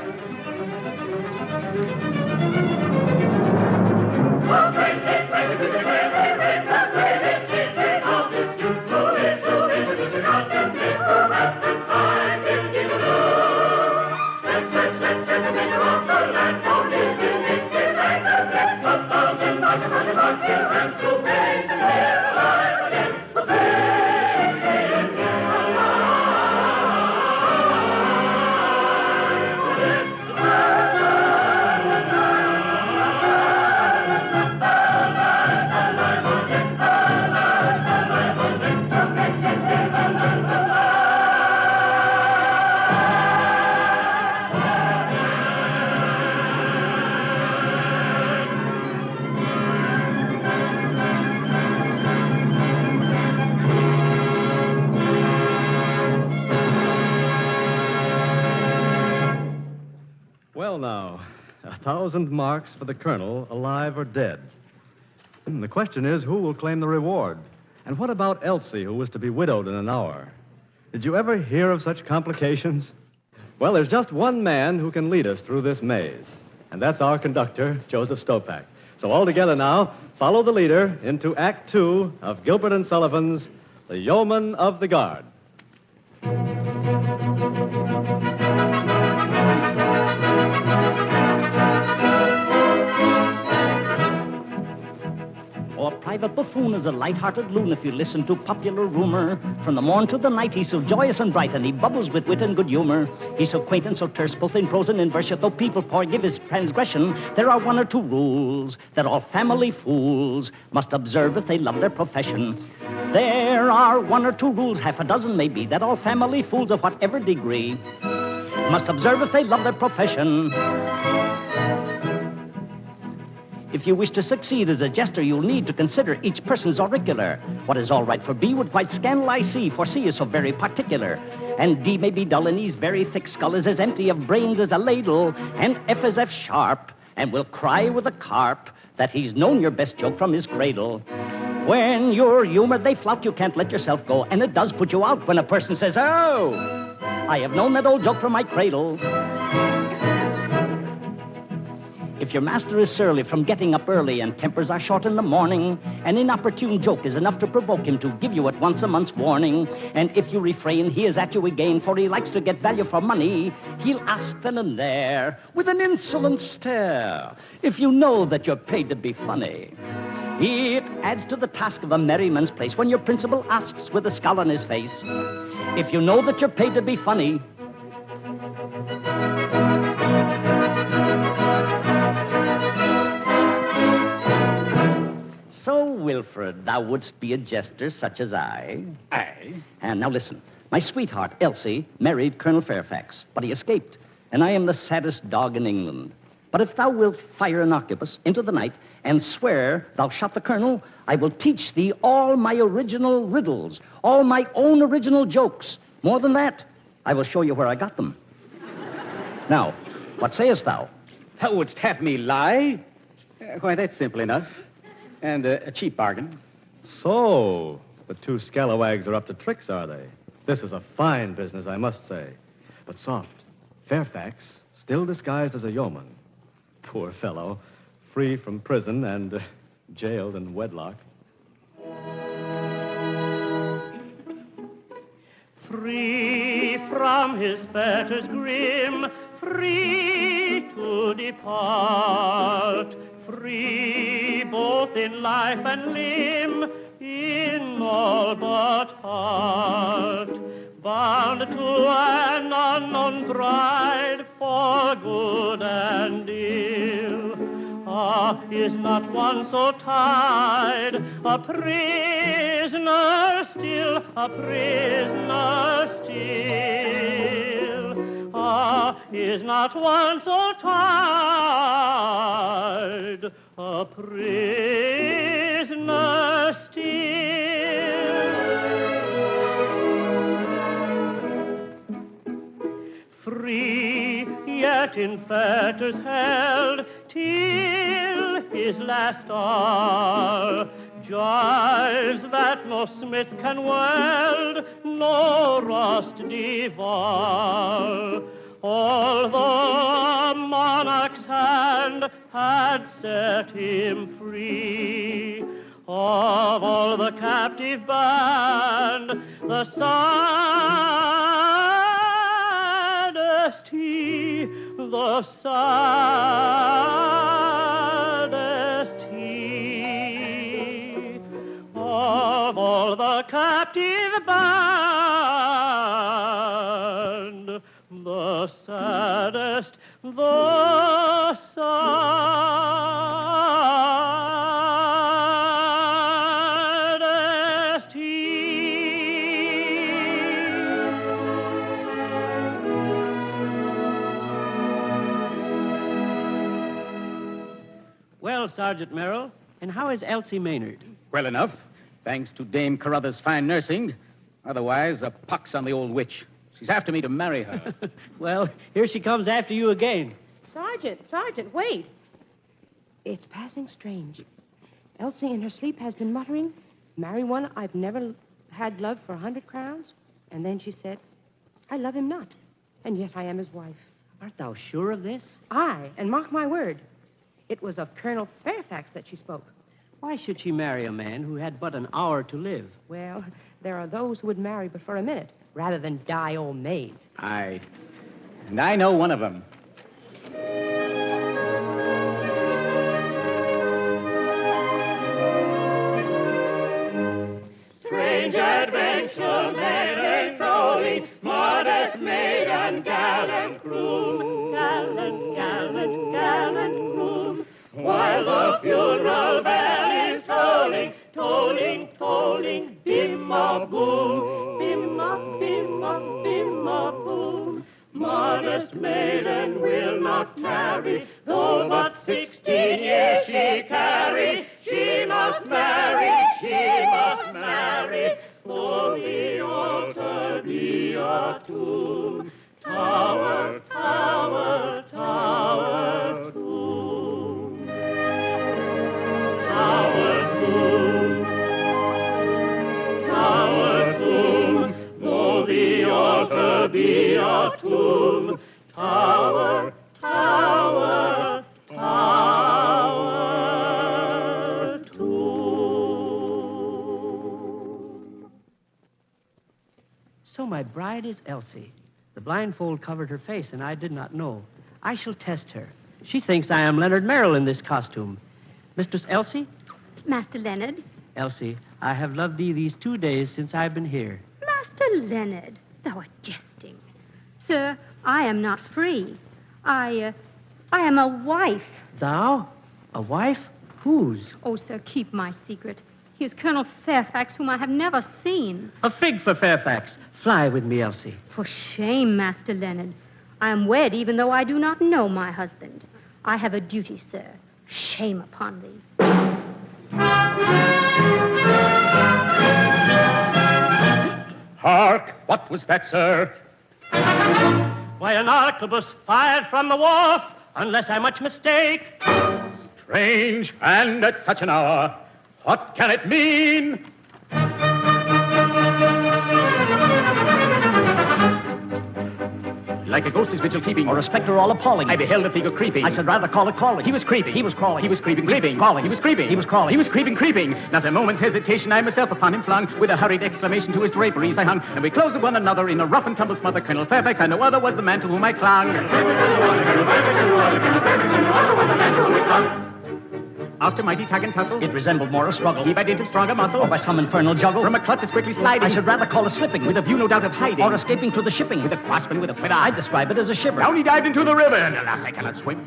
Oh, great, great, great, great, great, great, great, great, great, great, great, all this you know is so easy to contemplate. Oh, that's the time, it's in the room. Let's the winner of the land. Oh, this is it, like the rest of 1,000 marches on the march here and to make the air alive again. Well, now, 1,000 marks for the colonel, alive or dead. The question is, who will claim the reward? And what about Elsie, who was to be widowed in an hour? Did you ever hear of such complications? Well, there's just one man who can lead us through this maze, and that's our conductor, Joseph Stopak. So all together now, follow the leader into Act 2 of Gilbert and Sullivan's The Yeoman of the Guard. Or Private Buffoon is a light-hearted loon if you listen to popular rumor. From the morn to the night, he's so joyous and bright, and he bubbles with wit and good humor. He's so quaint and so terse, both in prose and in verse, yet though people forgive his transgression, there are one or two rules that all family fools must observe if they love their profession. There are one or two rules, half a dozen maybe, that all family fools of whatever degree must observe if they love their profession. If you wish to succeed as a jester, you'll need to consider each person's auricular. What is all right for B would quite scandalize C, for C is so very particular. And D may be dull, and E's very thick skull is as empty of brains as a ladle. And F is F sharp, and will cry with a carp that he's known your best joke from his cradle. When you're humored, they flout, you can't let yourself go, and it does put you out when a person says, "Oh, I have known that old joke from my cradle." If your master is surly from getting up early and tempers are short in the morning, an inopportune joke is enough to provoke him to give you at once a month's warning. And if you refrain, he is at you again, for he likes to get value for money. He'll ask then and there, with an insolent stare, if you know that you're paid to be funny. It adds to the task of a merryman's place when your principal asks with a scowl on his face, if you know that you're paid to be funny. So, Wilfred, thou wouldst be a jester such as I. Aye. And now listen. My sweetheart, Elsie, married Colonel Fairfax, but he escaped, and I am the saddest dog in England. But if thou wilt fire an arquebus into the night and swear thou shot the colonel, I will teach thee all my original riddles, all my own original jokes. More than that, I will show you where I got them. Now, what sayest thou? Thou wouldst have me lie? Why, that's simple enough. And a cheap bargain. So, the two scalawags are up to tricks, are they? This is a fine business, I must say. But soft, Fairfax, still disguised as a yeoman. Poor fellow, free from prison and jailed in wedlock. Free from his fetters grim, free to depart, free both in life and limb, in all but heart, bound to an unknown bride for good and ill. Ah, is not one so tied, a prisoner still, a prisoner still? star is not one so tired, a prisoner still. Free, yet in fetters held, till his last hour. Gyves that no smith can weld, no rust devour. Although a monarch's hand had set him free, of all the captive band, the saddest he, the saddest he, of all the captive band, the saddest, the saddest he. Well, Sergeant Merrill, and how is Elsie Maynard? Well enough, thanks to Dame Carruthers' fine nursing. Otherwise, a pox on the old witch. She's after me to marry her. Well, here she comes after you again. Sergeant, wait. It's passing strange. Elsie in her sleep has been muttering, marry one I've never had loved for 100 crowns. And then she said, I love him not, and yet I am his wife. Art thou sure of this? Aye, and mark my word. It was of Colonel Fairfax that she spoke. Why should she marry a man who had but an hour to live? Well, there are those who would marry but for a minute, rather than die old maids. Aye. And I know one of them. Strange adventure, maiden crowing, modest maid and gallant groom, gallant groom, while the funeral bell is tolling, bim-a-boom, bim-a-boom. Modest maiden will not tarry, though but 16 years she carry. She must marry, for the altar be a tomb. Tower, tomb. Tower, tomb, though the altar be a tomb. Tower, tomb. So my bride is Elsie. The blindfold covered her face, and I did not know. I shall test her. She thinks I am Leonard Merrill in this costume. Mistress Elsie? Master Leonard. Elsie, I have loved thee these 2 days since I've been here. Master Leonard, thou art jesting. Sir, I am not free. I am a wife. Thou? A wife? Whose? Oh, sir, keep my secret. He is Colonel Fairfax, whom I have never seen. A fig for Fairfax. Fly with me, Elsie. For shame, Master Leonard. I am wed even though I do not know my husband. I have a duty, sir. Shame upon thee. Hark! What was that, sir? Why, an arquebus fired from the wharf, unless I much mistake. Strange, and at such an hour. What can it mean? Like a ghost his vigil keeping, or a spectre all appalling. I beheld a figure creeping. I should rather call it crawling. He was creeping. He was crawling. He was creeping. Creeping. Crawling. He was creeping. He was crawling. He was creeping. Creeping. Not a moment's hesitation, I myself upon him flung. With a hurried exclamation to his draperies I hung, and we closed with one another in a rough and tumble smother. Colonel Fairfax, and no other was the man to whom I clung. After mighty tug and tussle, it resembled more a struggle. He bit into stronger muscle, or by some infernal juggle. From a clutch it's quickly sliding. I should rather call it slipping, with a view no doubt of hiding. Or escaping through the shipping, with a grasping with a twitter. I describe it as a shiver. Down he dived into the river, and alas, I cannot swim.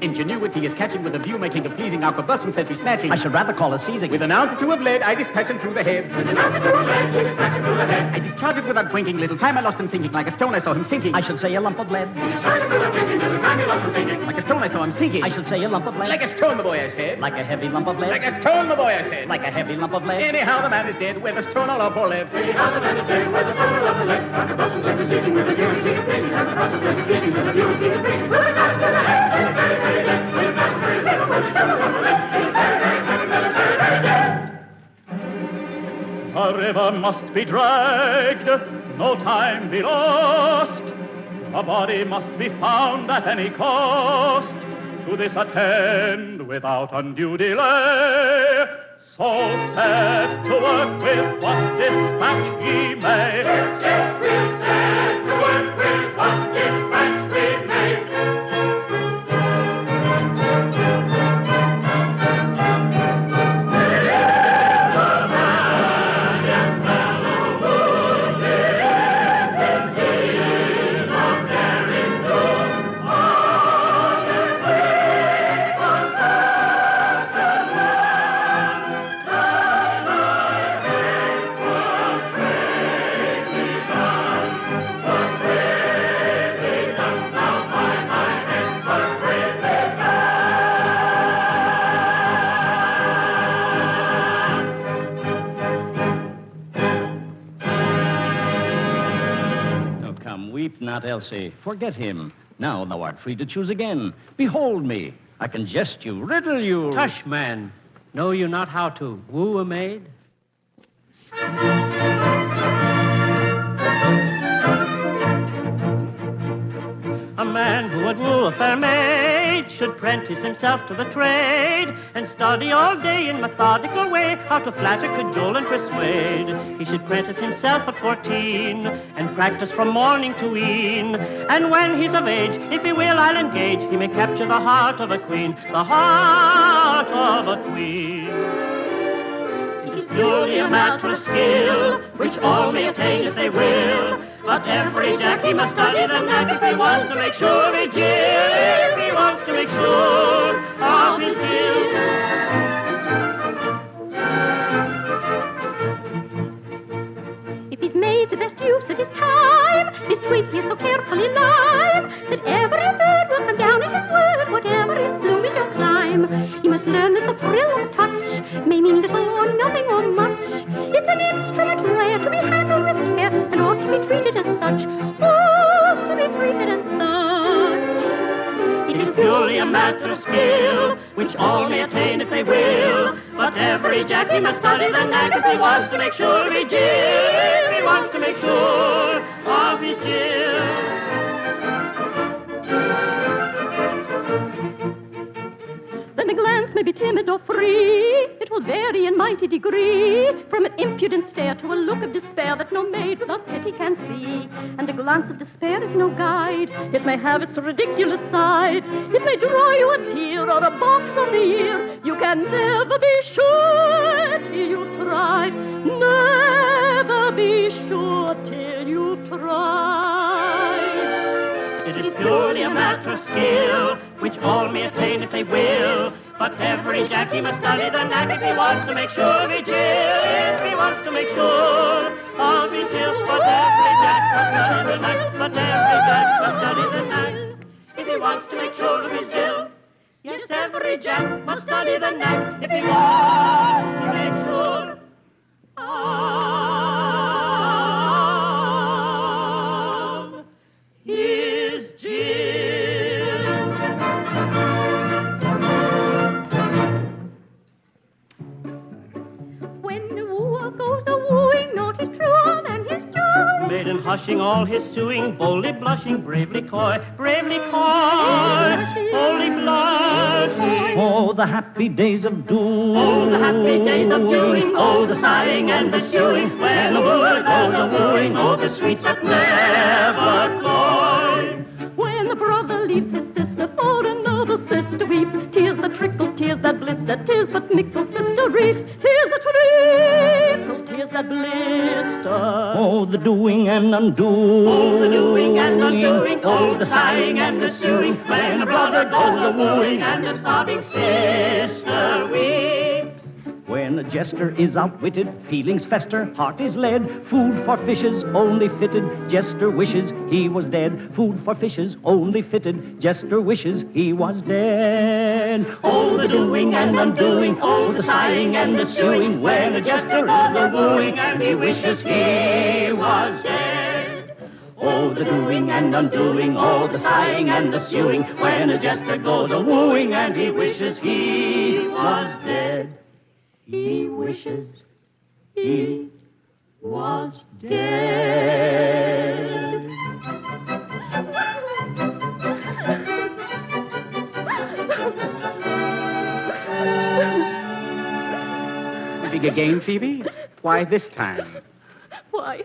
In ingenuity is catching with a view, making a pleasing arquebusum sentry snatching. I should rather call it seizing. With an ounce or two of lead, I dispatch him through the head. With an ounce or two of lead, you dispatch him through the head. I discharge it without blinking. Little time I lost him thinking. Like a stone I saw him sinking. I should say a lump of lead. Discharge him without thinking. Little time you lost him thinking. Like a stone I saw him sinking. I should say a lump of lead. Like a stone, the boy, I said. Like a heavy lump of lead. Like a stone, the boy, I said. Like a heavy lump of lead. Anyhow, the man is dead. With a stone all up or left. Anyhow, the man is dead. With a stone all up or left. Arquebusum sentry seizing with a view, speak of pleasing. Arquebusum sentry seizing with a view, speak of pleasing. With a shot to the head. With a very, very left. With a very, very left. With a very, very left. With a very, very second. With a very, very left. The river must be dragged, no time be lost. The body must be found at any cost. To this attend without undue delay. So set to work with what dispatch he may. Yes, we'll set to work with what dispatch we may. Not Elsie. Forget him. Now thou art free to choose again. Behold me. I can jest you, riddle you. Tush, man. Know you not how to woo a maid? A man who would woo a fair maid should prentice himself to the trade and study all day in methodical way how to flatter, cajole, and persuade. He should prentice himself at 14 and practice from morning to e'en. And when he's of age, if he will, I'll engage, he may capture the heart of a queen, the heart of a queen. It is purely a matter of skill, which all may attain if they will. But every Jackie must study the knack if he wants to make sure he if he wants to make sure of his skill. If he's made the best use of his time, his tweet is so carefully lined that every bird will come down at his word, whatever his bloom is your climb. He must learn that the thrill of touch may mean little or nothing or much. It's an instrument rare to be handled with care and ought to be treated as such. Ought to be treated as such. It is purely a matter of skill, which all may attain if they will. But every Jackie must study the knack if he wants to make sure of his Jill. If he wants to make sure of his Jill. Then a glance may be timid or free. It will vary in mighty degree, from an impudent stare to a look of despair that no maid without pity can see. And a glance of despair is no guide. It may have its ridiculous side. It may draw you a tear or a box on the ear. You can never be sure till you've tried. Never be sure till you've tried. It is purely a matter of skill, which all may attain if they will. But every Jackie must study the knack if he wants to make sure of his Jill. If he wants to make sure of his Jill. But every Jack must study the knack. But every Jack must study the knack if he wants to make sure of his Jill. Yes, every Jack must study the knack if he wants to make sure of his Jill. When the wooer goes a-wooing, naught is true than his joy. Maiden hushing all his suing, boldly blushing, bravely coy, boldly blushing. Oh, the happy days of doing. Oh, the happy days of doing. Oh, the sighing and the suing. When the wooer goes a-wooing, oh, the sweets that never cloy. When the brother leaves his sister for another sister weeps, tears that trickle, tears that blister, tears that mickle sister reefs, tears that trickle, tears that blister. Oh, the doing and undoing. Oh, the doing and undoing. Oh, the sighing and the suing. When the brother jester goes a-wooing and the sobbing sister weeps. When a jester is outwitted, feelings fester, heart is lead. Food for fishes only fitted, jester wishes he was dead. Food for fishes only fitted, jester wishes he was dead. Oh, the doing and undoing, oh, the sighing and the suing, when a jester is a-wooing and he wishes he was dead. Oh, the doing and undoing, oh, the sighing and the suing, when a jester goes a-wooing and he wishes he was dead. He wishes he was dead. Big again, Phoebe? Why this time? Why,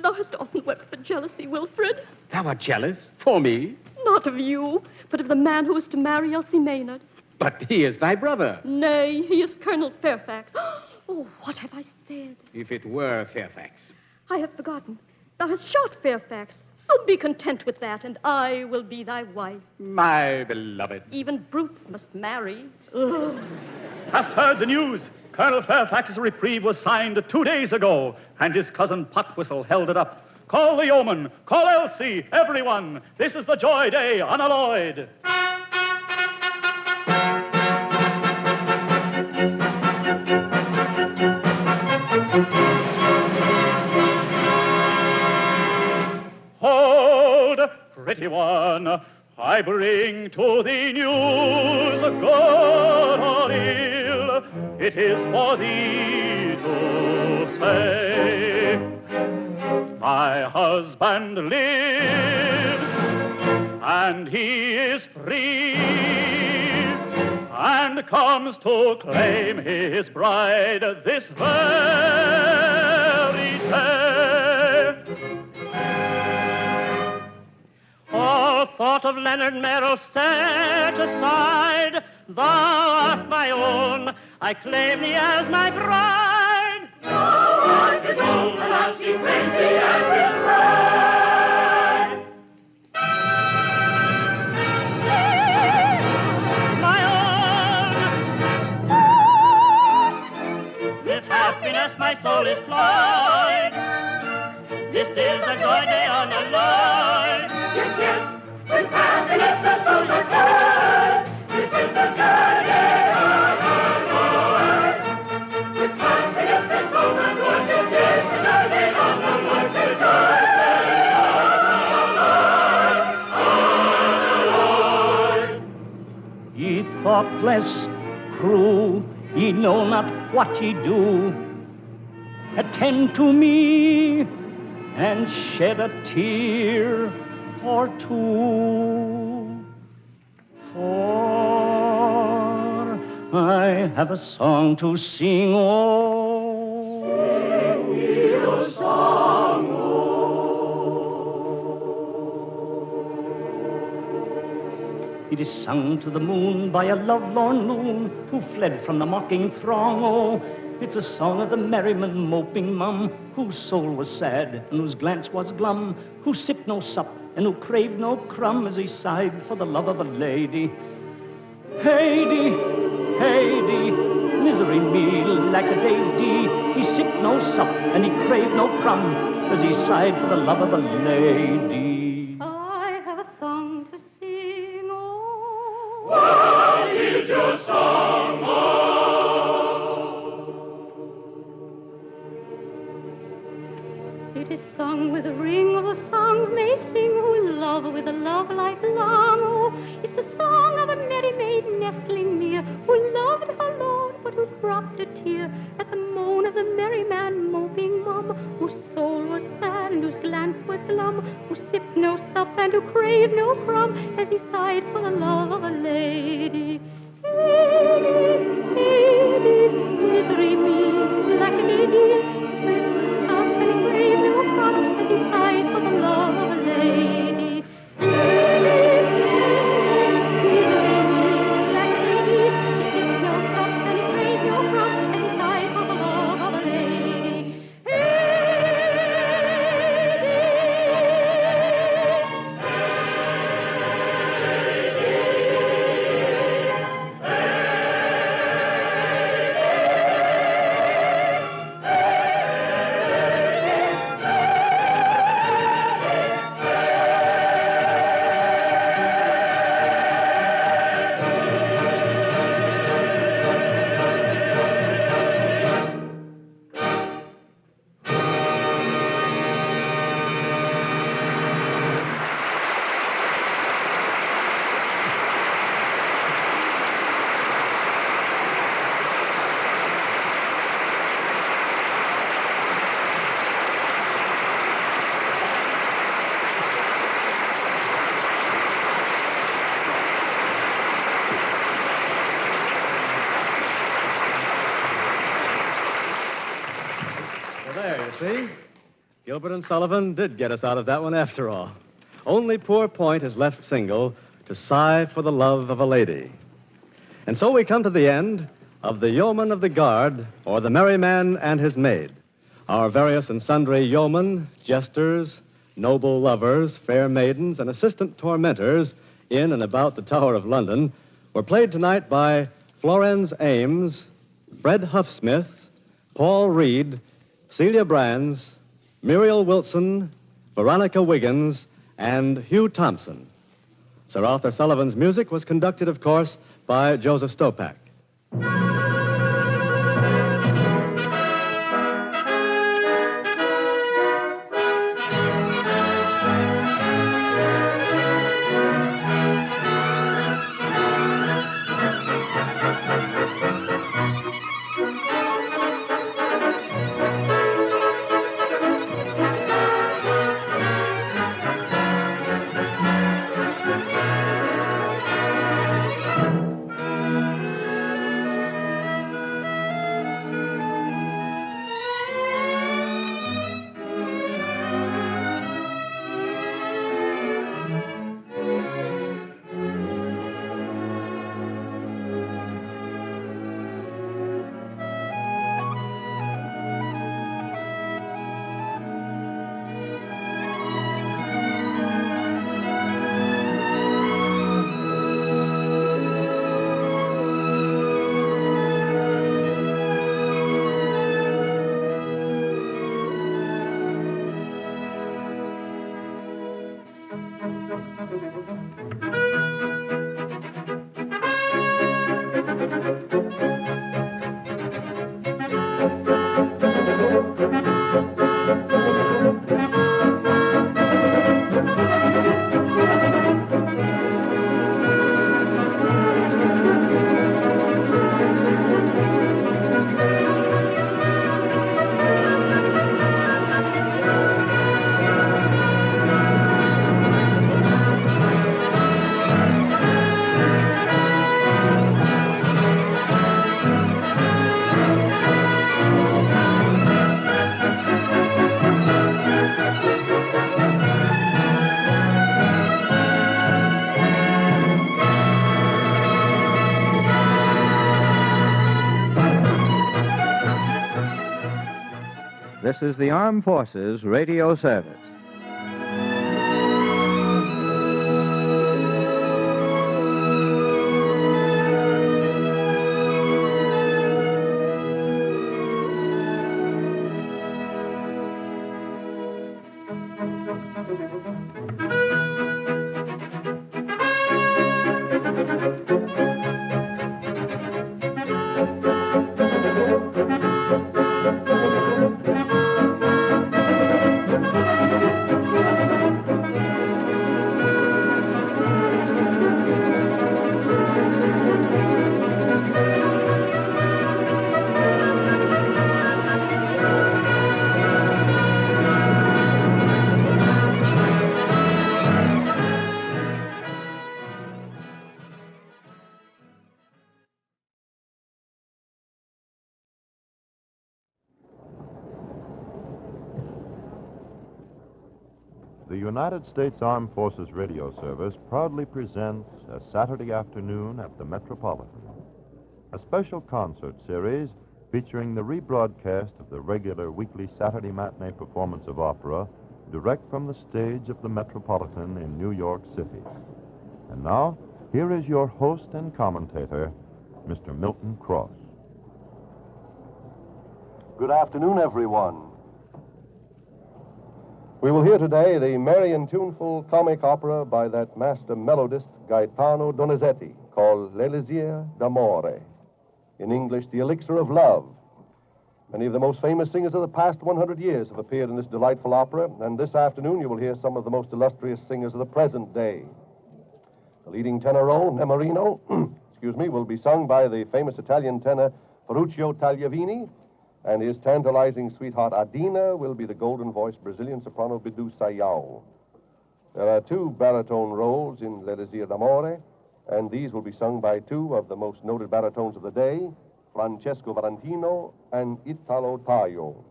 thou hast often wept for jealousy, Wilfred. Thou art jealous? For me? Not of you, but of the man who is to marry Elsie Maynard. But he is thy brother. Nay, he is Colonel Fairfax. Oh, what have I said? If it were Fairfax. I have forgotten. Thou hast shot Fairfax. So be content with that, and I will be thy wife. My beloved. Even brutes must marry. Ugh. Hast heard the news? Colonel Fairfax's reprieve was signed 2 days ago, and his cousin Potwhistle held it up. Call the yeoman, call Elsie, everyone. This is the joy day unalloyed. Hold, pretty one, I bring to thee news, good or ill, it is for thee to say. My husband lives, and he is free, and comes to claim his bride this very day. All thought of Leonard Merrill set aside. Thou art my own, I claim thee as my bride. Thou art his own, alas, he claims thee as his bride. My own, with happiness my soul is cloyed. This is a joy day unalloyed. Yes, yes, with happiness the souls are cloyed. This is the joy day unalloyed. With happiness the souls are cloyed. This is the joy day unalloyed. The joy day unalloyed. Ye thoughtless crew, ye know not what ye do. Attend to me and shed a tear or two. For I have a song to sing, oh. Sing me a song, oh. It is sung to the moon by a lovelorn loon who fled from the mocking throng, oh. It's a song of the merryman moping mum, whose soul was sad and whose glance was glum, who sipped no sup and who craved no crumb as he sighed for the love of a lady. Heidi, Heidi, misery meal, lack-a-day-dee. He sipped no sup and he craved no crumb as he sighed for the love of a lady. I have a song to sing, oh. What is your song, oh? It is sung with a ring of the songs may sing who love with a love lifelong. Oh, it's the song of a merry maid nestling near, who loved her lord but who dropped a tear at the moan of the merry man moping mum, whose soul was sad and whose glance was glum, who sipped no sup and who craved no crumb as he sighed for the love of a lady. See? Gilbert and Sullivan did get us out of that one after all. Only poor Point is left single to sigh for the love of a lady. And so we come to the end of the Yeoman of the Guard, or the Merry Man and His Maid. Our various and sundry yeomen, jesters, noble lovers, fair maidens, and assistant tormentors in and about the Tower of London were played tonight by Florence Ames, Fred Huffsmith, Paul Reed, Celia Brands, Muriel Wilson, Veronica Wiggins, and Hugh Thompson. Sir Arthur Sullivan's music was conducted, of course, by Joseph Stopak. This is the Armed Forces Radio Service. The United States Armed Forces Radio Service proudly presents a Saturday afternoon at the Metropolitan, a special concert series featuring the rebroadcast of the regular weekly Saturday matinee performance of opera direct from the stage of the Metropolitan in New York City. And now, here is your host and commentator, Mr. Milton Cross. Good afternoon, everyone. We will hear today the merry and tuneful comic opera by that master melodist Gaetano Donizetti called L'Elixir d'Amore. In English, The Elixir of Love. Many of the most famous singers of the past 100 years have appeared in this delightful opera, and this afternoon you will hear some of the most illustrious singers of the present day. The leading tenor role, Nemorino, will be sung by the famous Italian tenor Ferruccio Tagliavini, and his tantalizing sweetheart Adina will be the golden-voiced Brazilian soprano Bidu Sayao. There are two baritone roles in L'Elixir d'Amore, and these will be sung by two of the most noted baritones of the day, Francesco Valentino and Italo Taio.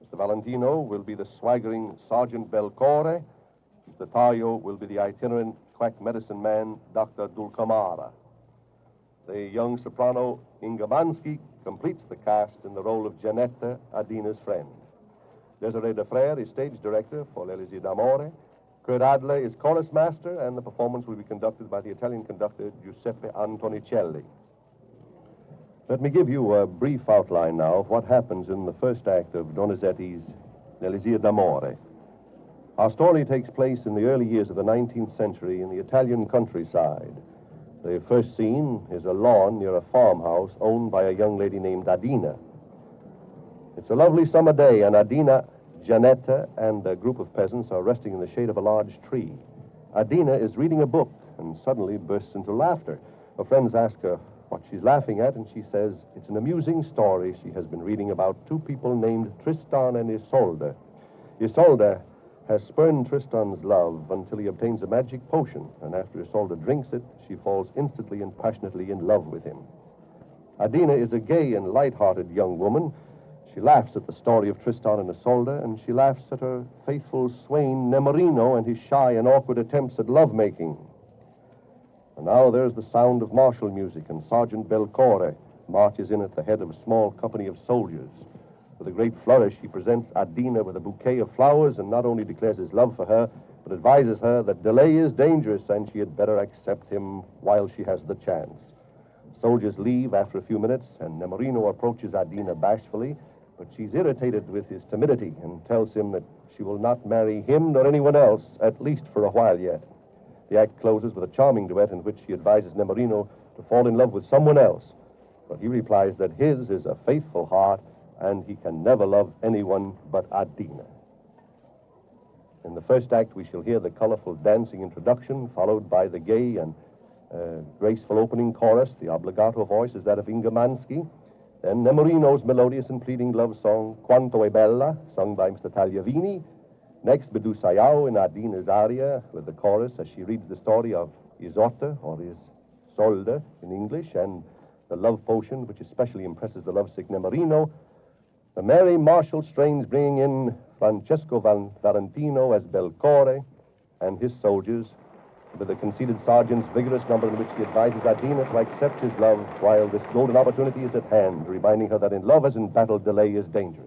Mr. Valentino will be the swaggering Sergeant Belcore. Mr. Tario will be the itinerant quack medicine man, Dr. Dulcamara. The young soprano Ingamanski completes the cast in the role of Janetta, Adina's friend. Desiree de Frere is stage director for L'Elisir d'Amore. Kurt Adler is chorus master, and the performance will be conducted by the Italian conductor Giuseppe Antonicelli. Let me give you a brief outline now of what happens in the first act of Donizetti's L'Elisir d'Amore. Our story takes place in the early years of the 19th century in the Italian countryside. The first scene is a lawn near a farmhouse owned by a young lady named Adina. It's a lovely summer day, and Adina, Janetta, and a group of peasants are resting in the shade of a large tree. Adina is reading a book and suddenly bursts into laughter. Her friends ask her what she's laughing at, and she says it's an amusing story she has been reading about two people named Tristan and Isolde. Isolde has spurned Tristan's love until he obtains a magic potion, and after Isolde drinks it, she falls instantly and passionately in love with him. Adina is a gay and light-hearted young woman. She laughs at the story of Tristan and Isolde, and she laughs at her faithful swain Nemorino and his shy and awkward attempts at lovemaking. And now there's the sound of martial music, and Sergeant Belcore marches in at the head of a small company of soldiers. With a great flourish, he presents Adina with a bouquet of flowers and not only declares his love for her, but advises her that delay is dangerous and she had better accept him while she has the chance. Soldiers leave after a few minutes, and Nemorino approaches Adina bashfully, but she's irritated with his timidity and tells him that she will not marry him nor anyone else, at least for a while yet. The act closes with a charming duet in which she advises Nemorino to fall in love with someone else, but he replies that his is a faithful heart and he can never love anyone but Adina. In the first act, we shall hear the colorful dancing introduction, followed by the gay and graceful opening chorus. The obbligato voice is that of Ingamanski. Then Nemorino's melodious and pleading love song, Quanto è bella, sung by Mr. Tagliavini. Next, Bedusayao in Adina's aria, with the chorus as she reads the story of Isotta, or Isolde in English, and the love potion, which especially impresses the lovesick Nemorino. The merry martial strains bringing in Francesco Valentino as Belcore and his soldiers, with the conceited sergeant's vigorous number in which he advises Adina to accept his love while this golden opportunity is at hand, reminding her that in love as in battle, delay is dangerous.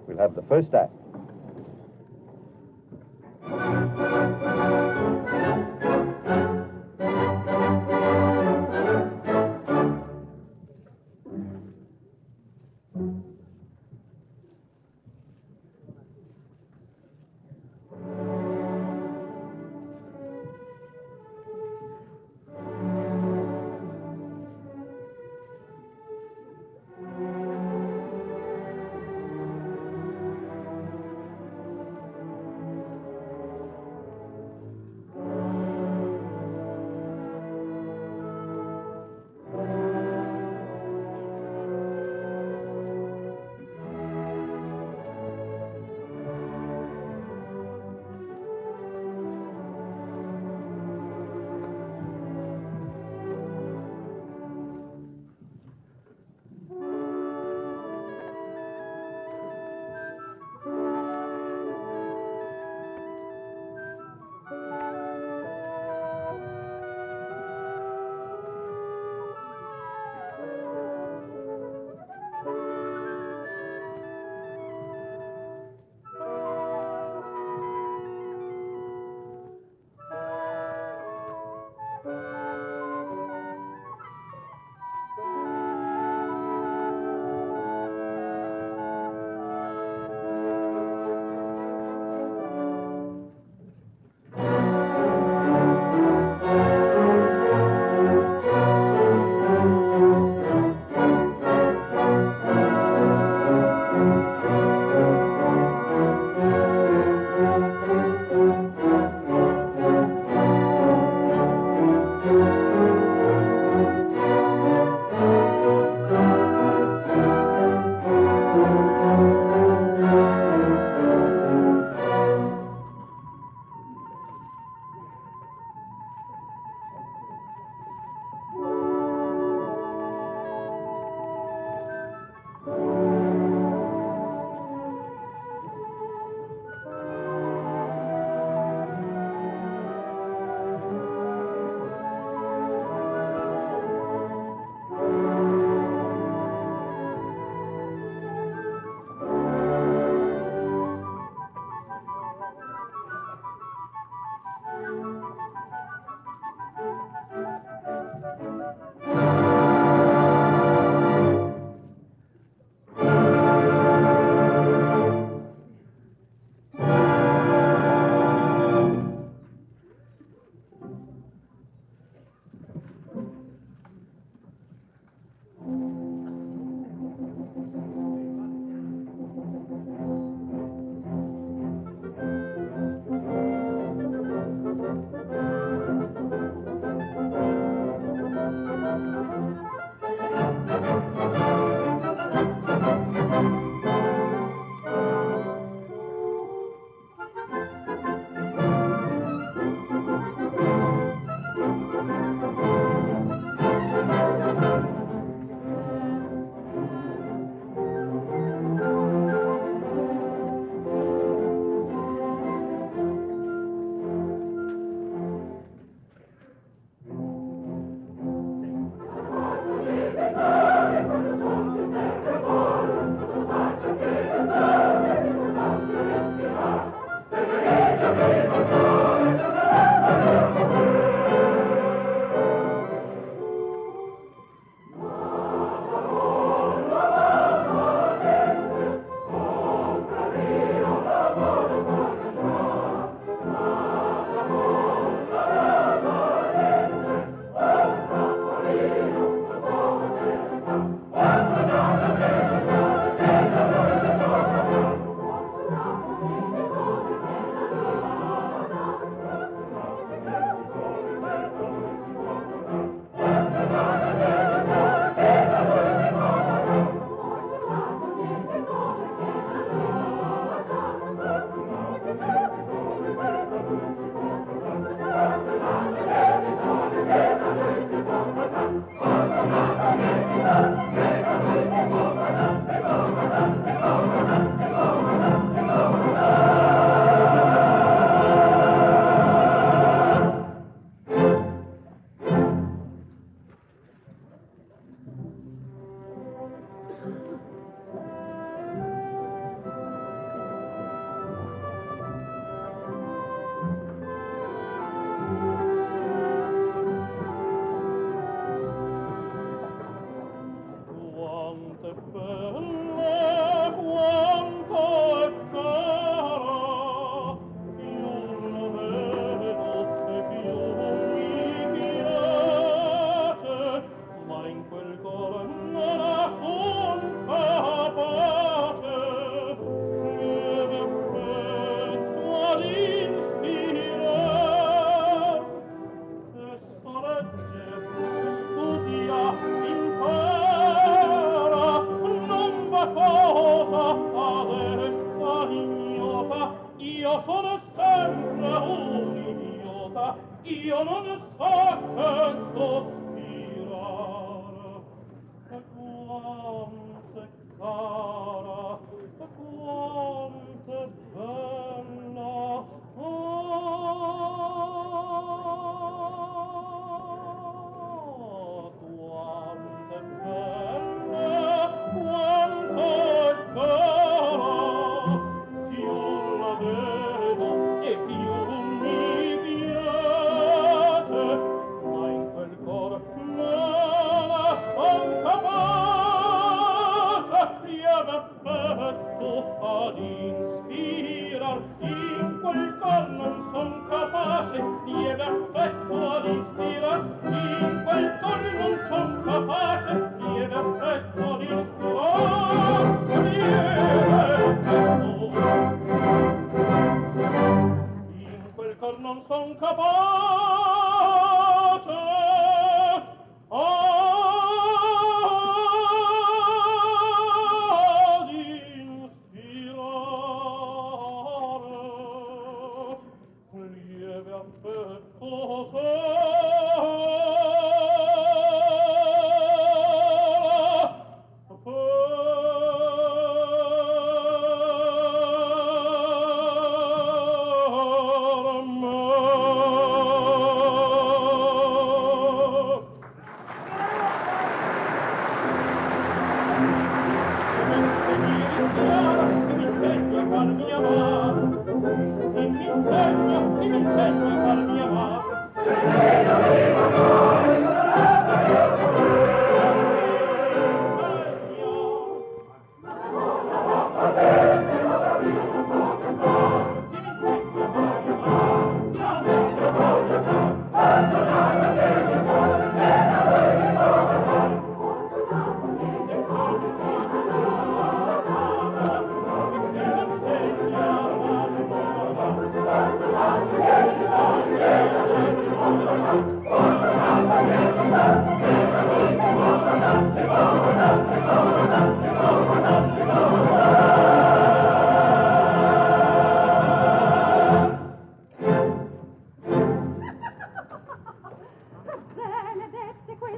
We'll have the first act. io non so che sospirare, e quanto è cara, e quanto è bella, quanto è bella, quanto è cara, più la vedo e più mi piace.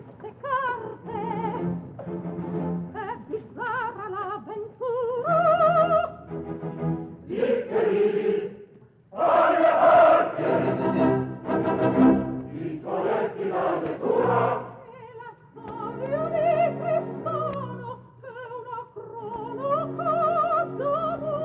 queste carte e vi sarà l'avventura. Diceli alle arti, i colletti la lettura. E la storia di Cristoro è una cronaca d'amore.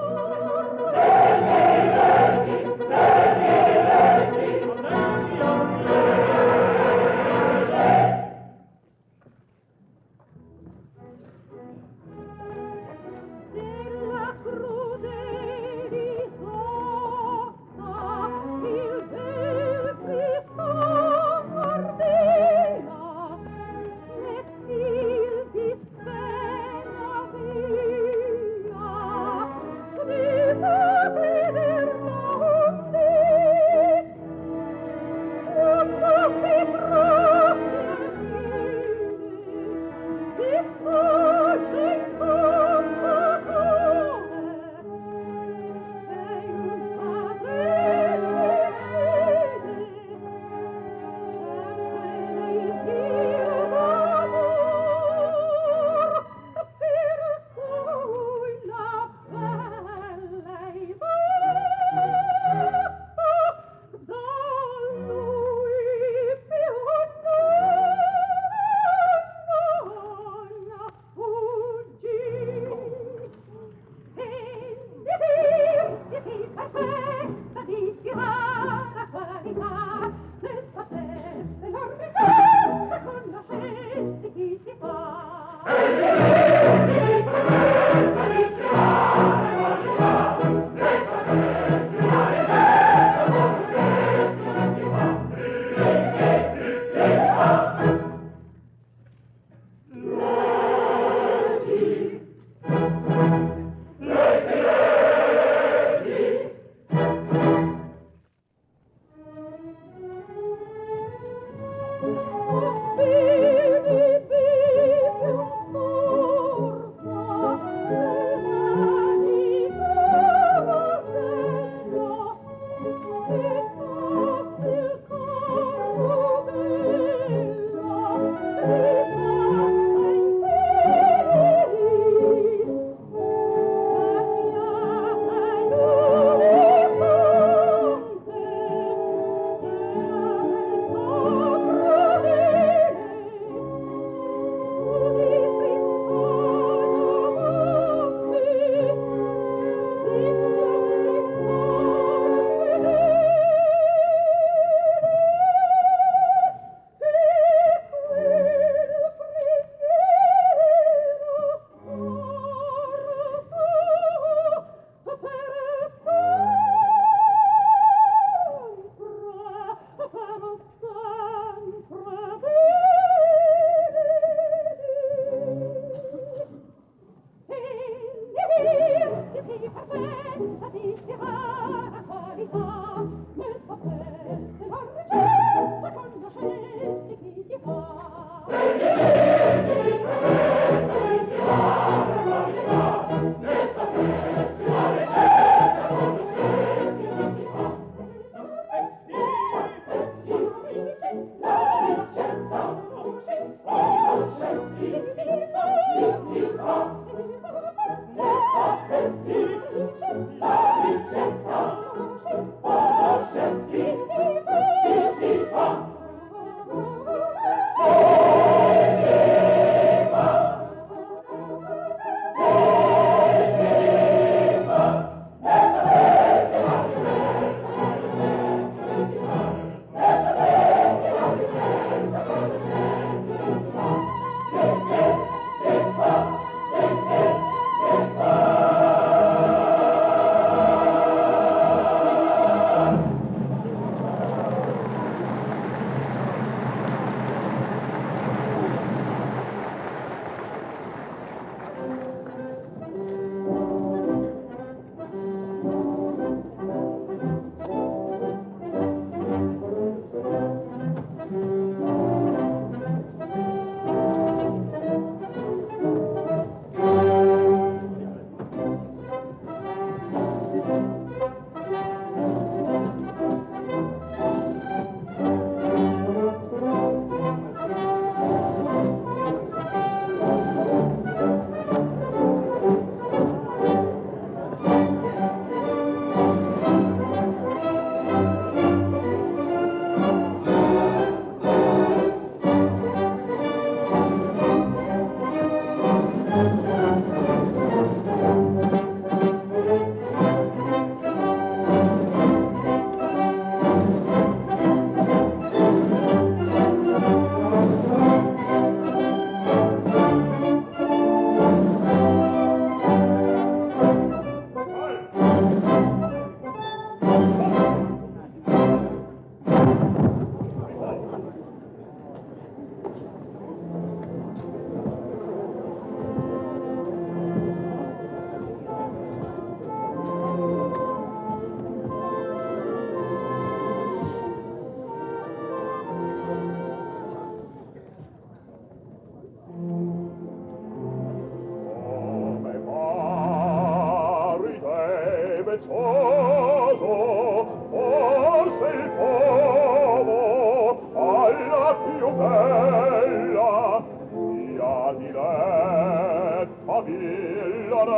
diletta villanella,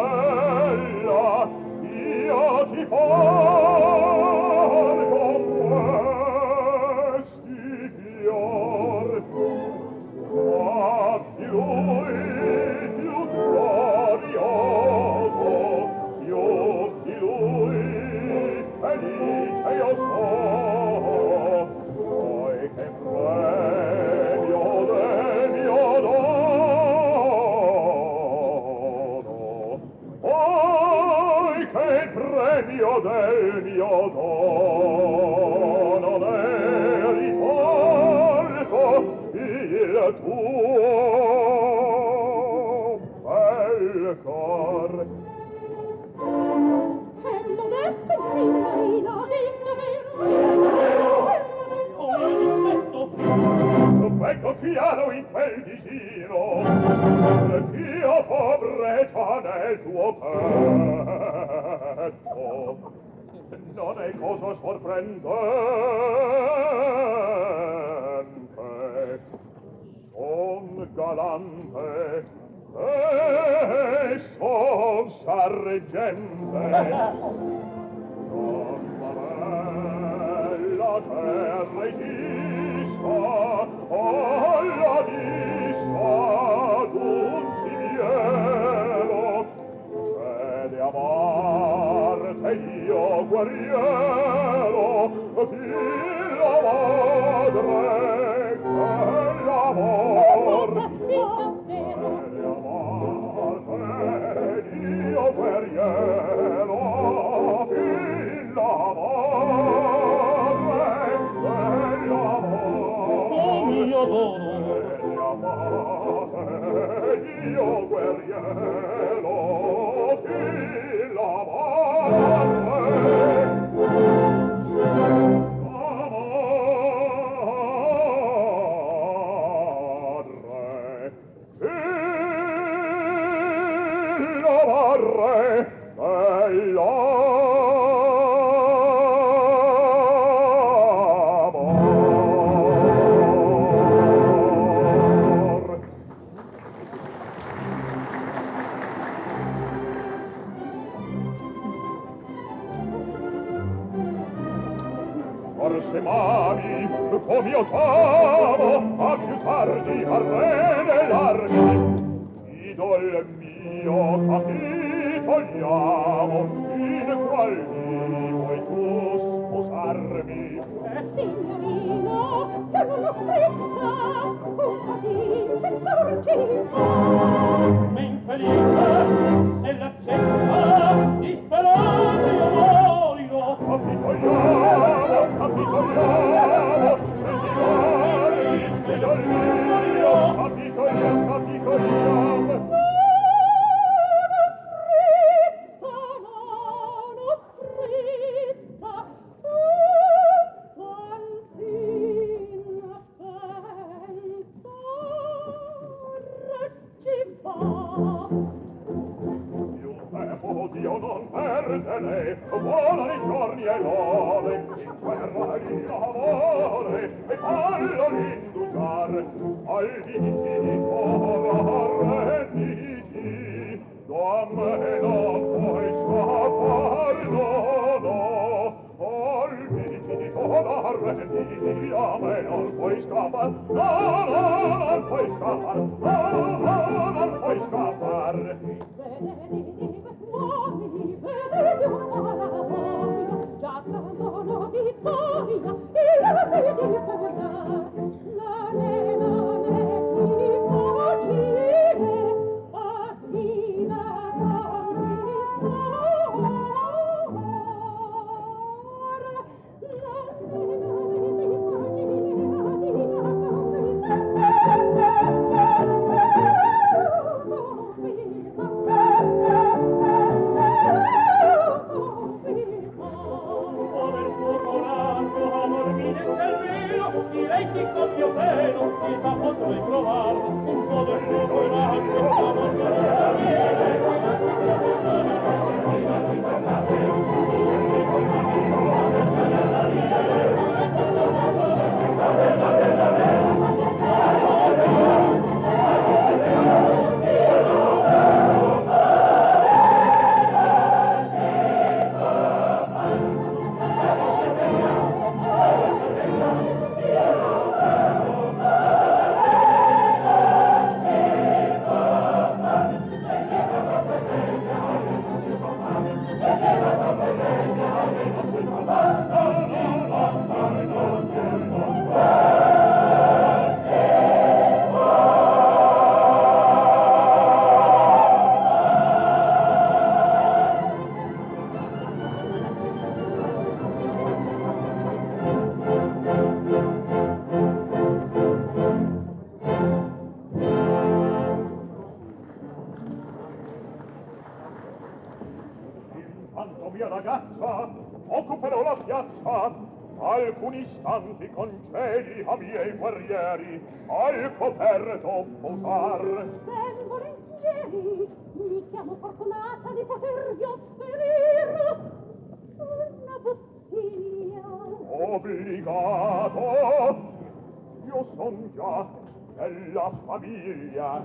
io ti porgo questi fior. Ma più lui più glorioso, più di lui felice io so, poi che premio del mio dono, poi che premio del mio dono ne riporto il tuo bel cor. È modesta signorina, Vengo piano in quel disino, io pobrezza nel tuo petto. Non è cosa sorprendente, son galante e son sargente. Non la terra esista, alla vista d'un cimiero, se di amarte io guerriero, chi la madre che l'amor. Se di amarte io guerriero, chi la madre che l'amor. Mio dono, io guerriero ti l'amore. Forse mani, come io t'amo, a più tardi a revelarmi. Idol mio capitoliamo, in qual dì vuoi tu sposarmi? signorino, io non l'ho stessa, un fatin senza urgenza. ma infelice, se l'accetta, disperate io morirò. Capitoliamo, capitoliamo, capitoliamo. Dio non perdere, volano i giorni e l'ore, in guerra di amore, e fallo l'indugiar, al viti di coro arrenditi, da me non puoi scappar, no, no, al viti di coro arrenditi, da me non puoi scappar, no, no, non puoi scappar, no, no, non puoi scappar. Vedete una storia, già candono vittoria, e la siete di furia. La nena ne si facile, attina belle ragazza, occuperò la piazza. Alcuni istanti concedi a miei guerrieri al coperto posar. Ben volentieri, mi chiamo fortunata di potervi offerire una bottiglia. Obbligato, io son già della famiglia.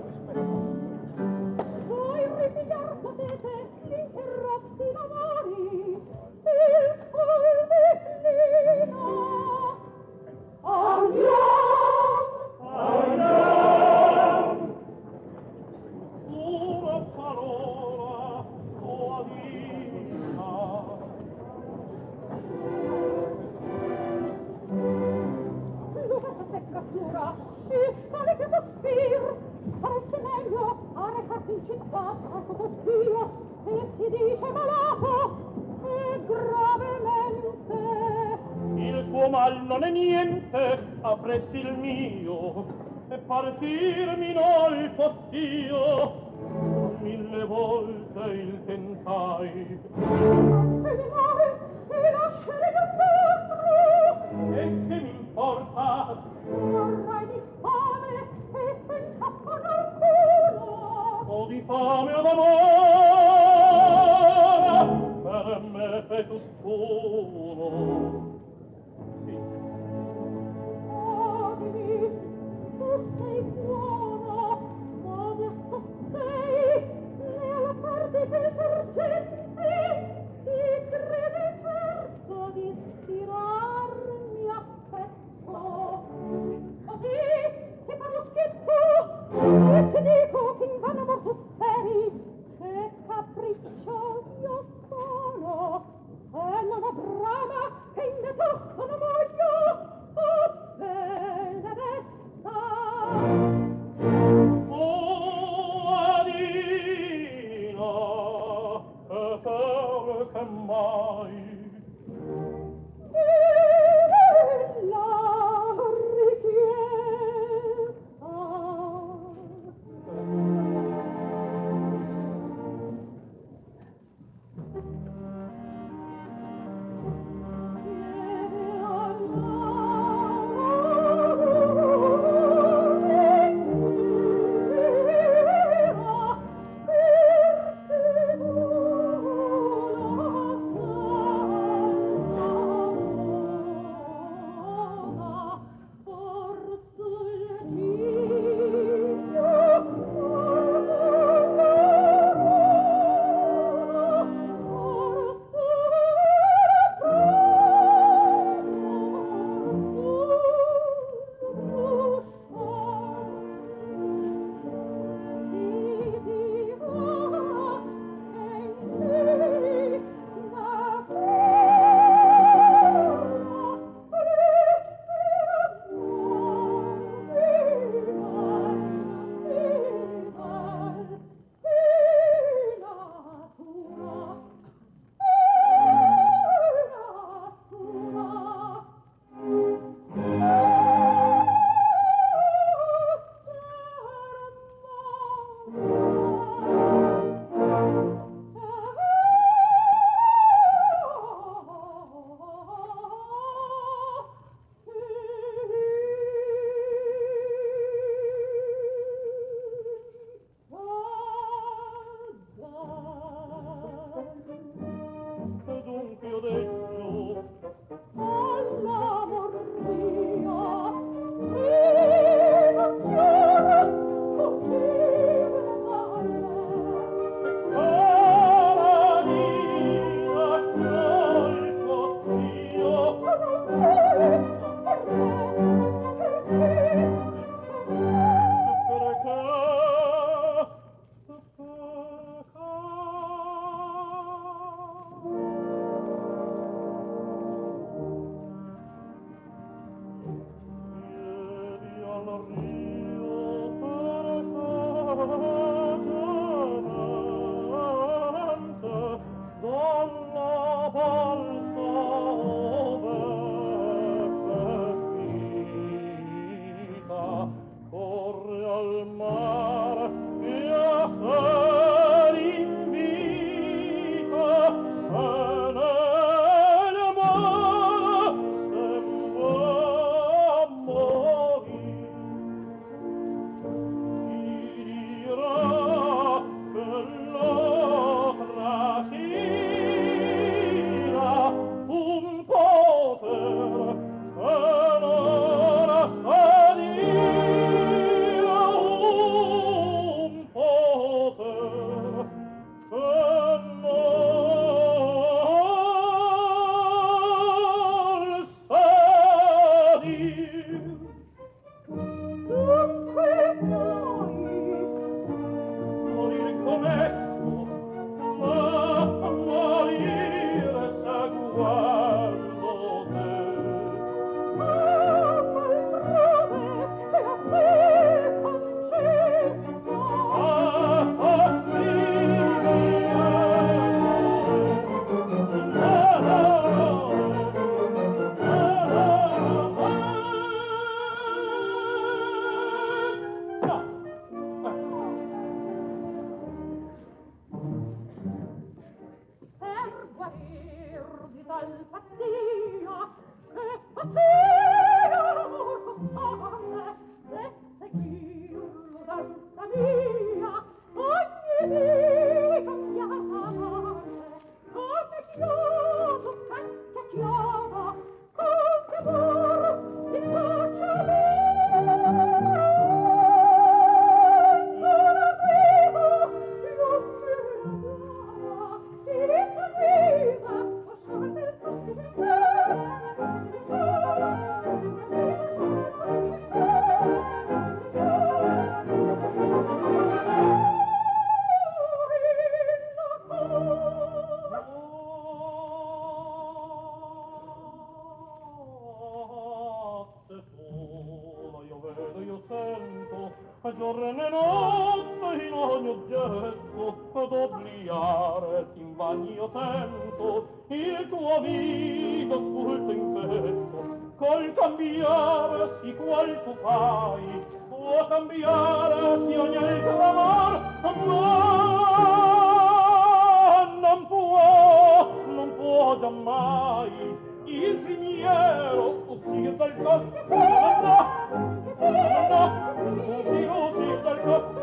Voi ripigliar potete l'interrotti lavori, il suo declino. Andiamo! Una parola tua vita. L'uvetta seccatura, il sole che sospir, faresti meglio a recarti in città a sotto Dio, e si dice malato e gravemente. Il suo mal non è niente, apprezzi il mio, e partirmi non poss'io. 1000 volte il tentai. Seminare e lasciare d'altro. E che mi importa? Morrai di fame e senza pagar culo. O di fame o d'amore, per me sei tutt'uno. Tu sei buono, modesto sei, nella parte per sergenti, ti credi certo di ispirarmi affetto. Così ti parlo schietto, e ti dico che in vano amor tu speri, che capriccio io sono, e non ho giorno e notte in ogni oggetto, ad obliare in vano tempo il tuo viso sculto in petto, col cambiare si qual tu fai, può cambiare si ogni altro amor, ma non può giammai il primiero uscir dal corpo, uscir dal corpo,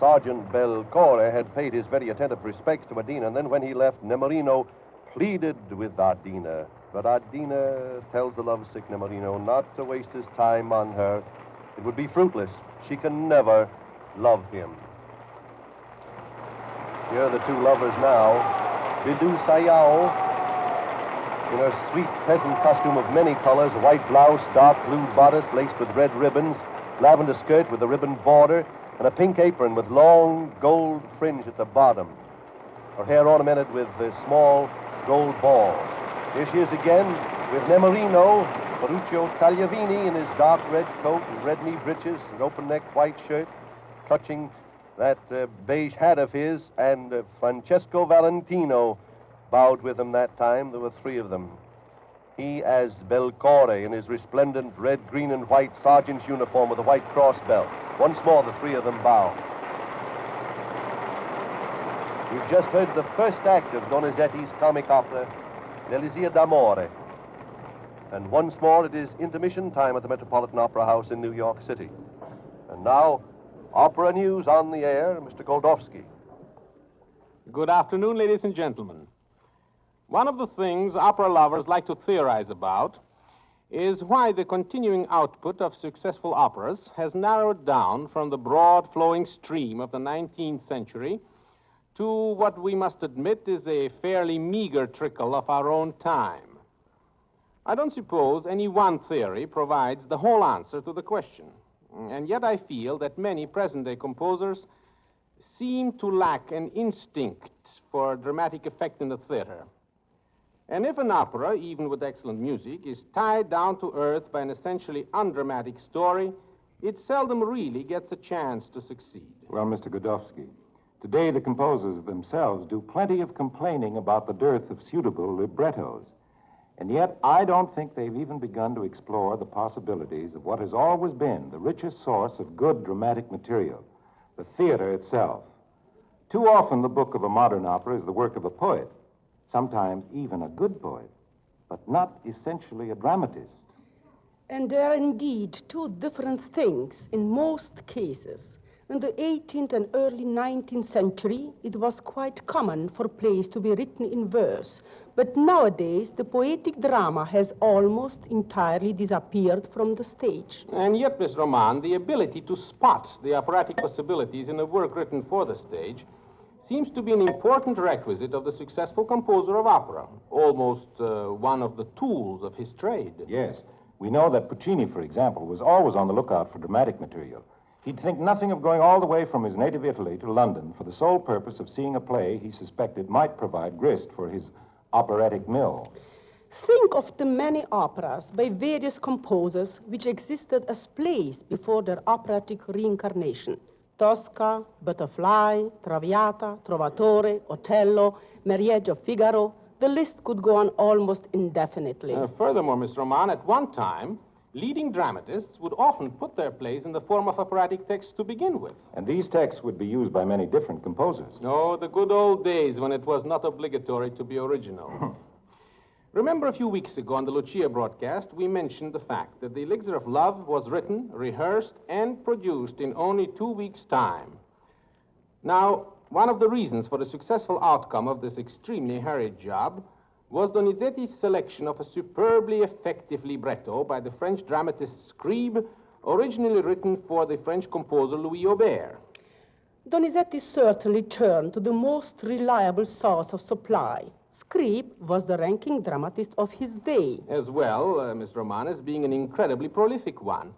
Sergeant Belcore had paid his very attentive respects to Adina, and then when he left, Nemorino pleaded with Adina. But Adina tells the lovesick Nemorino not to waste his time on her. It would be fruitless. She can never love him. Here are the two lovers now. Bidou Sayao, in her sweet peasant costume of many colors, a white blouse, dark blue bodice laced with red ribbons, lavender skirt with a ribbon border, and a pink apron with long gold fringe at the bottom. Her hair ornamented with small gold balls. Here she is again with Nemorino, Ferruccio Tagliavini in his dark red coat and red knee breeches and open-neck white shirt, clutching that beige hat of his, and Francesco Valentino bowed with him that time. There were three of them. He as Belcore in his resplendent red, green, and white sergeant's uniform with a white cross belt. Once more, the three of them bow. We've just heard the first act of Donizetti's comic opera, L'Elisir d'Amore. And once more, it is intermission time at the Metropolitan Opera House in New York City. And now, opera news on the air, Mr. Goldovsky. Good afternoon, ladies and gentlemen. One of the things opera lovers like to theorize about is why the continuing output of successful operas has narrowed down from the broad flowing stream of the 19th century to what we must admit is a fairly meager trickle of our own time. I don't suppose any one theory provides the whole answer to the question, and yet I feel that many present-day composers seem to lack an instinct for dramatic effect in the theater. And if an opera, even with excellent music, is tied down to earth by an essentially undramatic story, it seldom really gets a chance to succeed. Well, Mr. Godofsky, today the composers themselves do plenty of complaining about the dearth of suitable librettos. And yet, I don't think they've even begun to explore the possibilities of what has always been the richest source of good dramatic material, the theater itself. Too often, the book of a modern opera is the work of a poet, sometimes even a good poet, but not essentially a dramatist. And there are indeed two different things in most cases. In the 18th and early 19th century, it was quite common for plays to be written in verse. But nowadays, the poetic drama has almost entirely disappeared from the stage. And yet, Miss Roman, the ability to spot the operatic possibilities in a work written for the stage seems to be an important requisite of the successful composer of opera, almost one of the tools of his trade. Yes. We know that Puccini, for example, was always on the lookout for dramatic material. He'd think nothing of going all the way from his native Italy to London for the sole purpose of seeing a play he suspected might provide grist for his operatic mill. Think of the many operas by various composers which existed as plays before their operatic reincarnation. Tosca, Butterfly, Traviata, Trovatore, Otello, Marriage of Figaro. The list could go on almost indefinitely. Furthermore, Miss Roman, at one time, leading dramatists would often put their plays in the form of operatic texts to begin with. And these texts would be used by many different composers. No, the good old days when it was not obligatory to be original. Remember a few weeks ago on the Lucia broadcast, we mentioned the fact that The Elixir of Love was written, rehearsed, and produced in only 2 weeks' time. Now, one of the reasons for the successful outcome of this extremely hurried job was Donizetti's selection of a superbly effective libretto by the French dramatist Scribe, originally written for the French composer Louis Aubert. Donizetti certainly turned to the most reliable source of supply. Scribe was the ranking dramatist of his day. As well, Miss Romanes, being an incredibly prolific one.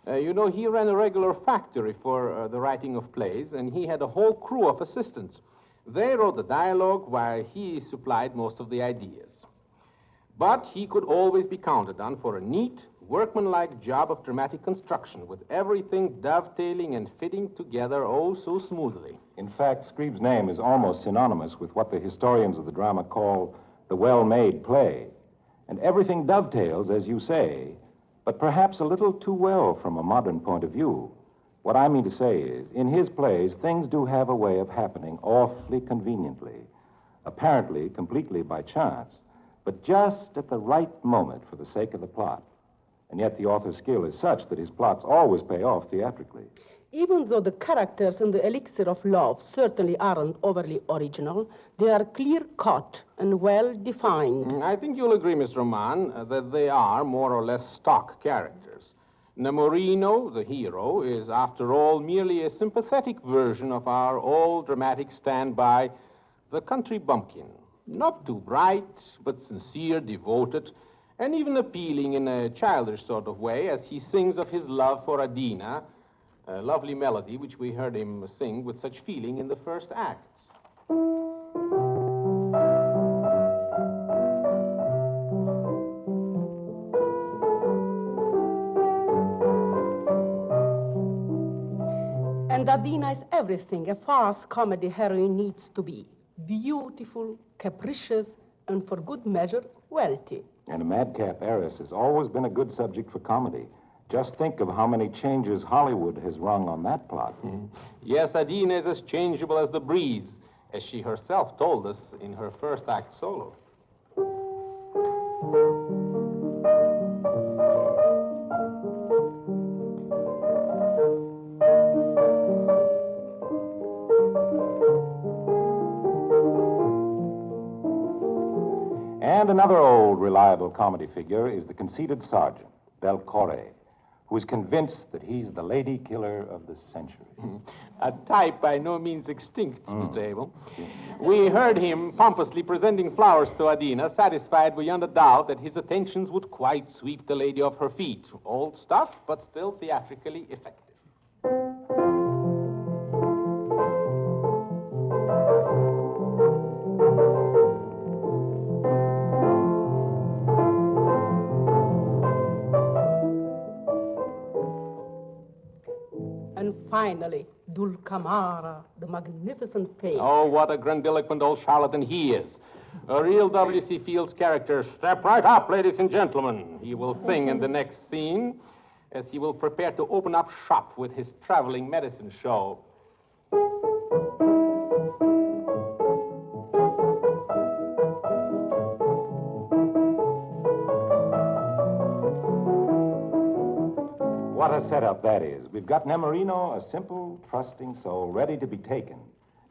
He ran a regular factory for the writing of plays, and he had a whole crew of assistants. They wrote the dialogue while he supplied most of the ideas. But he could always be counted on for a neat, workmanlike job of dramatic construction, with everything dovetailing and fitting together oh so smoothly. In fact, Scribe's name is almost synonymous with what the historians of the drama call the well-made play. And everything dovetails, as you say, but perhaps a little too well from a modern point of view. What I mean to say is, in his plays, things do have a way of happening awfully conveniently, apparently completely by chance, but just at the right moment for the sake of the plot. And yet the author's skill is such that his plots always pay off theatrically. Even though the characters in The Elixir of Love certainly aren't overly original, they are clear-cut and well-defined. I think you'll agree, Miss Roman, that they are more or less stock characters. Nemorino, the hero, is, after all, merely a sympathetic version of our old dramatic standby, the country bumpkin. Not too bright, but sincere, devoted, and even appealing in a childish sort of way as he sings of his love for Adina, a lovely melody which we heard him sing with such feeling in the first acts. And Adina is everything a farce comedy heroine needs to be. Beautiful, capricious, and for good measure, wealthy. And a madcap heiress has always been a good subject for comedy. Just think of how many changes Hollywood has rung on that plot. Yes, Adina is as changeable as the breeze, as she herself told us in her first act solo. And another old, reliable comedy figure is the conceited sergeant, Belcore, who is convinced that he's the lady killer of the century. A type by no means extinct, Mr. Abel. We heard him pompously presenting flowers to Adina, satisfied beyond a doubt that his attentions would quite sweep the lady off her feet. Old stuff, but still theatrically effective. Finally, Dulcamara, the magnificent face. Oh, what a grandiloquent old charlatan he is. A real W.C. Fields character. Step right up, ladies and gentlemen. He will sing in the next scene as he will prepare to open up shop with his traveling medicine show. What a setup that is. We've got Nemorino, a simple, trusting soul, ready to be taken,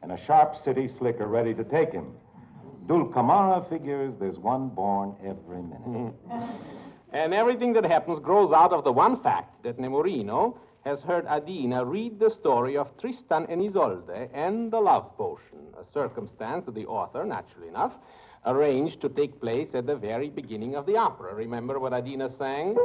and a sharp city slicker ready to take him. Dulcamara figures there's one born every minute. And everything that happens grows out of the one fact that Nemorino has heard Adina read the story of Tristan and Isolde and the love potion, a circumstance that the author, naturally enough, arranged to take place at the very beginning of the opera. Remember what Adina sang?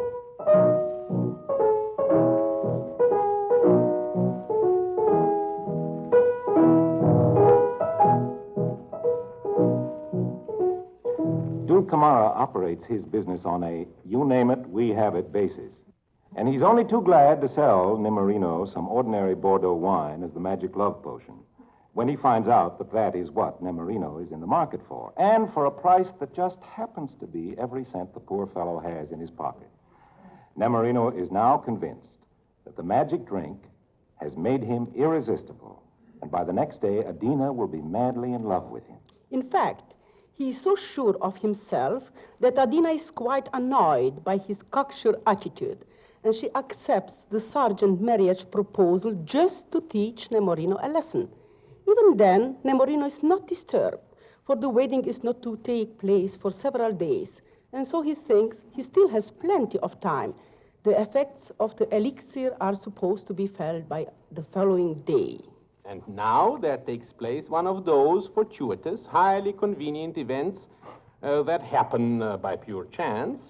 Dulcamara operates his business on a you name it, we have it basis. And he's only too glad to sell Nemorino some ordinary Bordeaux wine as the magic love potion when he finds out that that is what Nemorino is in the market for, and for a price that just happens to be every cent the poor fellow has in his pocket. Nemorino is now convinced that the magic drink has made him irresistible, and by the next day, Adina will be madly in love with him. In fact, He is so sure of himself that Adina is quite annoyed by his cocksure attitude, and she accepts the sergeant marriage proposal just to teach Nemorino a lesson. Even then, Nemorino is not disturbed, for the wedding is not to take place for several days, and so he thinks he still has plenty of time. The effects of the elixir are supposed to be felt by the following day. And now there takes place one of those fortuitous, highly convenient events that happen by pure chance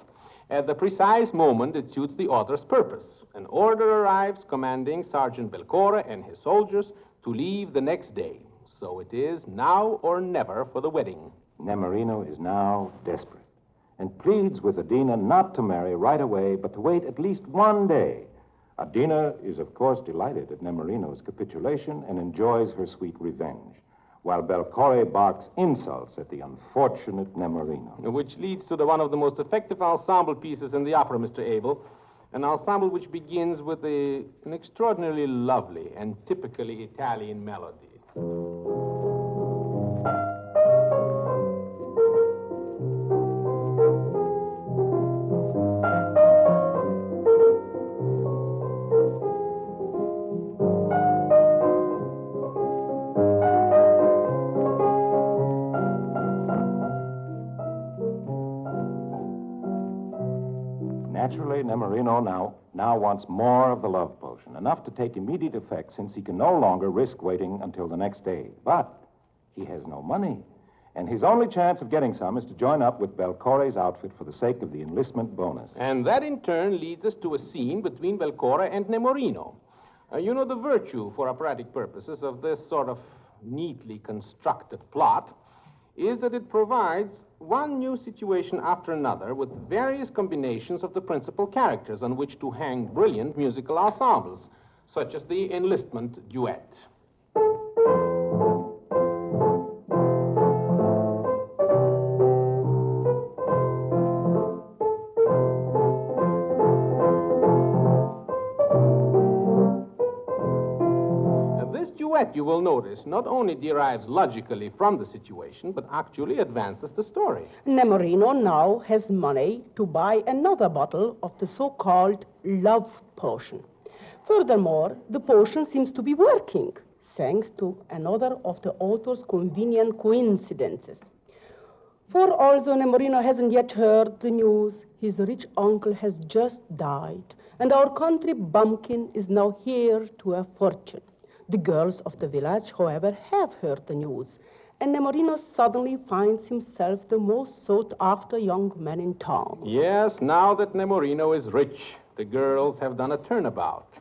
at the precise moment it suits the author's purpose. An order arrives commanding Sergeant Belcore and his soldiers to leave the next day. So it is now or never for the wedding. Nemorino is now desperate and pleads with Adina not to marry right away, but to wait at least one day. Adina is, of course, delighted at Nemorino's capitulation and enjoys her sweet revenge, while Belcore barks insults at the unfortunate Nemorino. Which leads to one of the most effective ensemble pieces in the opera, Mr. Abel, an ensemble which begins with an extraordinarily lovely and typically Italian melody. Naturally, Nemorino now wants more of the love potion, enough to take immediate effect since he can no longer risk waiting until the next day. But he has no money, and his only chance of getting some is to join up with Belcore's outfit for the sake of the enlistment bonus. And that, in turn, leads us to a scene between Belcore and Nemorino. You know, the virtue, for operatic purposes, of this sort of neatly constructed plot is that it provides one new situation after another with various combinations of the principal characters on which to hang brilliant musical ensembles, such as the enlistment duet. You will notice, not only derives logically from the situation, but actually advances the story. Nemorino now has money to buy another bottle of the so-called love potion. Furthermore, the potion seems to be working, thanks to another of the author's convenient coincidences. For although Nemorino hasn't yet heard the news, his rich uncle has just died, and our country bumpkin is now heir to a fortune. The girls of the village, however, have heard the news, and Nemorino suddenly finds himself the most sought-after young man in town. Yes, now that Nemorino is rich, the girls have done a turnabout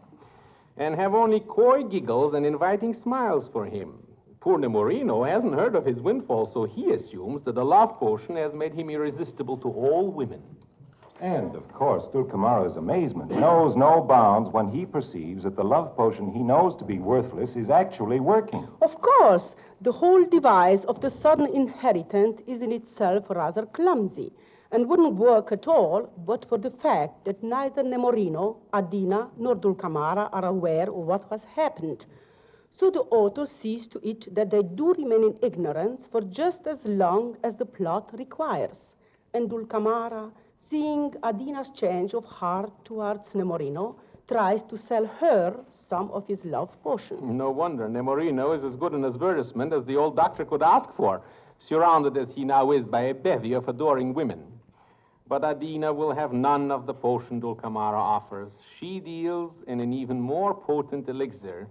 and have only coy giggles and inviting smiles for him. Poor Nemorino hasn't heard of his windfall, so he assumes that the love potion has made him irresistible to all women. And, of course, Dulcamaro's amazement knows no bounds when he perceives that the love potion he knows to be worthless is actually working. Of course, the whole device of the sudden inheritance is in itself rather clumsy and wouldn't work at all but for the fact that neither Nemorino, Adina, nor Dulcamara are aware of what has happened. So the author sees to it that they do remain in ignorance for just as long as the plot requires. And Dulcamara, seeing Adina's change of heart towards Nemorino, tries to sell her some of his love potion. No wonder. Nemorino is as good an advertisement as the old doctor could ask for, surrounded as he now is by a bevy of adoring women. But Adina will have none of the potion Dulcamara offers. She deals in an even more potent elixir,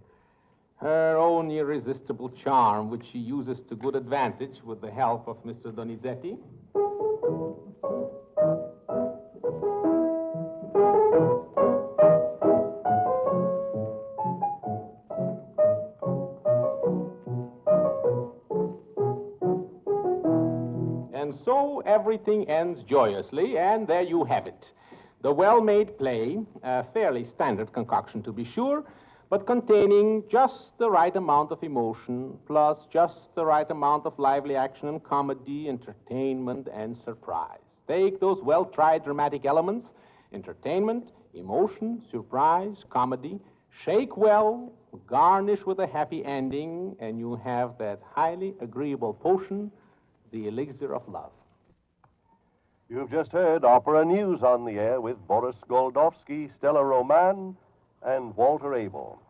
her own irresistible charm, which she uses to good advantage with the help of Mr. Donizetti. And so everything ends joyously, and there you have it. The well-made play, a fairly standard concoction to be sure, but containing just the right amount of emotion, plus just the right amount of lively action and comedy, entertainment, and surprise. Take those well-tried dramatic elements, entertainment, emotion, surprise, comedy, shake well, garnish with a happy ending, and you have that highly agreeable potion, the elixir of love. You've just heard Opera News on the air with Boris Goldovsky, Stella Roman, and Walter Abel.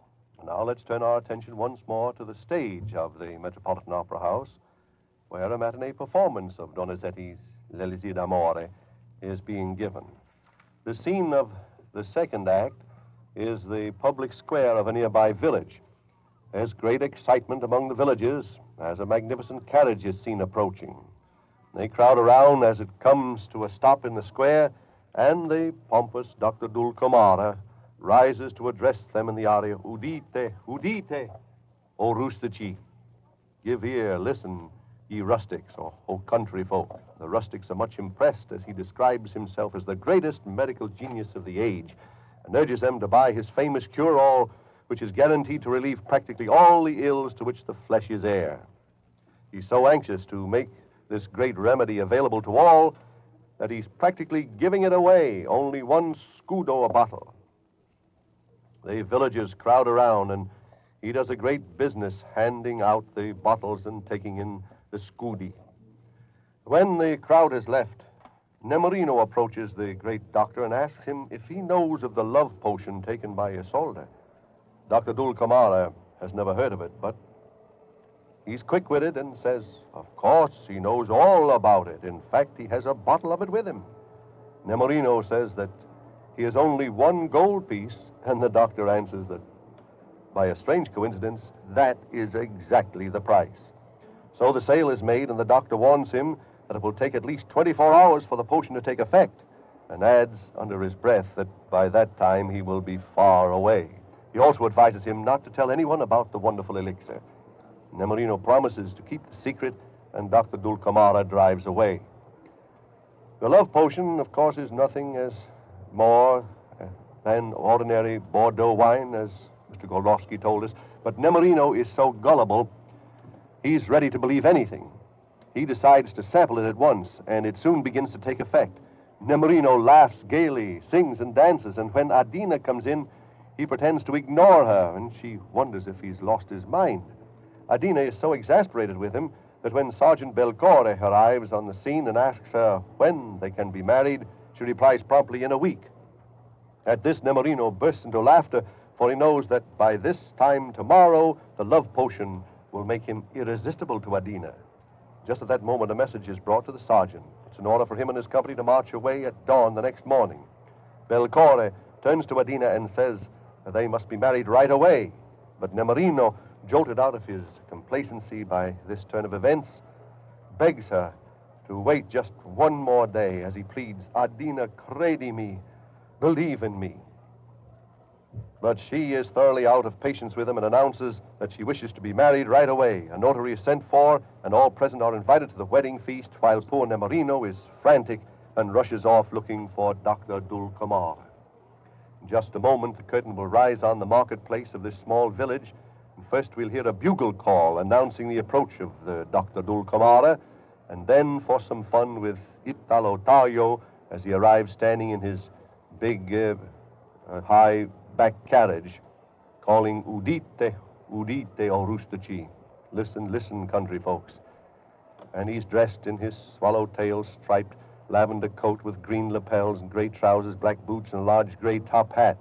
Now let's turn our attention once more to the stage of the Metropolitan Opera House, where a matinee performance of Donizetti's L'Elisir d'Amore is being given. The scene of the second act is the public square of a nearby village. There's great excitement among the villagers as a magnificent carriage is seen approaching. They crowd around as it comes to a stop in the square, and the pompous Dr. Dulcamara rises to address them in the aria, Udite, udite, o rustici. Give ear, listen, ye rustics, or O country folk. The rustics are much impressed as he describes himself as the greatest medical genius of the age and urges them to buy his famous cure-all, which is guaranteed to relieve practically all the ills to which the flesh is heir. He's so anxious to make this great remedy available to all that he's practically giving it away, only 1 scudo a bottle. The villagers crowd around, and he does a great business handing out the bottles and taking in the scudi. When the crowd has left, Nemorino approaches the great doctor and asks him if he knows of the love potion taken by Isolde. Dr. Dulcamara has never heard of it, but he's quick-witted and says, of course, he knows all about it. In fact, he has a bottle of it with him. Nemorino says that he has only 1 gold piece, and the doctor answers that, by a strange coincidence, that is exactly the price. So the sale is made, and the doctor warns him that it will take at least 24 hours for the potion to take effect, and adds under his breath that by that time he will be far away. He also advises him not to tell anyone about the wonderful elixir. Nemorino promises to keep the secret, and Dr. Dulcamara drives away. The love potion, of course, is nothing as more than ordinary Bordeaux wine, as Mr. Goldovsky told us, but Nemorino is so gullible, he's ready to believe anything. He decides to sample it at once, and it soon begins to take effect. Nemorino laughs gaily, sings and dances, and when Adina comes in, he pretends to ignore her, and she wonders if he's lost his mind. Adina is so exasperated with him that when Sergeant Belcore arrives on the scene and asks her when they can be married, she replies promptly, in a week. At this, Nemorino bursts into laughter, for he knows that by this time tomorrow, the love potion will make him irresistible to Adina. Just at that moment, a message is brought to the sergeant. It's an order for him and his company to march away at dawn the next morning. Belcore turns to Adina and says that they must be married right away. But Nemorino, jolted out of his complacency by this turn of events, begs her to wait just 1 more day as he pleads, Adina, credimi, believe in me. But she is thoroughly out of patience with him and announces that she wishes to be married right away. A notary is sent for, and all present are invited to the wedding feast, while poor Nemorino is frantic and rushes off looking for Dr. Dulcamara. In just a moment, the curtain will rise on the marketplace of this small village, and first we'll hear a bugle call announcing the approach of the Dr. Dulcamara, and then for some fun with Italo Taglio as he arrives standing in his big, high back carriage, calling Udite, udite, o rustici. Listen, listen, country folks. And he's dressed in his swallowtail striped lavender coat with green lapels and gray trousers, black boots, and a large gray top hat.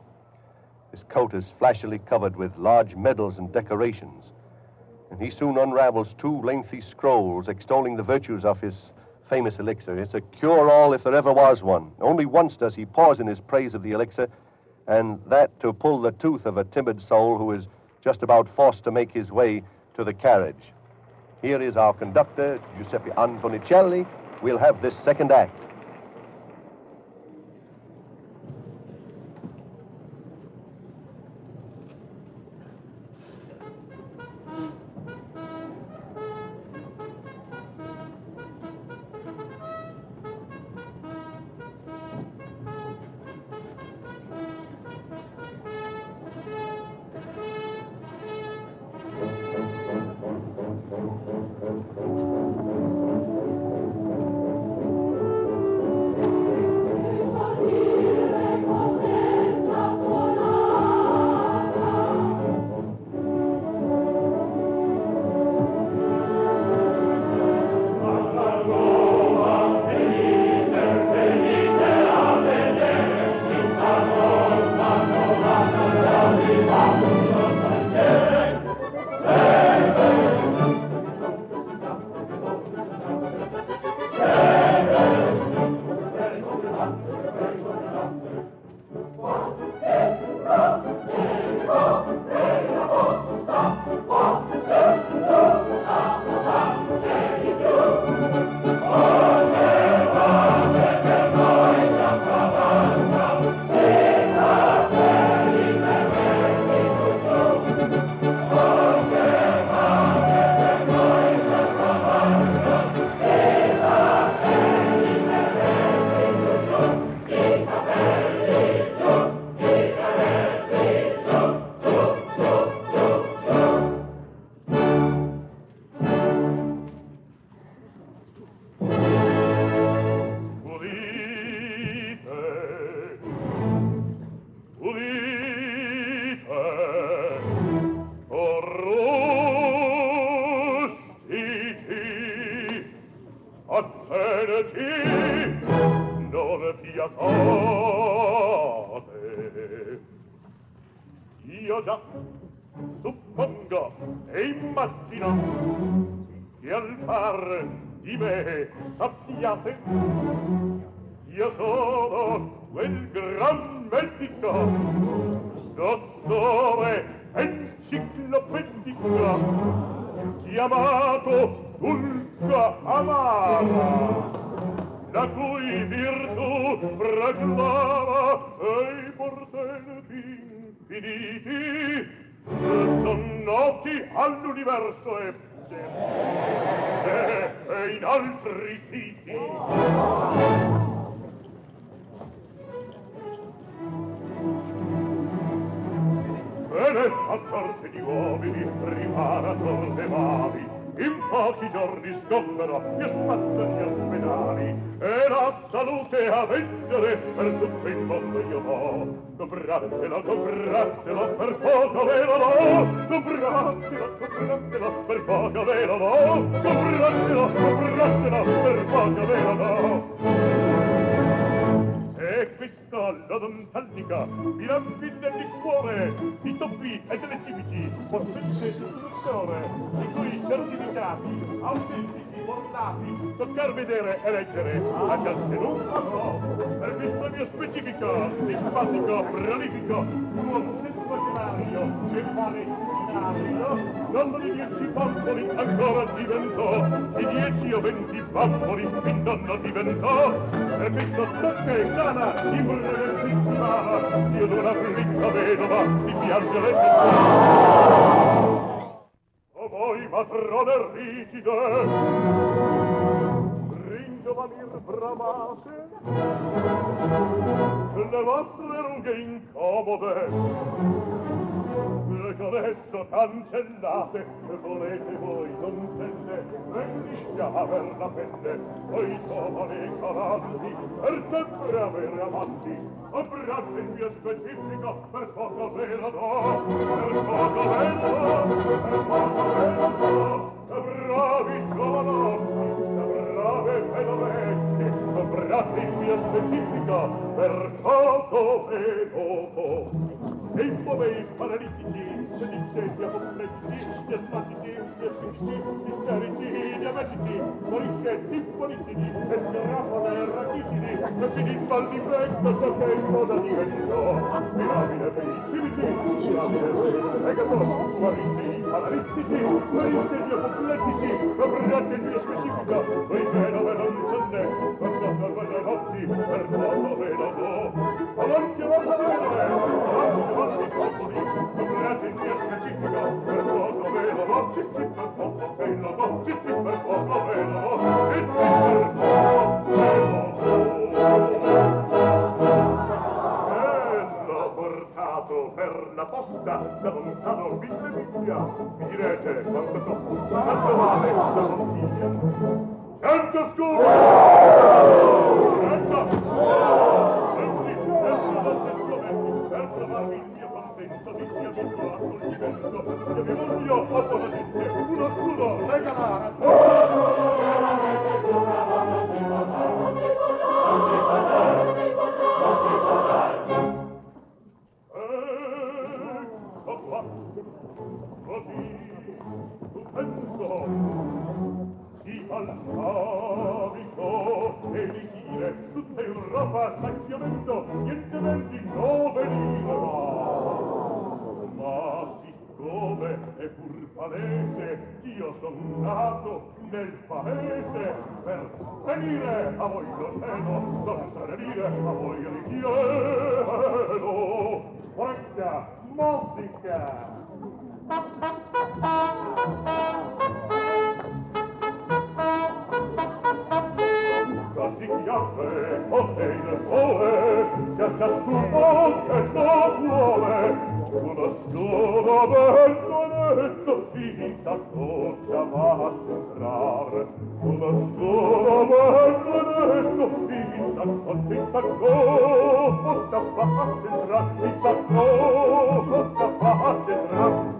His coat is flashily covered with large medals and decorations. And he soon unravels 2 lengthy scrolls extolling the virtues of his famous elixir. It's a cure-all if there ever was one. Only once does he pause in his praise of the elixir, and that to pull the tooth of a timid soul who is just about forced to make his way to the carriage. Here is our conductor, Giuseppe Antonicelli. We'll have this second act. fiatate. Io già suppongo e immagino che al far di me sappiate, io sono quel gran medico, dottore enciclopedico, chiamato Dulca Amara, la cui virtù proclama i portenti infiniti son noti all'universo e in altri siti. Bene a sorte di uomini riparator le mani, in pochi giorni sgombero gli spazzano gli ospedali e la salute a vendere per tutto il mondo io do. Compratelo per poco ve lo do. Compratelo per poco ve lo do. Compratelo per poco ve lo do. E questa l'odontaltica, di rampille di cuore, di toppi e delle cimici, possesse istruzione, di cui certificati, autentici, bordati, toccar vedere e leggere, a ciascuno avrò, per visto mio specifico, simpatico, prolifico, buon sessuaginario, e vale scenario, dopo di 10 bamboli ancora diventò, di 10 o 20 bamboli fin donna diventò, e questo tocca e cana, di brevissima, io d'una ricca vedova, mi piange le o voi matrone rigide, ringiovanir bramate, le vostre rughe incomode, le che adesso cancellate, volete voi donzelle, venite a aver la pelle, voi giovani cavalli, per sempre avere amanti, abbraccio il mio specifico, per poco ve lo do, per poco ve lo do, per poco ve lo do, bravi giovanotti, brave vedovette, abbraccio il mio specifico, per poco ve lo do. E i poveri paralitici, sedicenti, apopletici, gli asmatici, gli asfixici, gli sterici, gli ametici, moriscetti, politici, e scarafone, rachitidi, così mal di petto, che il moda diventò. Mirabile per i civiti, mirabile per i pregatori, guariti, paralitici, guariti, gli apopletici, abbraccia il mio specifico, voi genove non sonne, per poco quelle notti, per poco ve lo do. Avanti, avanti, avanti, comprate il mio specifico, per poco ve lo do, per poco ve lo do, per poco ve lo do, e per poco ve lo do. E l'ho portato per la posta, da lontano mille miglia. Mi direte, quanto costa, quanto vale la bottiglia? 100 scuri! 100! Per trovarmi il mio contento di sia tutto accoglimento, che vi voglio appositamente uno scudo regalare. Ecco fatto, così stupendo, di Balsavico e di Chile, tutta Europa sta chiamendo, niente vendi dove lire va. Ma siccome è pur palese, io son nato nel paese, per venire a voi lo cielo, non strarire a voi richielo. Orecchia, musica! Così chiave, pote il sole, che ciascuno che lo vuole, uno scudo bellonetto finta cosa va a sembrare, uno scudo bellonetto finta cosa va a sembrare, finta cosa va a sembrare.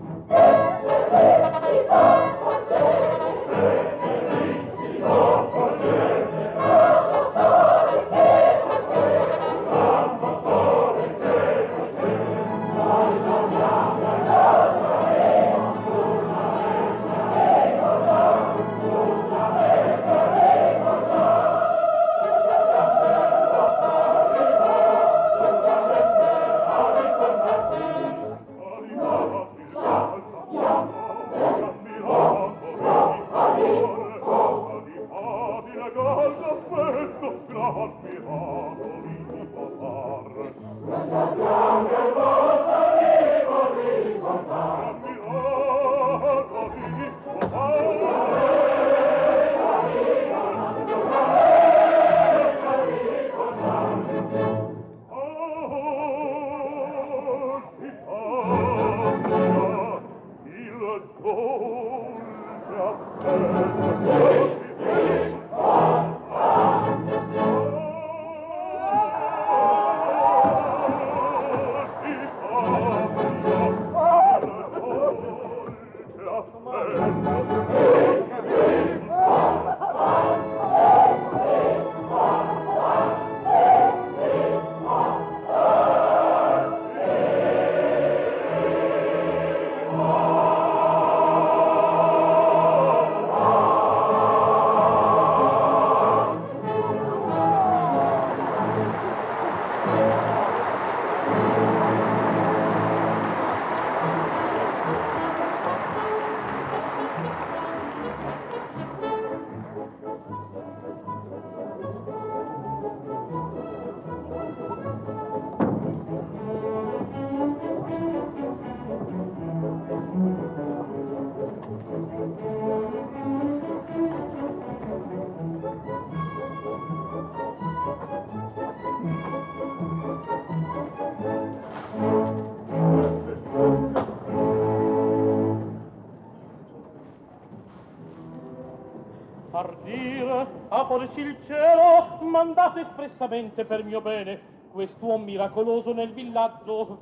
Ardire, aprirsi il cielo, mandato espressamente per mio bene, quest'uom miracoloso nel villaggio,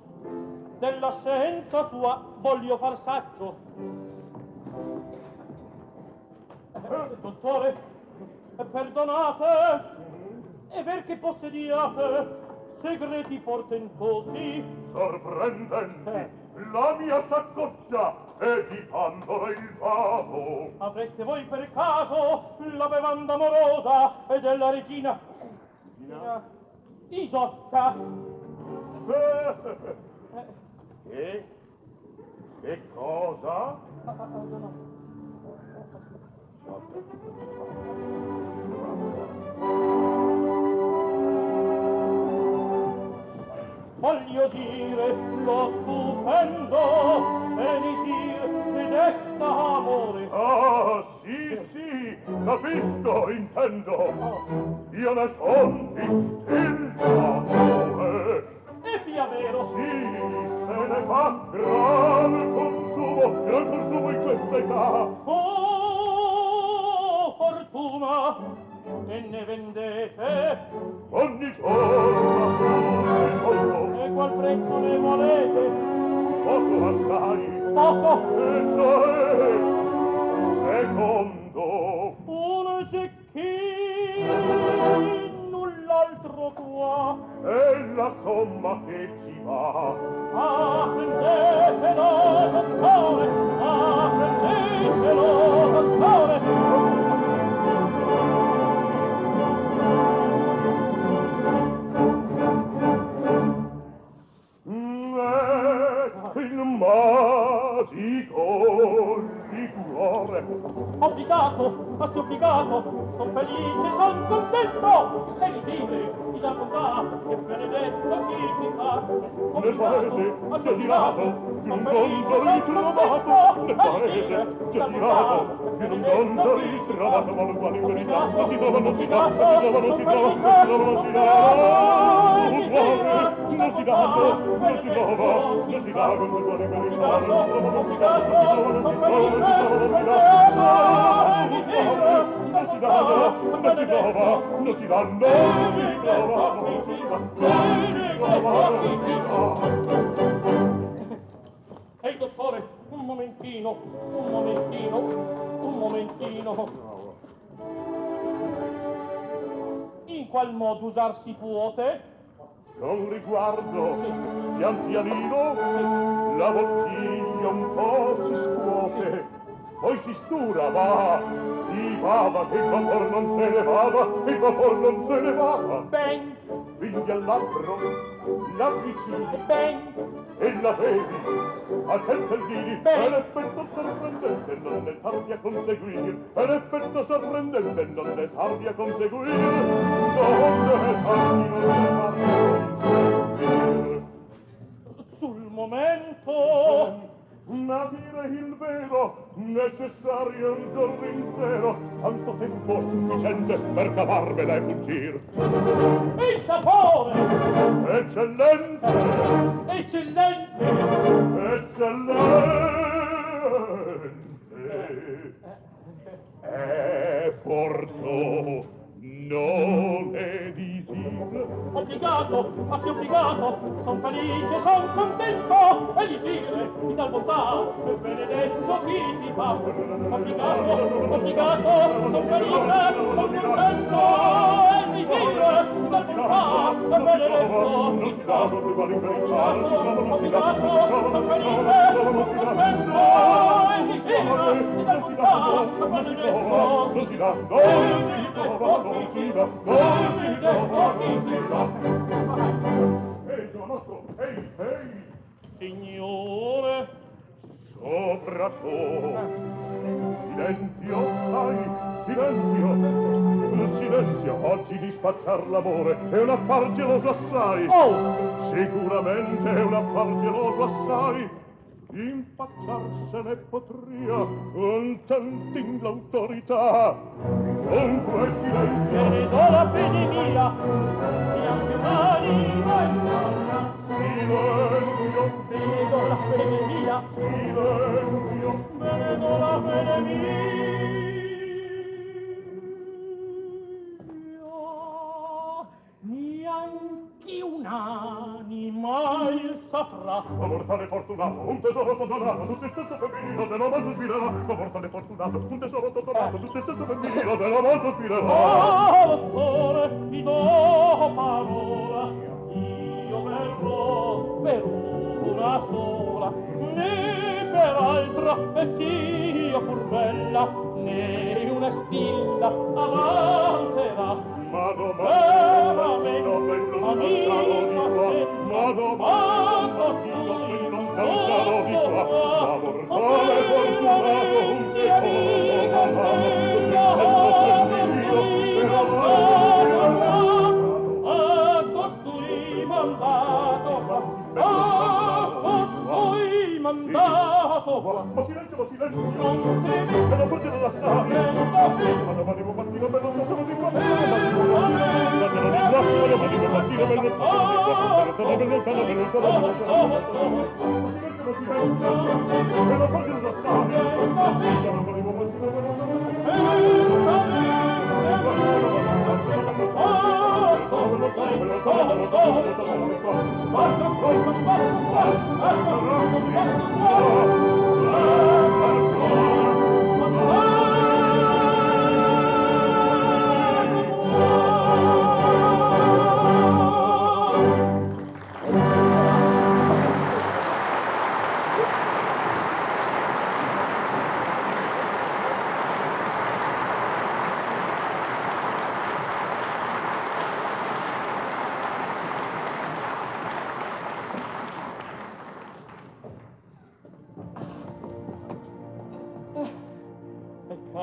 della scienza sua voglio far saggio. Dottore, perdonate, è ver che possediate segreti portentosi. Sorprendenti, la mia saccoccia è di Pandora il vaso. Avreste voi per caso la bevanda amorosa della regina Isotta? Che cosa? Voglio dire lo stupendo elisir che desta amore. Ah, sì, capisco, intendo. Io ne son distinto. E sia vero. Sì, se ne fa gran consumo in questa età. Oh, fortuna, che ne vendete? Ogni giorno. E qual prezzo ne volete? Poco assai. Poco? E cioè, secondo. Un zecchino, null'altro qua. È la somma che ci va. Ah, prendetelo, dottore! Ah, prendetelo, dottore! Il magico liquore. Obbligato, obbligato, son felice, son contento, e li libri, mi dà bontà, e benedetto chi mi fa. Nel paese c'è girato, più un gonzo ritrovato, nel paese c'è girato, più un gonzo ritrovato, ma lo quale in verità non si trova, non si dà, non si trova, non si trova, non si trova, non si dà, un cuore, non si dà, non si trova, non si dà, con quel cuore in verità, non si trova, non si dà, non si trova, non si trova, non si trova, non si dà, un cuore, non si dà, non si trova, non si dà, non si trova, non si dà. Ehi, dottore, un momentino, un momentino, un momentino. In qual modo usar si puote? Non riguardo, pian pianino, la bottiglia un po' si scuote, poi si stura, va, si va, che il vapor non se ne va, il vapor non se ne va. Ben, quindi al labbro l'avvicini, ben, e la bevi, accetta il dini, è l'effetto sorprendente, non ne tardi a conseguire, è l'effetto sorprendente, non ne tardi a conseguire, non ne tardi, non ne tardi a conseguire. Sul momento, ma dire il vero, necessario un giorno intero, tanto tempo sufficiente per cavarvela e fuggir. Il sapore! Eccellente! Eccellente! Eccellente! assi obbligato, son felice, son contento, eligire mi dal bontà, benedetto chi ti fa, obbligato, son felice, son contento, eligire mi dal bontà, benedetto chi ti fa, obbligato, son felice, son contento, eligire mi dal bontà, benedetto chi ti fa, Signore, sopra silenzio, sai, silenzio, oggi dispacciar l'amore è un affar geloso assai. Sicuramente è un affar geloso assai. Impacciarsene potria un tantin l'autorità. Dunque silenzio, vedo la fede mia, e anche l'anima in donna. Silenzio, vedo la fede mia, silenzio, vedo la fede mia. Neanche un'anima il saprà. Ma mortale fortunato, un tesoro donato, tutto il senso femminile dell'amante spirerà. Ma mortale fortunato, un tesoro donato, tutto il senso femminile dell'amante spirerà. Ah, dottore, ti do parola, io verrò per una sola, né per altra, e sia pur bella, né una stilla avanzerà. Ma domani, amica, ma domani, non sarò di qua. Ma mortale fortunato, un tesoro donato, a costui mandato, ma silenzio, non temi, che la forza non la sa. Ma domani può partire per non sono di qua. Ma domani può partire per non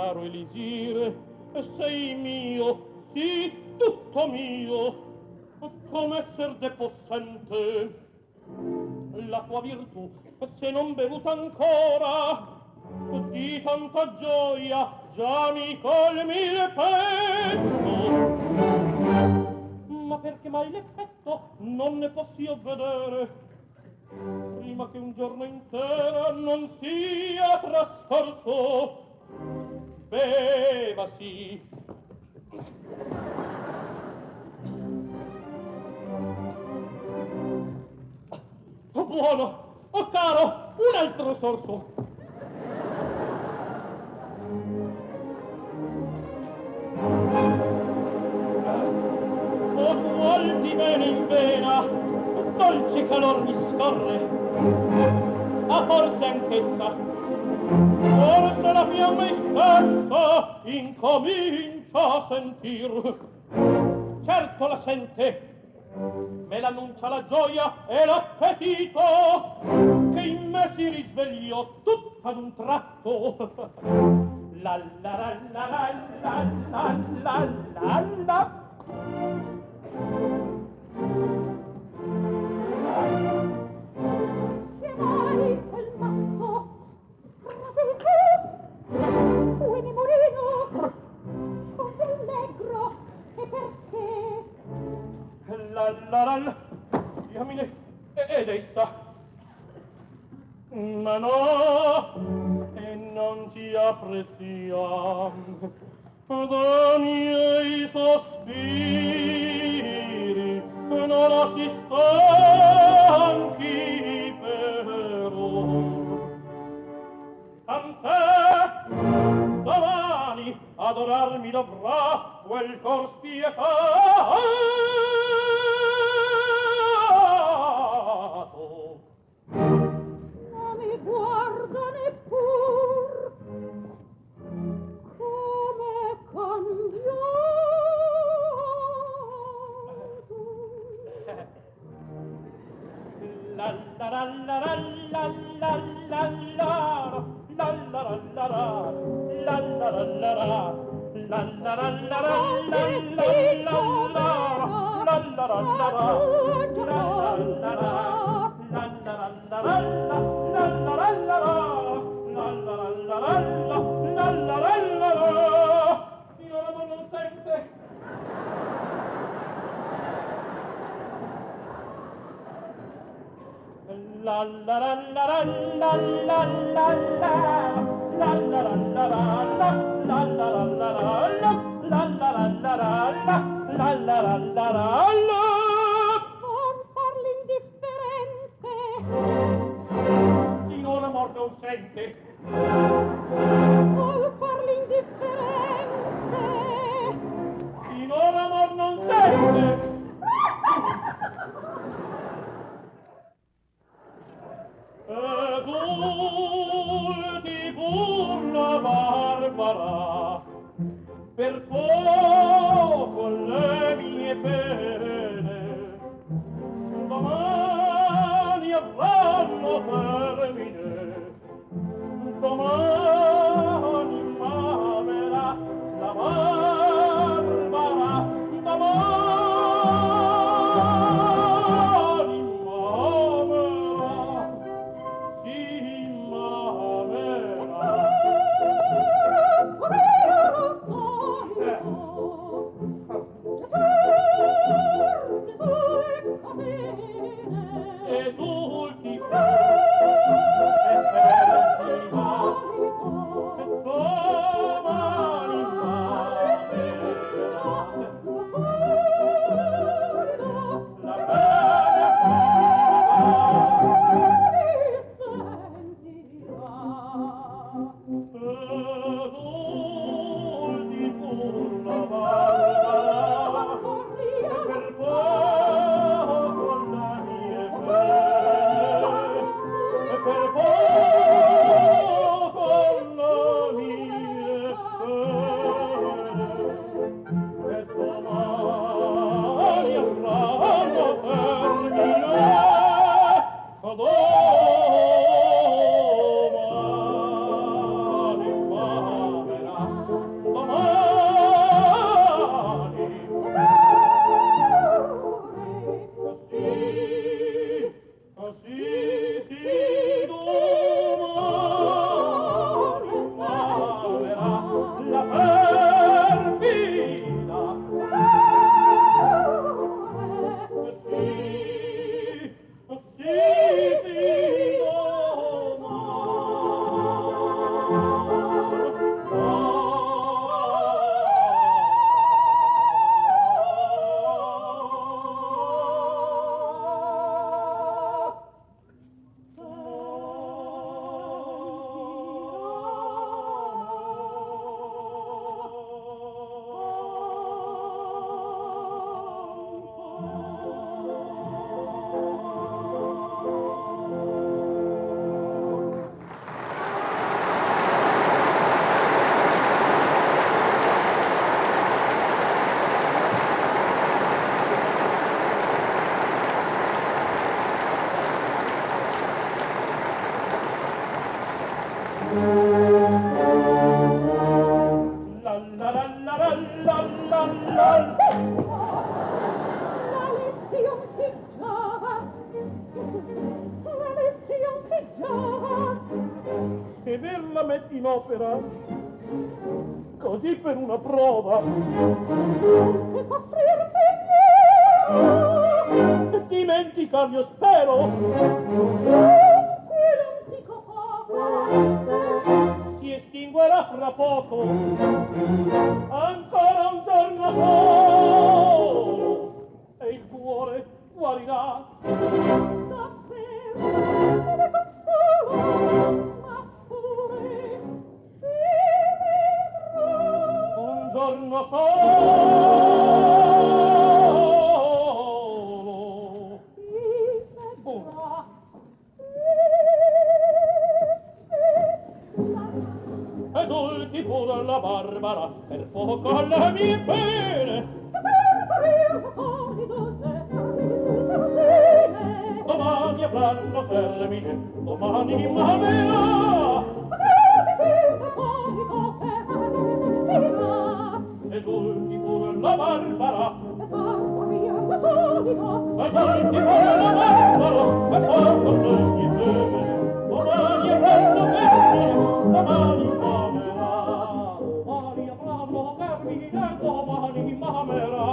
caro Elisire, sei mio, sì, tutto mio, come esser depossente. La tua virtù, se non bevuta ancora, di tanta gioia già mi colmi il petto. Ma perché mai l'effetto non ne posso io vedere, prima che un giorno intero non sia trascorso. Bevasi. Oh, buono, oh caro, un altro sorso. Oh, molti bene in vena, dolce calor mi scorre, a forse anch'essa, forse la fiamma istessa incomincia a sentir. Certo la sente, me l'annuncia la gioia e l'appetito, che in me si risvegliò tutto ad un tratto. La la la la la la la la la la. Che mai quel matto Ueni Moreno, così allegro, e perché? La, diamine, ed essa? Ma no, e non ci apprezziam da miei sospiri, finora si stanchi però. Tant'è, domani adorarmi dovrà quel cor spietato. Non mi guarda neppur come cambiato. La la la la la la la la la la la la la la la la Non parli indifferente. Finora amor non sente. Non parli indifferente. Finora amor non sente. Ed ulti pur la Barbara, per poco le mie pene, domani avranno termine, domani m'amerà la Barbara, domani m'amerà. E ver la metti in opera così per una prova E soffrir per dimenticare io spero quello dico poco si estinguerà fra poco ancora un giorno solo e il cuore giorno solo. Esulti pure la Barbara per poco alle mie pene. Domani avranno termine, domani m'amerà. Esulti pure la Barbara. Esulti pure la Barbara per poco alle mie pene. Domani avranno termine, domani m'amerà. Domani avranno termine, domani m'amerà.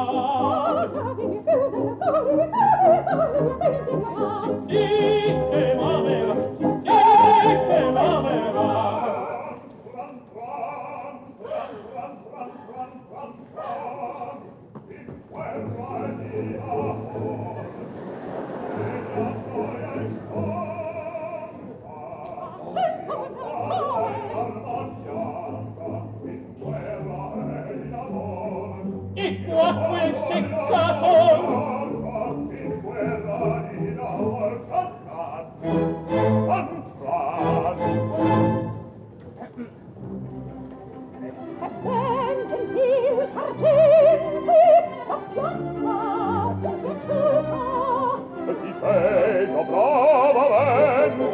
E qua quel seccato difesa bravamente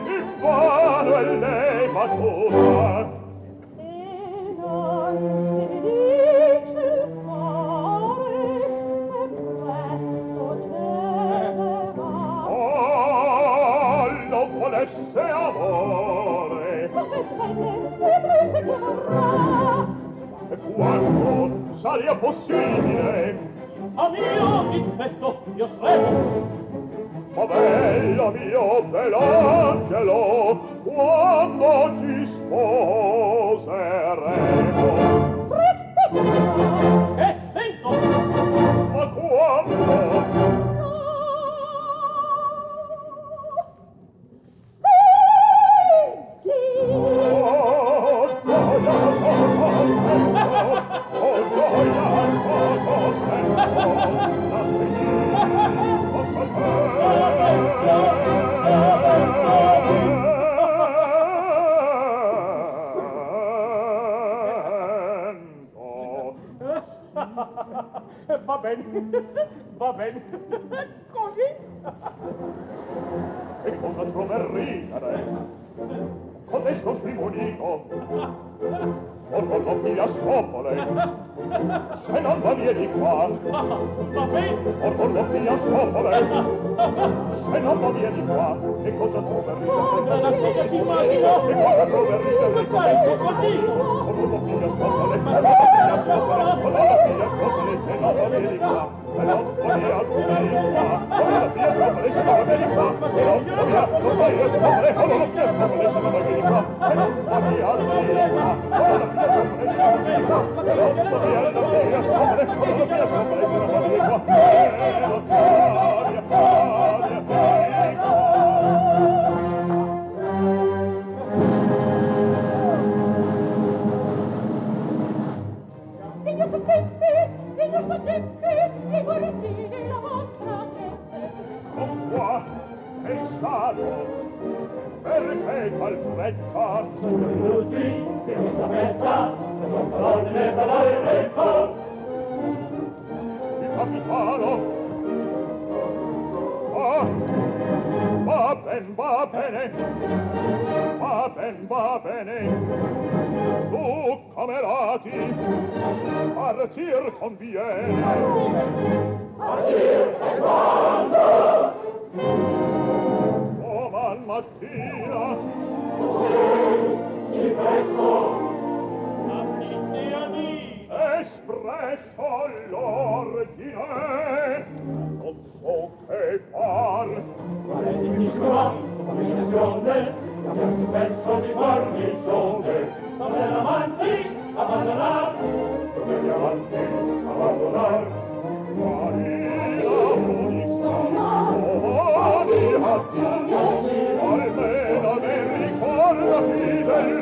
il vano e lei battuta e non si dice fare e questo temeva non volesse amore e quando saria possibile a mio dispetto io svevo. Ma bello mio bell'angelo, quando ci sposeremo? E sento! Ma quando? Va bene, così. E cosa trover ridere? Codesto scrimonito, o non lo piglia scopole, se non va via di qua. Va bene. O non lo piglia scopole, se non va via di qua. E cosa trover ridere? La cosa si immagino. E cosa trover ridere? Che fai, che scontigo? O non lo piglia scopole, o non lo piglia scopole, o non lo piglia scopole, se non va via di qua. Se non va via di qua, o non lo piglia scopole, se non va via di qua. Se non va via, non piglia scopole, o non lo piglia scopole, se non va via di qua. Se non va via di qua, o non lo piglia scopole, se non va via di qua. Se non va via, non piglia scopole, o non lo piglia scopole, se non va via di qua. I burattini, la vostra gente. Son qua, è stato, perché tal fretta? Signori tutti, che questa festa, le son parole del cor. Il capitano, va bene, va bene. Su, camerati, partir conviene. Partir che quando? Doman mattina. Sì, presto. Aprite a me. Espresso l'ordine, non so che far. Parentesi sicuramente, combinazione, cambiarsi spesso di guarnigione. Come avanti, abbandonar. Come avanti, abbandonar. Marina unista, domani azioni, almeno ne ricordati del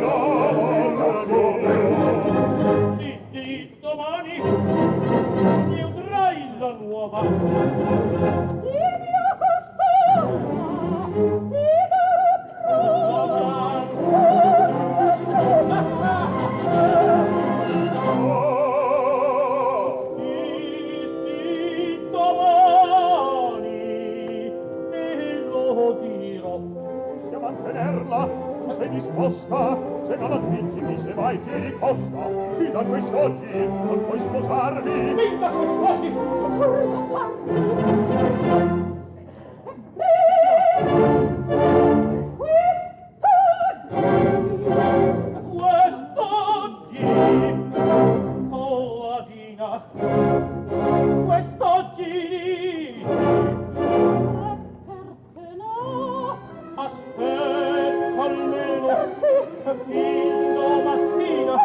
Se non attingimi, se mai ti riposta, sì da quest'oggi non puoi sposarmi. Sì da quest'oggi! Quest'oggi, oh Adina, quest'oggi, perché no? Aspetta almeno, fin domattina.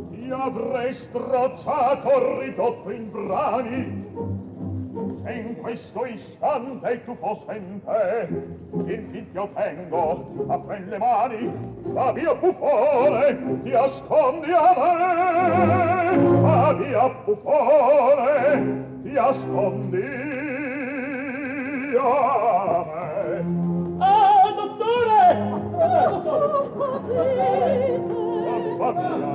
Ti avrei strozzato, ridotto in brani, se in questo istante tu fosse in te. Infin ti ottengo a quelle mani, va via buffone, ti ascondi a me. Va via buffone, ti ascondi a me. Dottore! Va via.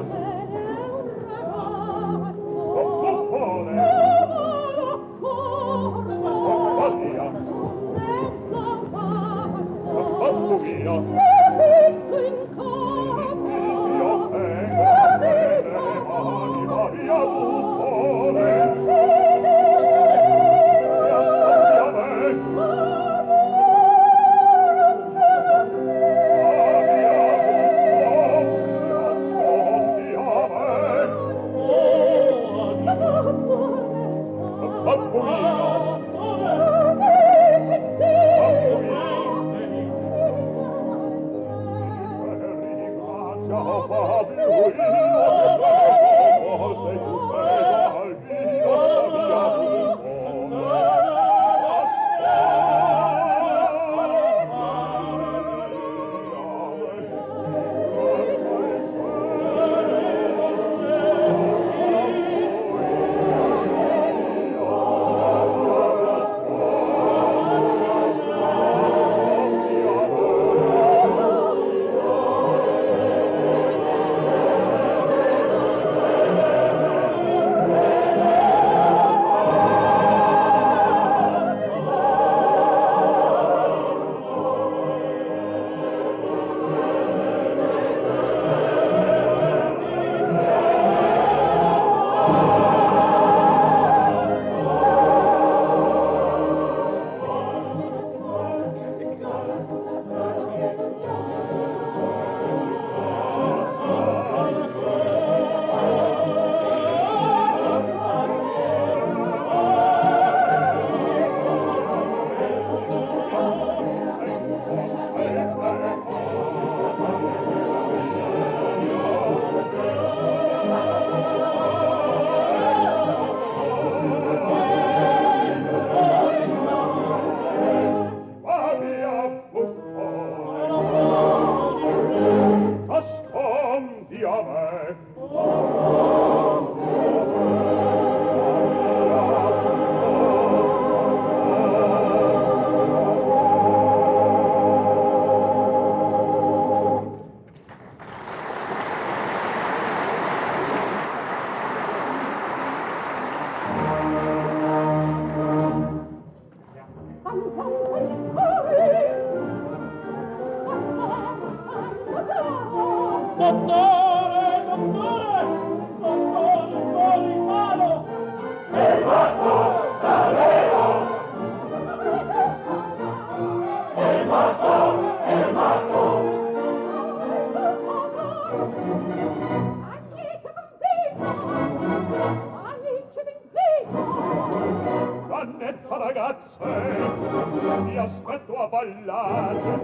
ragazze, ti aspetto a ballare.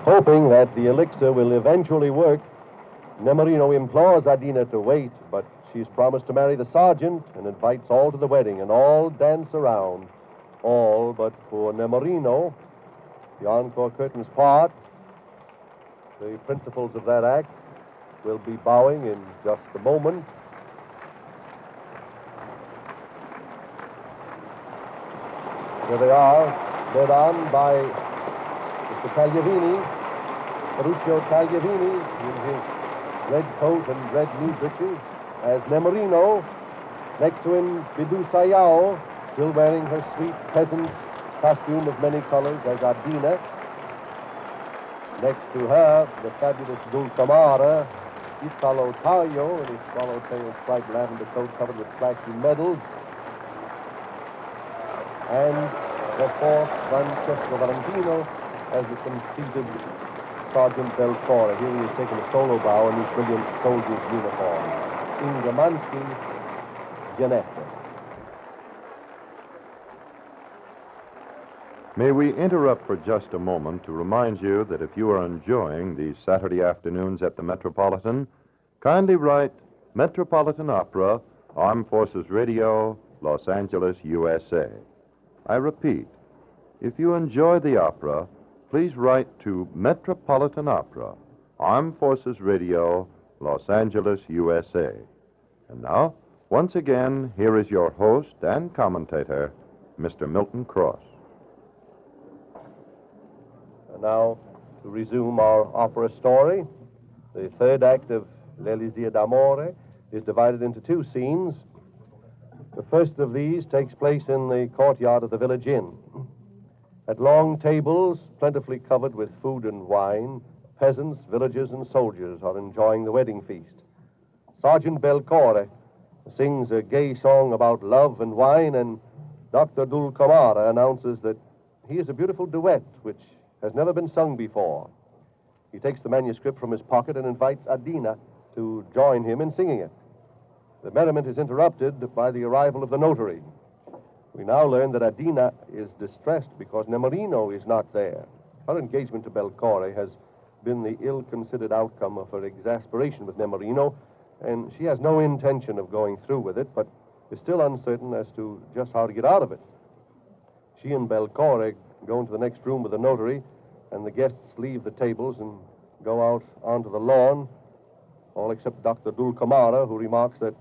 Hoping that the elixir will eventually work, Nemorino implores Adina to wait, but she's promised to marry the sergeant and invites all to the wedding, and all dance around. All but for Nemorino. The encore curtains part. The principals of that act will be bowing in just a moment. Here they are, led on by Mr. Tagliavini, Ferruccio Tagliavini, in his red coat and red knee breeches, as Nemorino. Next to him, Bidu Sayao, still wearing her sweet peasant costume of many colors as Adina. Next to her, the fabulous Dulcamara, Italo Taglio, in his swallowtail striped lavender coat covered with flashy medals. And the fourth, Francesco Valentino, as the conceited Sergeant Belcore. Here he is taking a solo bow in his brilliant soldier's uniform. Ingamansky, Janetta. May we interrupt for just a moment to remind you that if you are enjoying these Saturday afternoons at the Metropolitan, kindly write Metropolitan Opera, Armed Forces Radio, Los Angeles, USA. I repeat, if you enjoy the opera, please write to Metropolitan Opera, Armed Forces Radio, Los Angeles, USA. And now, once again, here is your host and commentator, Mr. Milton Cross. And now, to resume our opera story, the third act of L'Elisir d'Amore is divided into two scenes. The first of these takes place in the courtyard of the village inn. At long tables, plentifully covered with food and wine, peasants, villagers, and soldiers are enjoying the wedding feast. Sergeant Belcore sings a gay song about love and wine, and Dr. Dulcamara announces that he is a beautiful duet which has never been sung before. He takes the manuscript from his pocket and invites Adina to join him in singing it. The merriment is interrupted by the arrival of the notary. We now learn that Adina is distressed because Nemorino is not there. Her engagement to Belcore has been the ill-considered outcome of her exasperation with Nemorino, and she has no intention of going through with it, but is still uncertain as to just how to get out of it. She and Belcore go into the next room with the notary, and the guests leave the tables and go out onto the lawn, all except Dr. Dulcamara, who remarks that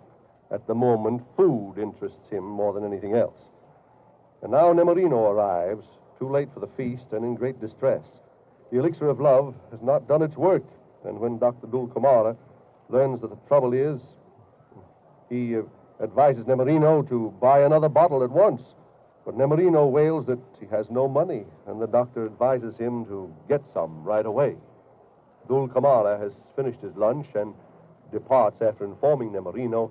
at the moment food interests him more than anything else. And now Nemorino arrives, too late for the feast and in great distress. The elixir of love has not done its work, and when Dr. Dulcamara learns that the trouble is, he advises Nemorino to buy another bottle at once. But Nemorino wails that he has no money, and the doctor advises him to get some right away. Dulcamara has finished his lunch and departs after informing Nemorino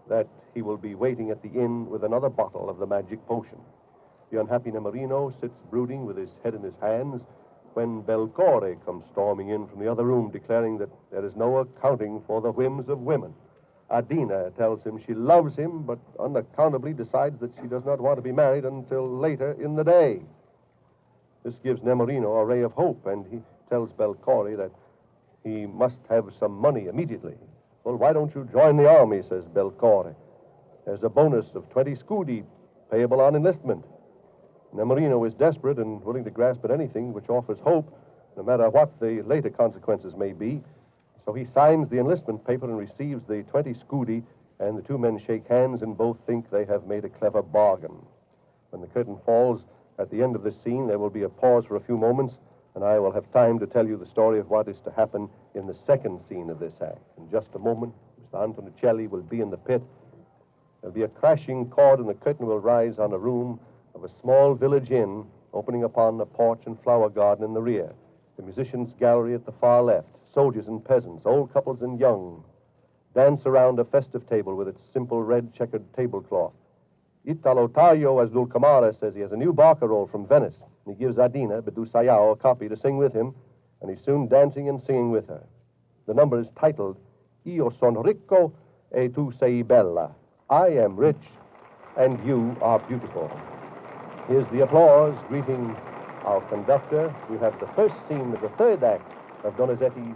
that he will be waiting at the inn with another bottle of the magic potion. The unhappy Nemorino sits brooding with his head in his hands when Belcore comes storming in from the other room, declaring that there is no accounting for the whims of women. Adina tells him she loves him, but unaccountably decides that she does not want to be married until later in the day. This gives Nemorino a ray of hope, and he tells Belcore that he must have some money immediately. Well, why don't you join the army, says Belcore. There's a bonus of 20 scudi payable on enlistment. Nemorino is desperate and willing to grasp at anything which offers hope, no matter what the later consequences may be. So he signs the enlistment paper and receives the 20 scudi, and the two men shake hands and both think they have made a clever bargain. When the curtain falls at the end of this scene, there will be a pause for a few moments, and I will have time to tell you the story of what is to happen in the second scene of this act. In just a moment, Mr. Antonicelli will be in the pit. There'll be a crashing chord, and the curtain will rise on a room of a small village inn opening upon a porch and flower garden in the rear, the musicians' gallery at the far left, soldiers and peasants, old couples and young, dance around a festive table with its simple red checkered tablecloth. Italo Taglio, as Dulcamara, says he has a new barcarolle from Venice. He gives Adina, Bedusayao, a copy to sing with him, and he's soon dancing and singing with her. The number is titled, Io son ricco e tu sei bella. I am rich and you are beautiful. Here's the applause greeting our conductor. We have the first scene of the third act of Donizetti's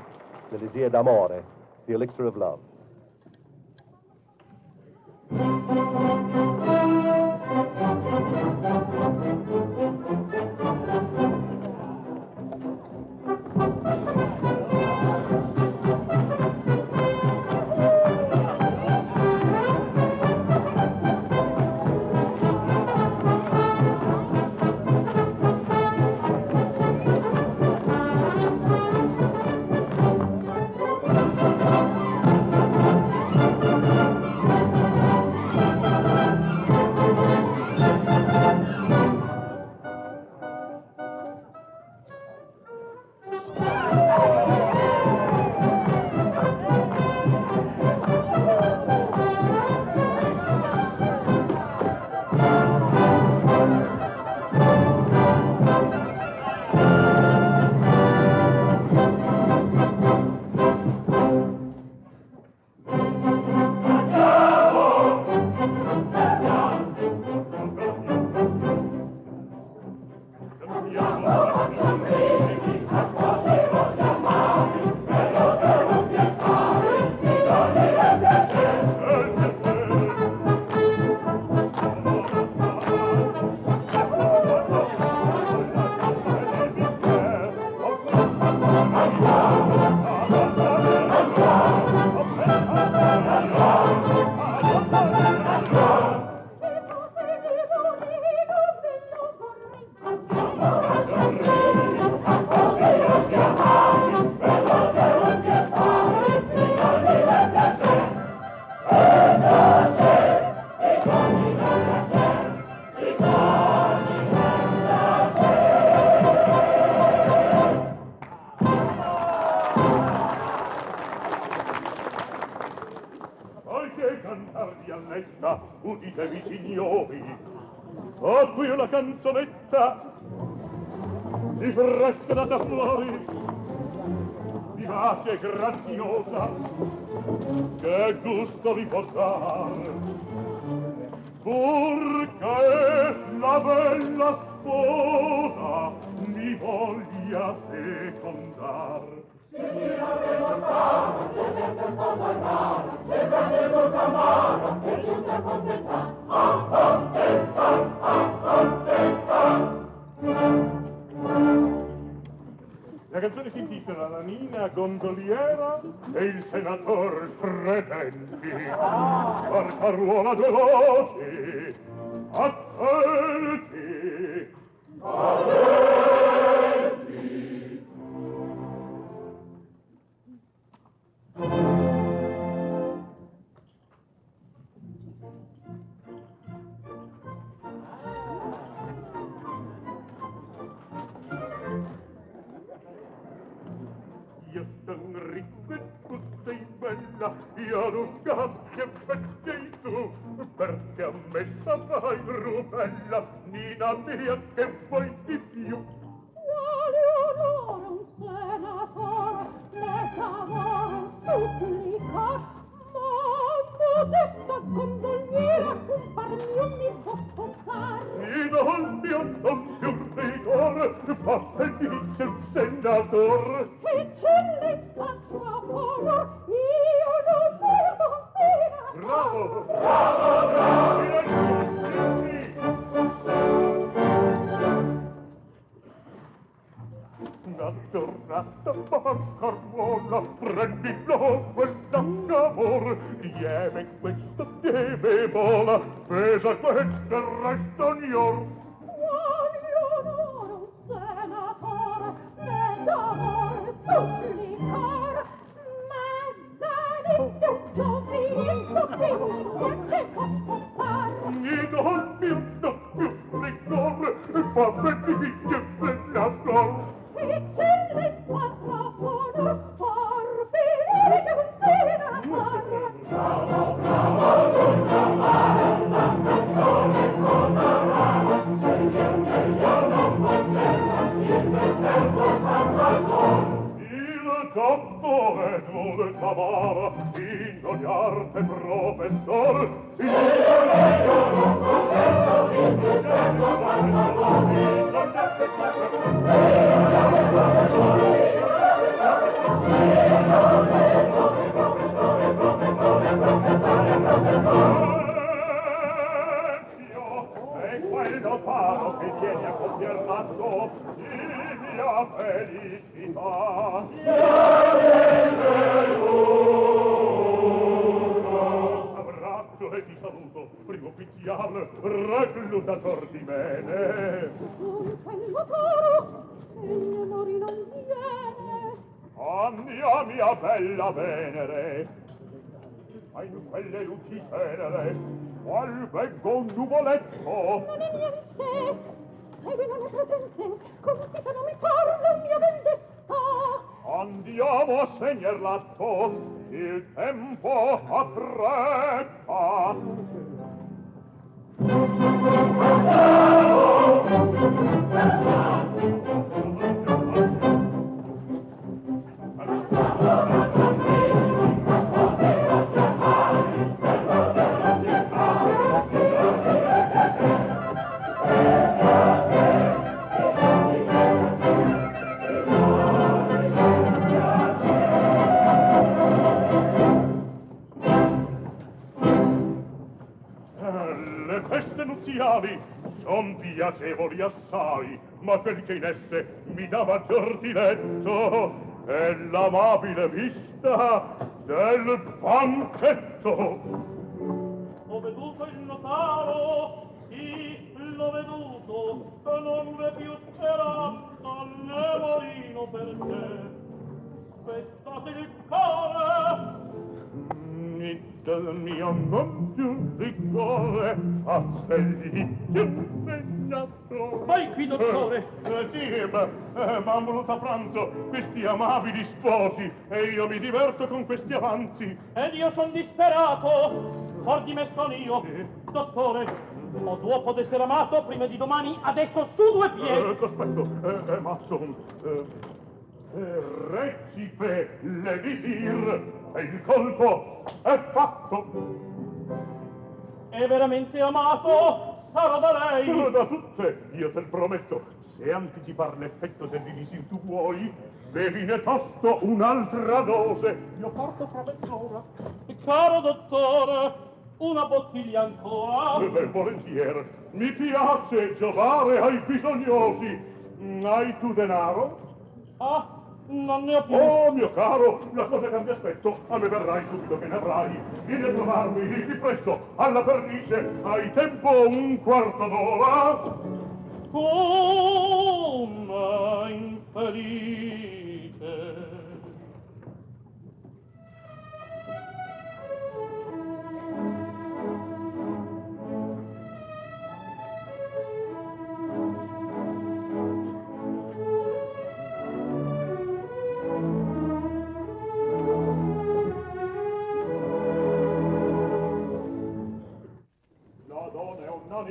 L'Elisir d'Amore, the Elixir of Love. Uditevi, signori, ho qui una canzonetta di fresca data flori, vivace e graziosa, che gusto vi può dar, purché la bella sposa mi voglia secondar. La canzone si intitola La Nina gondoliera e il senator Credenti. Barcaruola due voci, attenti, attenti. Io son ricco e tu sei bella, io non cambio perché tu perché a me saprai, Rubella, Nina mia, che vuoi di più? Quale onore un senatore le d'amore supplica, ma modesta gondoliera un par mio mi può sposare. Nina al mio non più rigore, fa felice il senatore. E ce ne fa troppo onor, io non perdo un senatore. Bravo, bravo, bravo, una tornata porca ruola, prendilo quest'amor, lieve questo lieve vola, pesa questo il resto ognor. Quale onore un senatore le d'amore supplicar, ma dani tutto finito che posso fare? Nido al mio non più rigore, fa felice il senatore. E ce ne fa troppo onor, for felice un senatore. Bravo, bravo, tutta male, la canzone cosa rara, se io non conservo il mio passator. Il dottore vuole favore, ingoiarte professor, se io non conservo il mio e quello paro che viene a confermato mia felicità. Abbraccio e ti saluto, primo ufficiale, reclutator di bene. Dunque il motoro, e gli onori non viene. Mia bella Venere, ma in quelle luci tenere, qual vengo un nuvoletto? Non è niente, segui non è presente, confita non mi parla mia vendetta. Andiamo a segner l'atto, il tempo apprezza. Le feste nuziali son piacevoli assai, ma quel che in esse mi dà maggior diletto è l'amabile vista del banchetto. Ho veduto il notaro, sì, l'ho veduto, e non v'è più speranza né morino per te. Spezzate il cuore, Del mio non più rigore, a felice un segnato. Vai qui, dottore. Sì, m'han voluto a pranzo questi amabili sposi, e io mi diverto con questi avanzi. Ed io son disperato, for di me son io. Dottore, ho dopo d'essere amato, prima di domani, adesso su due piedi. Cospetto, ma son... Recipe l'elisir, e il colpo è fatto. È veramente amato, sarò da lei. Da tutte, io te lo prometto. Se anticipar l'effetto dell'elisir tu vuoi, bevine tosto un'altra dose. Io porto fra mezz'ora. Caro dottore, una bottiglia ancora. Volentieri. Mi piace giovare ai bisognosi. Hai tu denaro? Ah, non ne ho più. Oh, mio caro, la cosa cambia aspetto. A me verrai subito che ne avrai. Vieni a trovarmi, di presto, alla pernice. Hai tempo un quarto d'ora? Come infelice.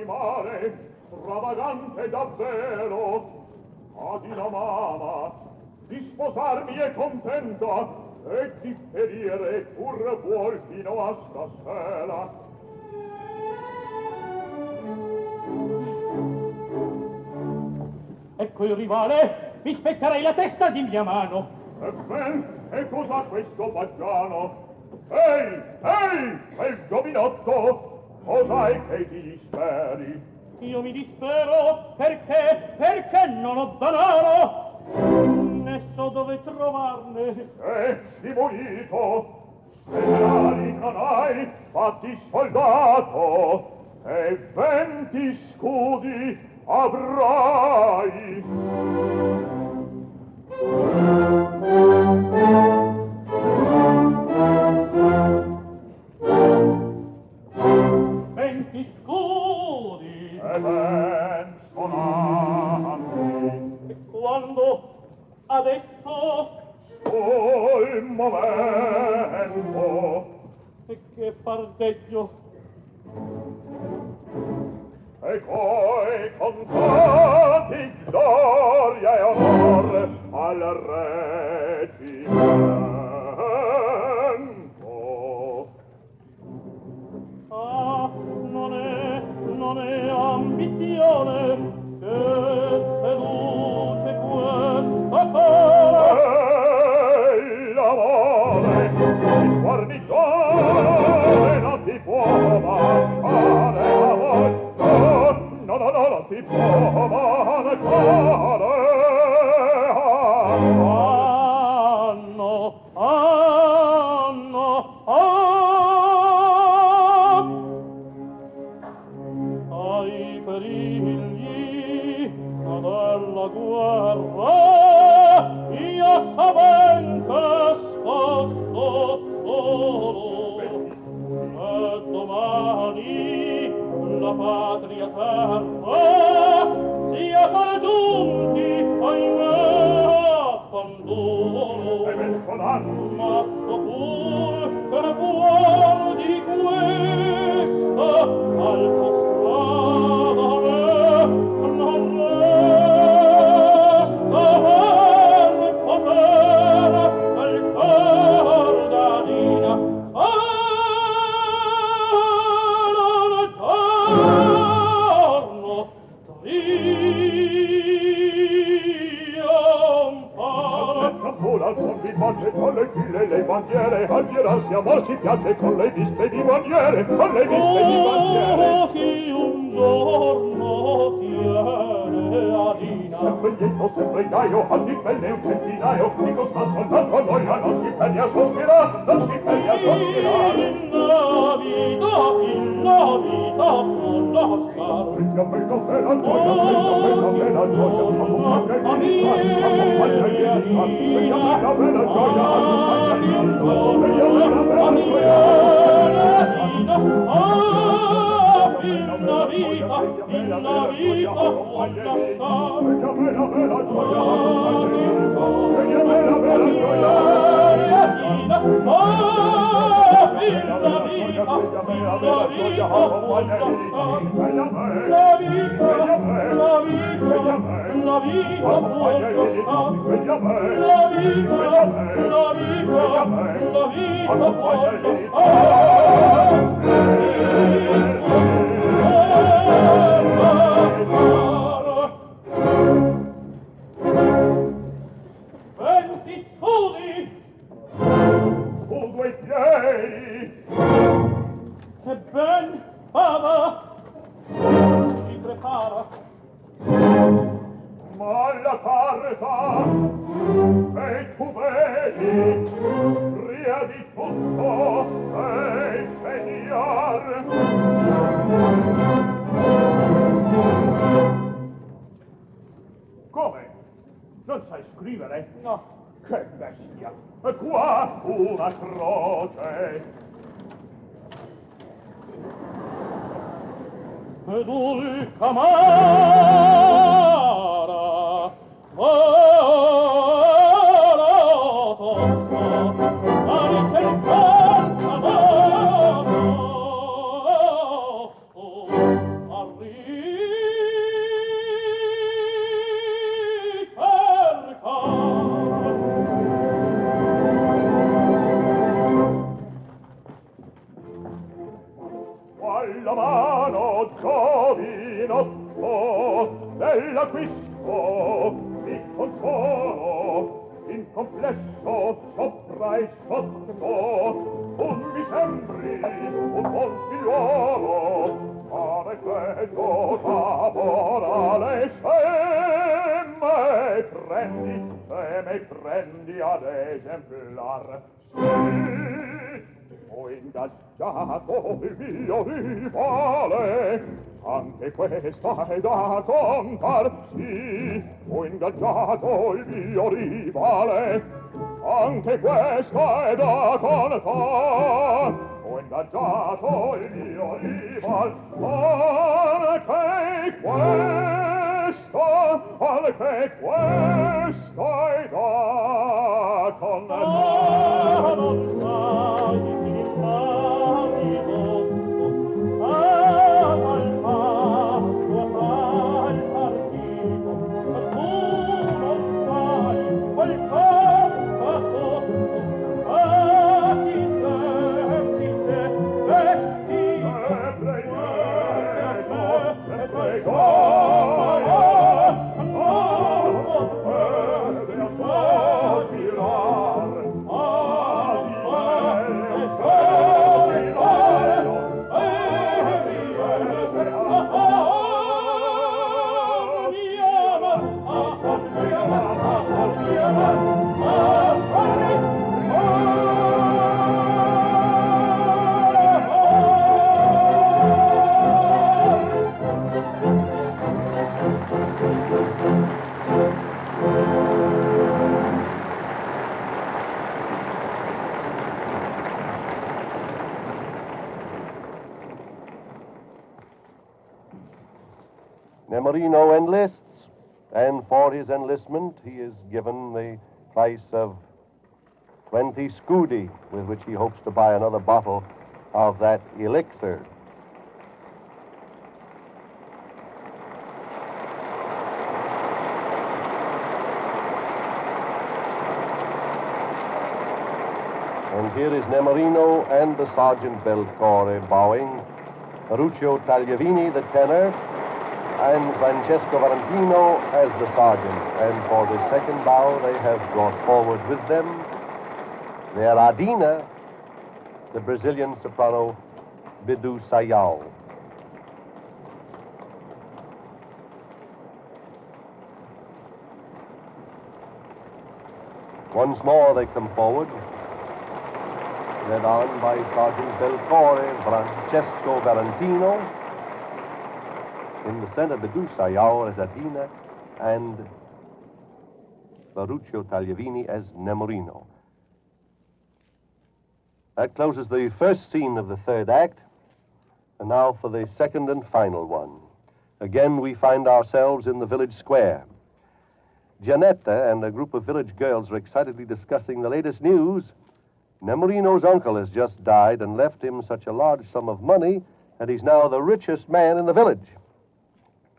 di mare, stravagante davvero. Adina mamma, di sposarmi è contenta e di ferire pur vuol fino a stasera. Ecco il rivale, mi spezzerai la testa di mia mano. Ebben, e cos'ha questo paggiano? Ehi, ehi, quel giovinotto, cos'hai che ti disperi? Io mi dispero perché non ho denaro, ne so dove trovarne. Si munito, se denari non hai, fatti soldato, e 20 scudi avrai. Scudi e ben suonati. E quando adesso sul momento e che parteggio e coi contati gloria e onor al reggimento. Non è ambizione che seduce questa cosa. L'amore, il guarnigione non ti può mancare, amore. No, non ti può mancare. Si piace con le viste di maniere, con le viste di maniere. Chi un giorno tiene Adina. Sempre lieto, sempre gaio, al di pelle un centinaio, di costanza tanto noia, non si perde a sospirare, non si perde a sospirare. In la vita non lasciar. Bella, bella, bella gioia, bella, bella gioia, accompagna il disfar, accompagna il disfar, bella, bella gioia, accompagna il disfar, bella, bella gioia. Come? Non sai scrivere? No. Che bestia! E qua una croce! Ed un camara arriva nella mano giovinotto dell'acquisto il consolo in complesso sopra e sotto mi sembri un buon figliuolo fare credo caporale se me prendi ad esemplar sì ho ingaggiato il mio rivale anche questa è da contar sì ho ingaggiato il mio rivale anche questa è da contar ho ingaggiato il mio rivale anche questa è da contar non sai Nemorino enlists, and for his enlistment he is given the price of 20 scudi, with which he hopes to buy another bottle of that elixir. And here is Nemorino and the Sergeant Belcore bowing, Ferruccio Tagliavini, the tenor, and Francesco Valentino as the sergeant. And for the second bow, they have brought forward with them their Adina, the Brazilian soprano Bidu Sayao. Once more they come forward, led on by Sergeant Belcore, Francesco Valentino. In the center, Bidu Sayao as Adina and Ferruccio Tagliavini as Nemorino. That closes the first scene of the third act. And now for the second and final one. Again, we find ourselves in the village square. Gianetta and a group of village girls are excitedly discussing the latest news. Nemorino's uncle has just died and left him such a large sum of money that he's now the richest man in the village.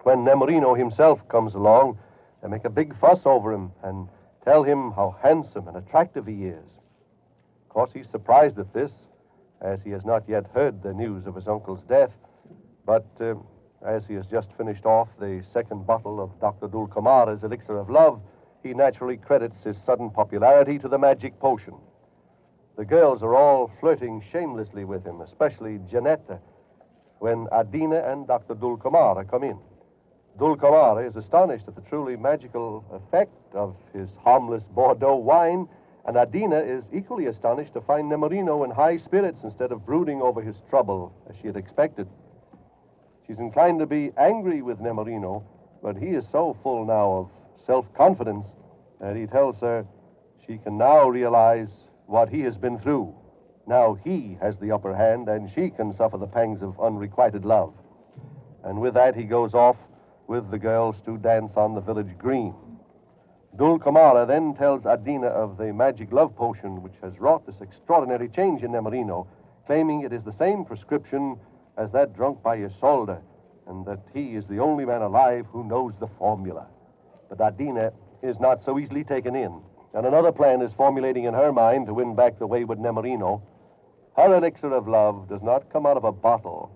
When Nemorino himself comes along, they make a big fuss over him and tell him how handsome and attractive he is. Of course, he's surprised at this, as he has not yet heard the news of his uncle's death. But as he has just finished off the second bottle of Dr. Dulcamara's elixir of love, he naturally credits his sudden popularity to the magic potion. The girls are all flirting shamelessly with him, especially Gianetta, when Adina and Dr. Dulcamara come in. Dulcamara is astonished at the truly magical effect of his harmless Bordeaux wine, and Adina is equally astonished to find Nemorino in high spirits instead of brooding over his trouble, as she had expected. She's inclined to be angry with Nemorino, but he is so full now of self-confidence that he tells her she can now realize what he has been through. Now he has the upper hand, and she can suffer the pangs of unrequited love. And with that, he goes off with the girls to dance on the village green. Dulcamara then tells Adina of the magic love potion which has wrought this extraordinary change in Nemorino, claiming it is the same prescription as that drunk by Isolde, and that he is the only man alive who knows the formula. But Adina is not so easily taken in, and another plan is formulating in her mind to win back the wayward Nemorino. Her elixir of love does not come out of a bottle,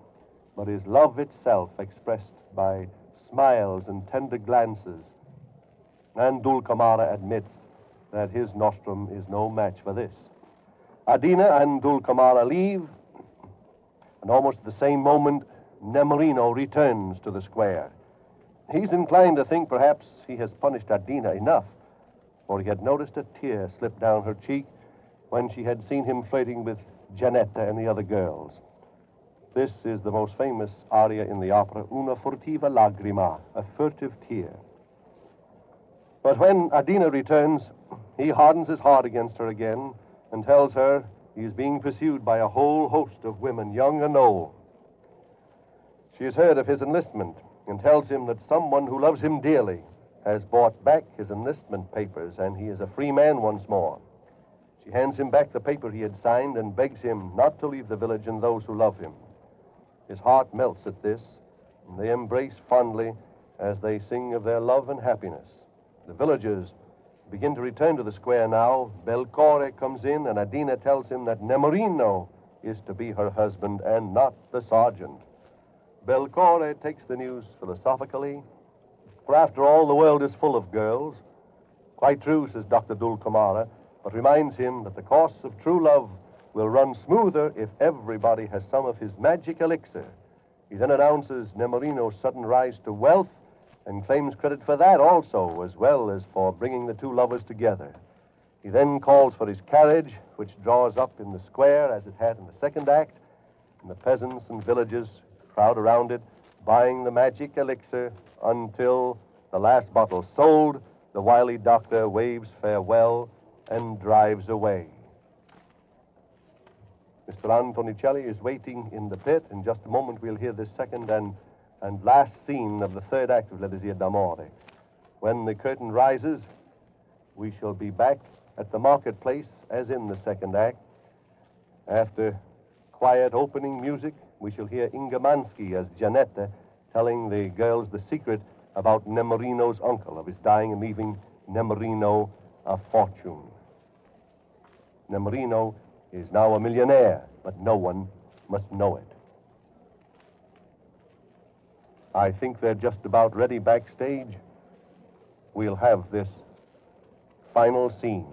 but is love itself expressed by smiles and tender glances. And Dulcamara admits that his nostrum is no match for this. Adina and Dulcamara leave, and almost at the same moment, Nemorino returns to the square. He's inclined to think perhaps he has punished Adina enough, for he had noticed a tear slip down her cheek when she had seen him flirting with Janetta and the other girls. This is the most famous aria in the opera, Una furtiva lagrima, a furtive tear. But when Adina returns, he hardens his heart against her again and tells her he is being pursued by a whole host of women, young and old. She has heard of his enlistment and tells him that someone who loves him dearly has bought back his enlistment papers and he is a free man once more. She hands him back the paper he had signed and begs him not to leave the village and those who love him. His heart melts at this, and they embrace fondly as they sing of their love and happiness. The villagers begin to return to the square now. Belcore comes in, and Adina tells him that Nemorino is to be her husband and not the sergeant. Belcore takes the news philosophically, for after all, the world is full of girls. Quite true, says Dr. Dulcamara, but reminds him that the course of true love will run smoother if everybody has some of his magic elixir. He then announces Nemorino's sudden rise to wealth and claims credit for that also, as well as for bringing the two lovers together. He then calls for his carriage, which draws up in the square as it had in the second act, and the peasants and villagers crowd around it, buying the magic elixir until the last bottle sold, the wily doctor waves farewell and drives away. Mr. Antonicelli is waiting in the pit. In just a moment, we'll hear this second and last scene of the third act of La Désir d'Amore. When the curtain rises, we shall be back at the marketplace as in the second act. After quiet opening music, we shall hear Inga Mansky as Janetta telling the girls the secret about Nemorino's uncle, of his dying and leaving Nemorino a fortune. Nemorino is now a millionaire, but no one must know it. I think they're just about ready backstage. We'll have this final scene.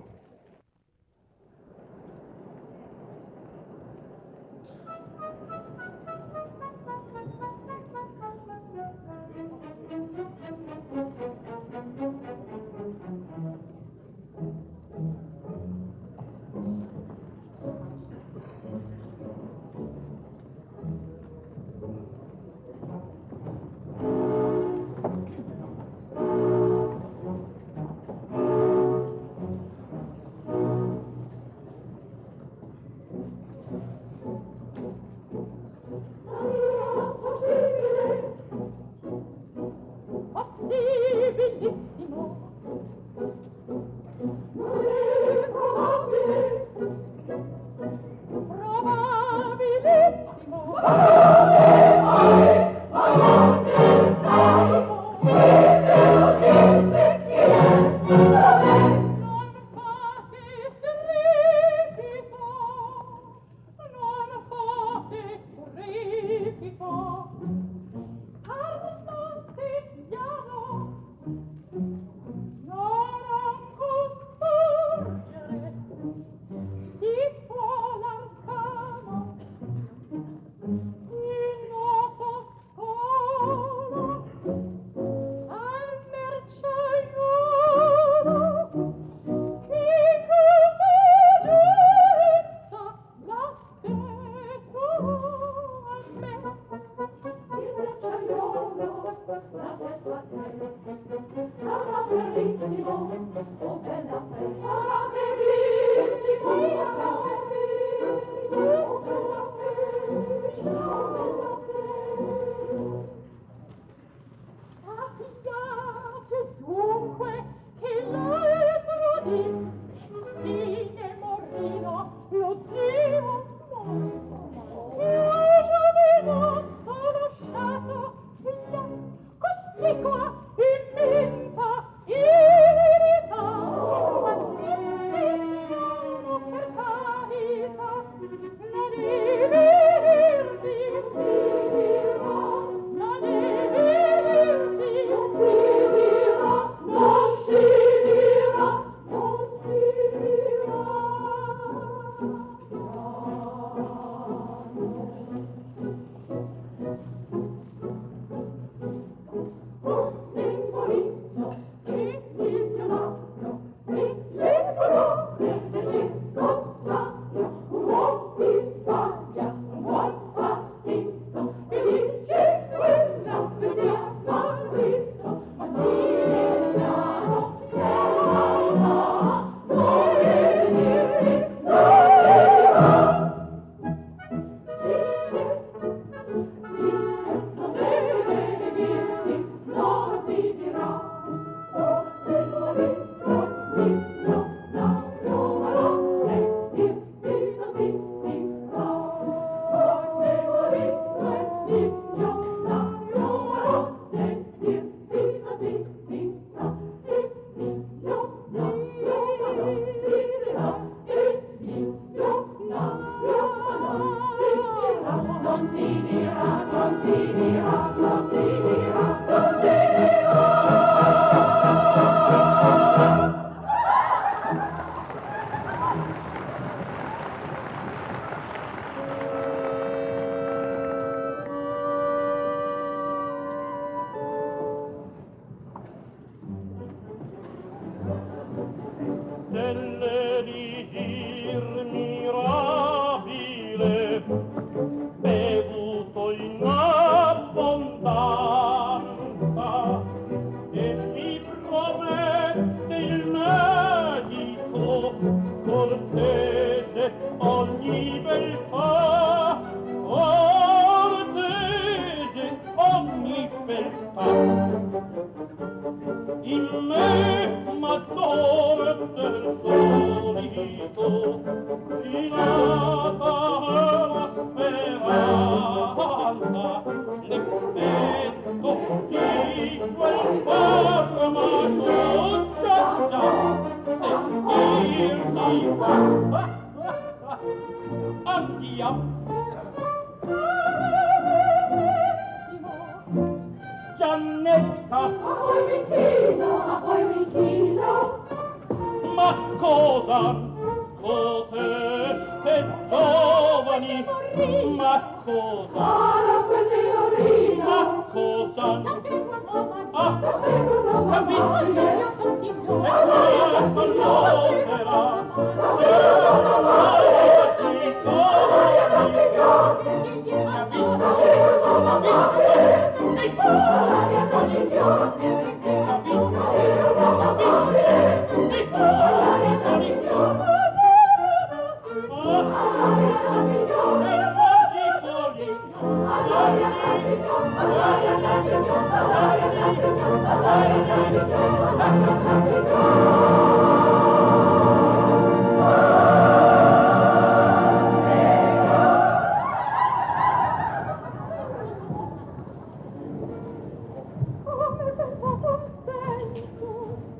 Ecco, in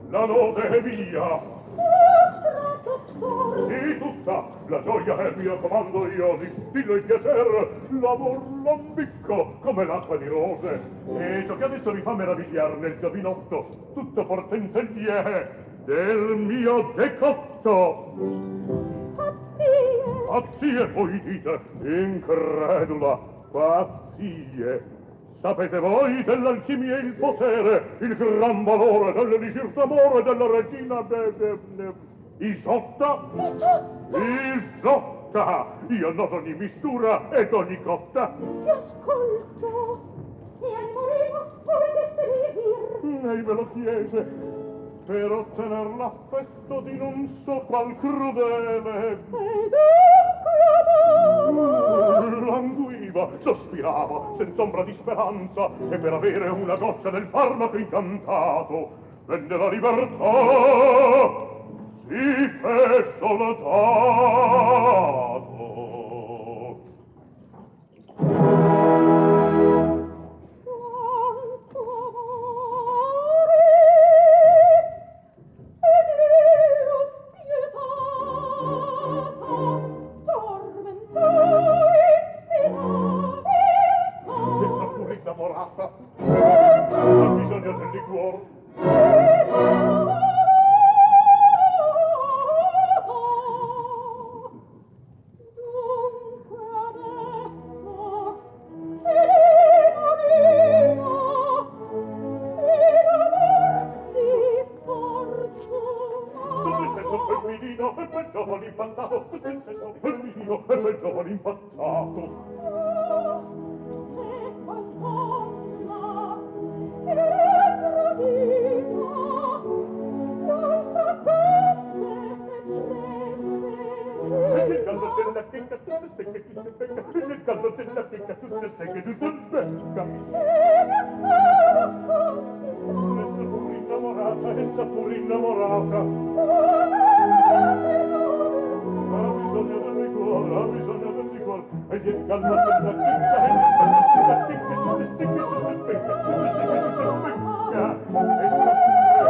La lode è mia! Sì, tutta! La gioia è mio comando, io distillo il piacer, l'amor lambicco come l'acqua di rose. E ciò che adesso mi fa meravigliar nel giovinotto, tutto portenterie del mio decotto. Pazzie, voi dite, incredula, pazzie. Sapete voi dell'alchimia il potere, il gran valore dell'elisir d'amore della regina Isotta? Isotta! Io noto ogni mistura ed ogni cotta. Ti ascolto e al moreno poteste dir. Lei me lo chiese per ottener l'affetto di non so qual crudele. Ed ecco languiva, sospirava, senz'ombra di speranza, e per avere una goccia del farmaco incantato venne la libertà, si fe soldato. Innamorata, ha bisogno del liquor. E quel giovane impazzato, quel femminino e quel giovane impazzato. Il caldo della checca tutte secche, tutte becca. Il caldo della checca tutte secche, tutte becca. Essa pur innamorata. Ha bisogno del liquore, ha bisogno del liquore. E il caldo della checca, tutte secche, tutte becca, tutte secche, tutte becca. Essa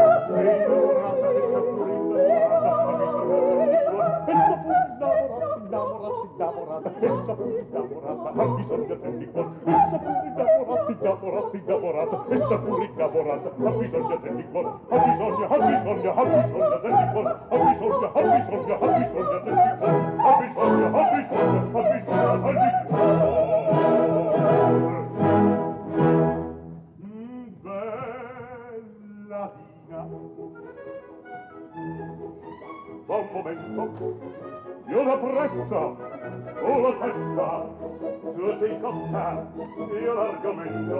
pur innamorata, essa pur innamorata. Ha bisogno del liquore. Essa pur innamorata, essa pur innamorata. Ha ha bisogno del liquor. Essa pure innamorata, essa pure innamorata, ha bisogno del liquor, ha bisogno del liquor, ha bisogno del liquor, ha bisogno del liquor, ha bisogno del liquor. Bella Dina, buon momento, io la presso, tu la testa, tu sei cotta, io l'argomento,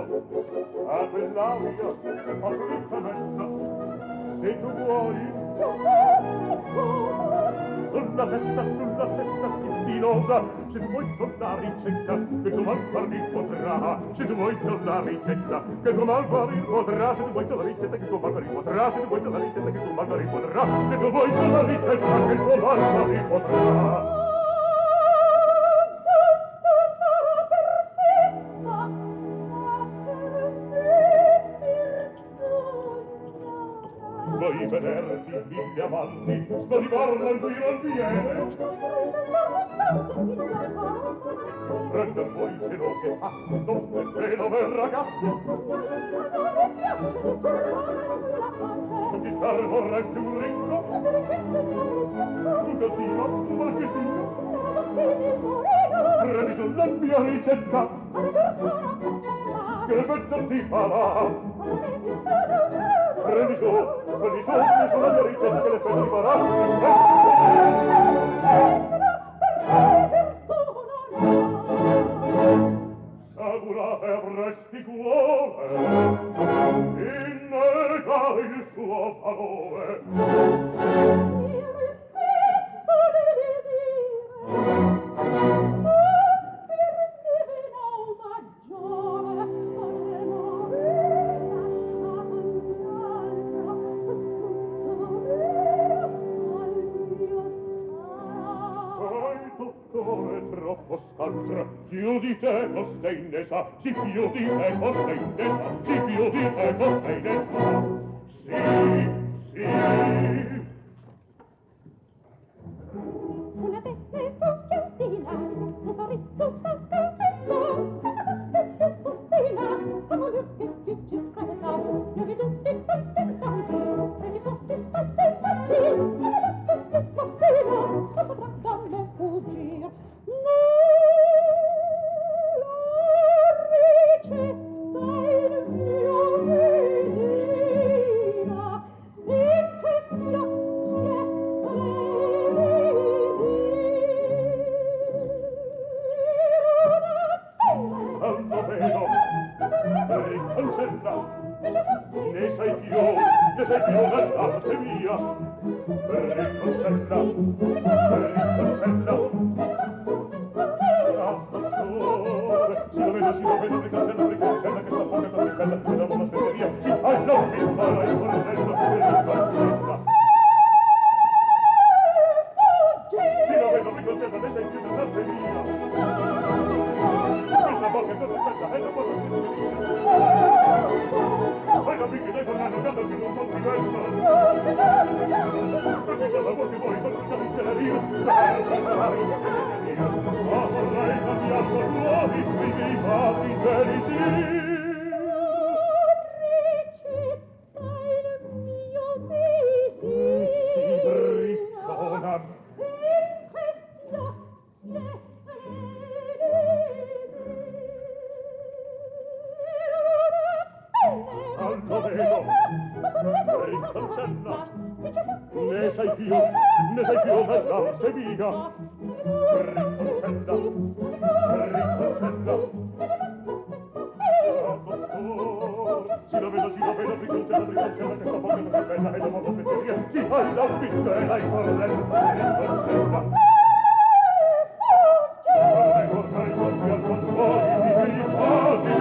a quell'aria ho tutta messa, se tu vuoi, sulla testa schizzinosa, se tu vuoi tornare in cetta, che tu mal farmi potrà, se tu vuoi tornare in cetta, che tu mal farmi potrà, se tu vuoi tornare in cetta, che tu mal farmi potrà, se tu vuoi tornare in cetta, che tu mal farmi potrà, se tu vuoi tornare in cetta, che tu mal farmi potrà. Vuoi vederti mille amanti, sto di parlando io non viene. Prender voi gelose donne belle ragazze. Ti star vorresti un ricco, un casino, un marchesino. Prendi sulla mia ricetta, che l'effetto ti farà. Prendi su la mia ricetta, che l'effetto ti farà. Sagurate avresti cuore, innega il suo valore. Troppo scaltra, più di te costei ne sa, sì più di te costei ne sa, sì più di te costei ne sa. Sì, sì. Una veste focchiosina, un sorriso fantastico, fostina, come gli occhi ci screta, io vi tutti fanti, presi tutti fatti, fostina, non potrà darle fuggir. Ne sei più dell'arte mia, riconcella, si lo vedo, riconcella, che sta poca tanto bella, che da una spezzeria, si allora mi fa il corsello, riconcella. Si lo vedo, riconcella, ne sei più dell'arte mia, questa bocca è tutta bella, è la buona spezzeria. Poi la picchi dai tornano, dato che non ti verso. Perché cosa vuoi che vuoi, non ti capisce la via. Ma vorrei cambiare con nuovi, i miei fatti felici. Ne sei più dell'arte mia, riconcella, si lo vedo, riconcella, che sta poca così bella, e la moda spezzeria, si alla pittella in corrella, riconcella. Vorrei cambiar con tuoi, i fatti.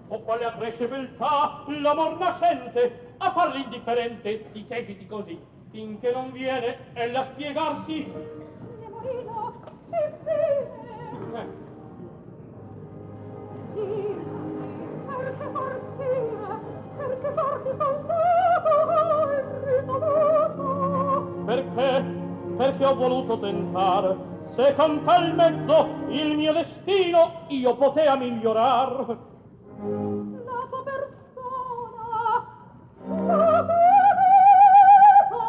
O quale accresce beltà l'amor nascente a farlo indifferente si seguiti così finché non viene ella a spiegarsi. Nemorino, è bene. Sì, perché partire, perché farti soldato e risolvato. Perché? Perché ho voluto tentar, se con tal mezzo il mio destino io potea migliorar. La tua persona, la tua vita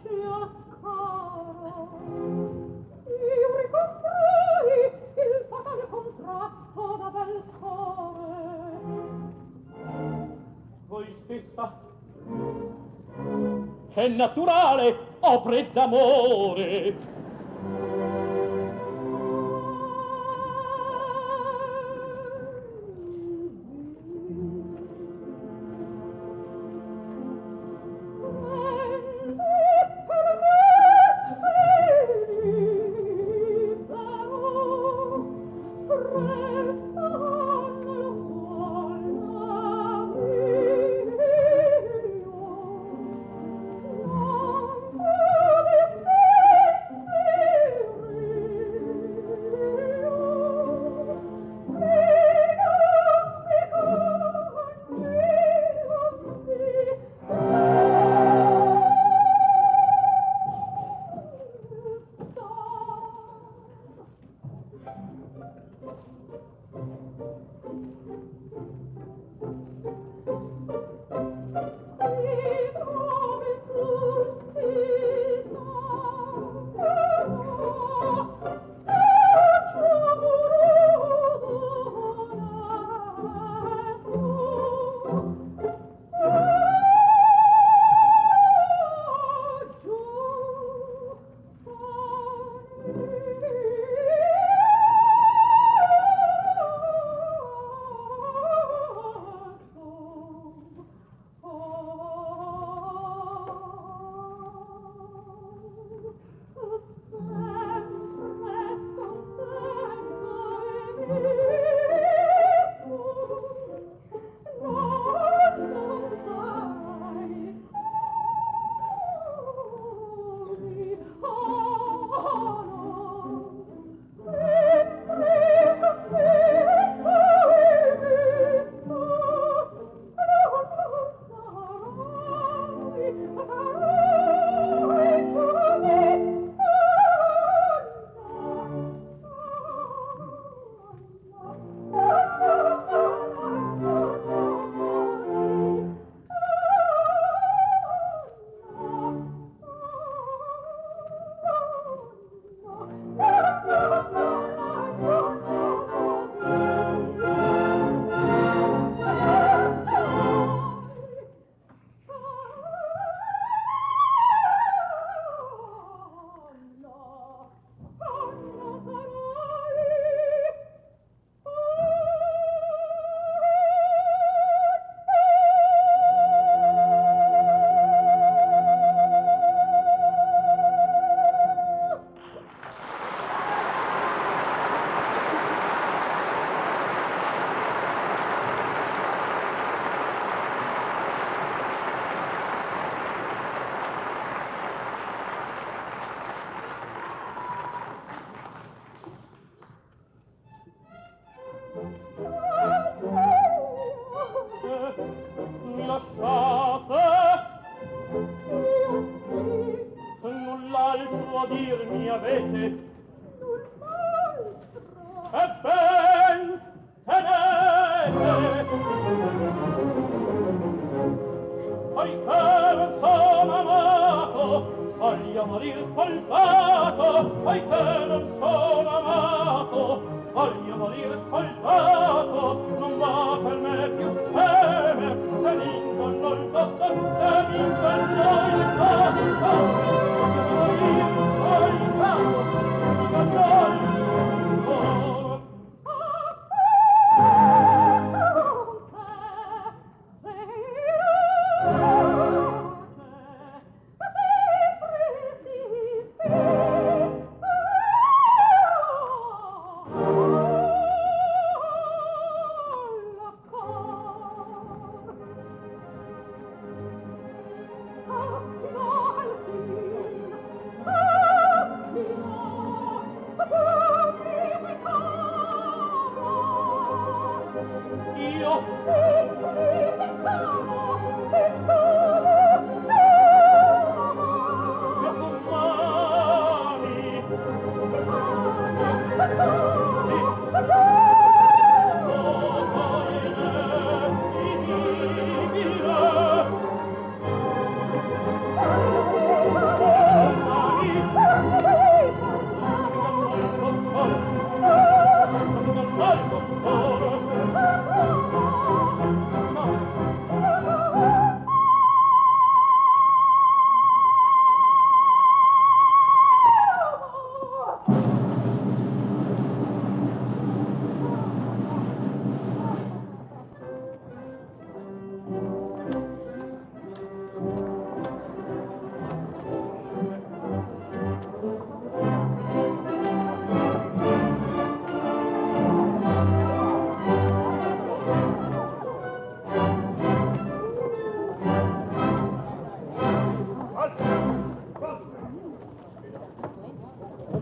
ci accaro. Io ricomprai il fatale contratto da bel cuore. Voi stessa è naturale opre d'amore.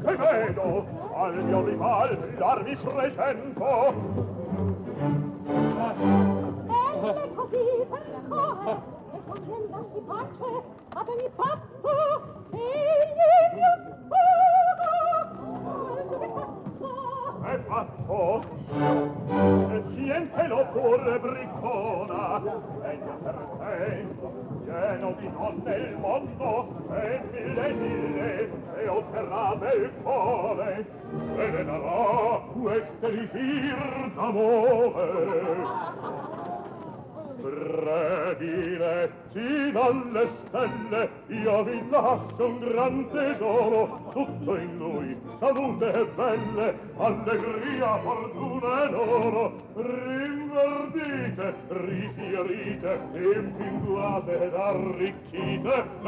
Che vedo al mio rival darvi strecento. Belle così per cuore, e con genda si pace, fatemi fatto, egli più sfugo. È fatto. E tientelo pure, briccona, e già per te, pieno di donne il mondo, e mille, e otterrà del cuore, e ne darà quest'elisir d'amore. Prediletti dalle stelle, io vi lascio un gran tesoro, tutto in lui, salute e belle, allegria, fortuna e oro. Rinverdite, rifiorite, impinguate ed arricchite, e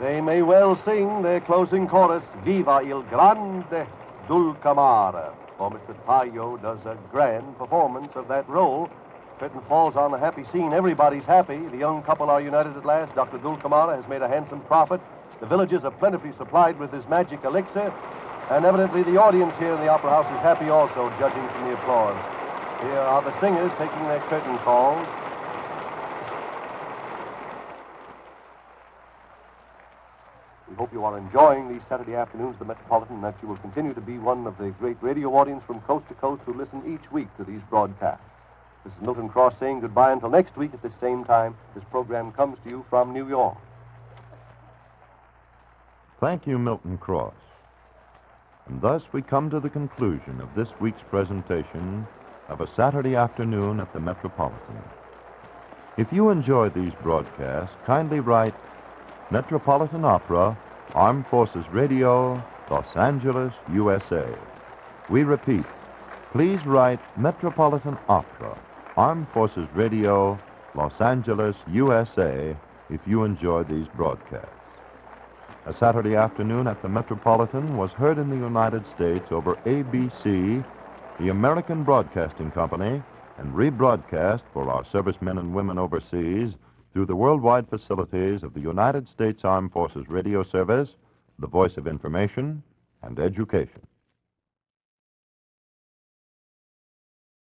They may well sing their closing chorus, Viva il grande Dulcamara, for Mr. Taio does a grand performance of that role. Curtain falls on the happy scene. Everybody's happy. The young couple are united at last. Dr. Dulcamara has made a handsome profit. The villagers are plentifully supplied with his magic elixir. And evidently the audience here in the Opera House is happy also, judging from the applause. Here are the singers taking their curtain calls. We hope you are enjoying these Saturday afternoons at the Metropolitan, and that you will continue to be one of the great radio audience from coast to coast who listen each week to these broadcasts. This is Milton Cross saying goodbye until next week at this same time. This program comes to you from New York. Thank you, Milton Cross. And thus we come to the conclusion of this week's presentation of A Saturday Afternoon at the Metropolitan. If you enjoy these broadcasts, kindly write Metropolitan Opera, Armed Forces Radio, Los Angeles, USA. We repeat, please write Metropolitan Opera, Armed Forces Radio, Los Angeles, USA, if you enjoy these broadcasts. A Saturday Afternoon at the Metropolitan was heard in the United States over ABC, the American Broadcasting Company, and rebroadcast for our servicemen and women overseas through the worldwide facilities of the United States Armed Forces Radio Service, the voice of information and education.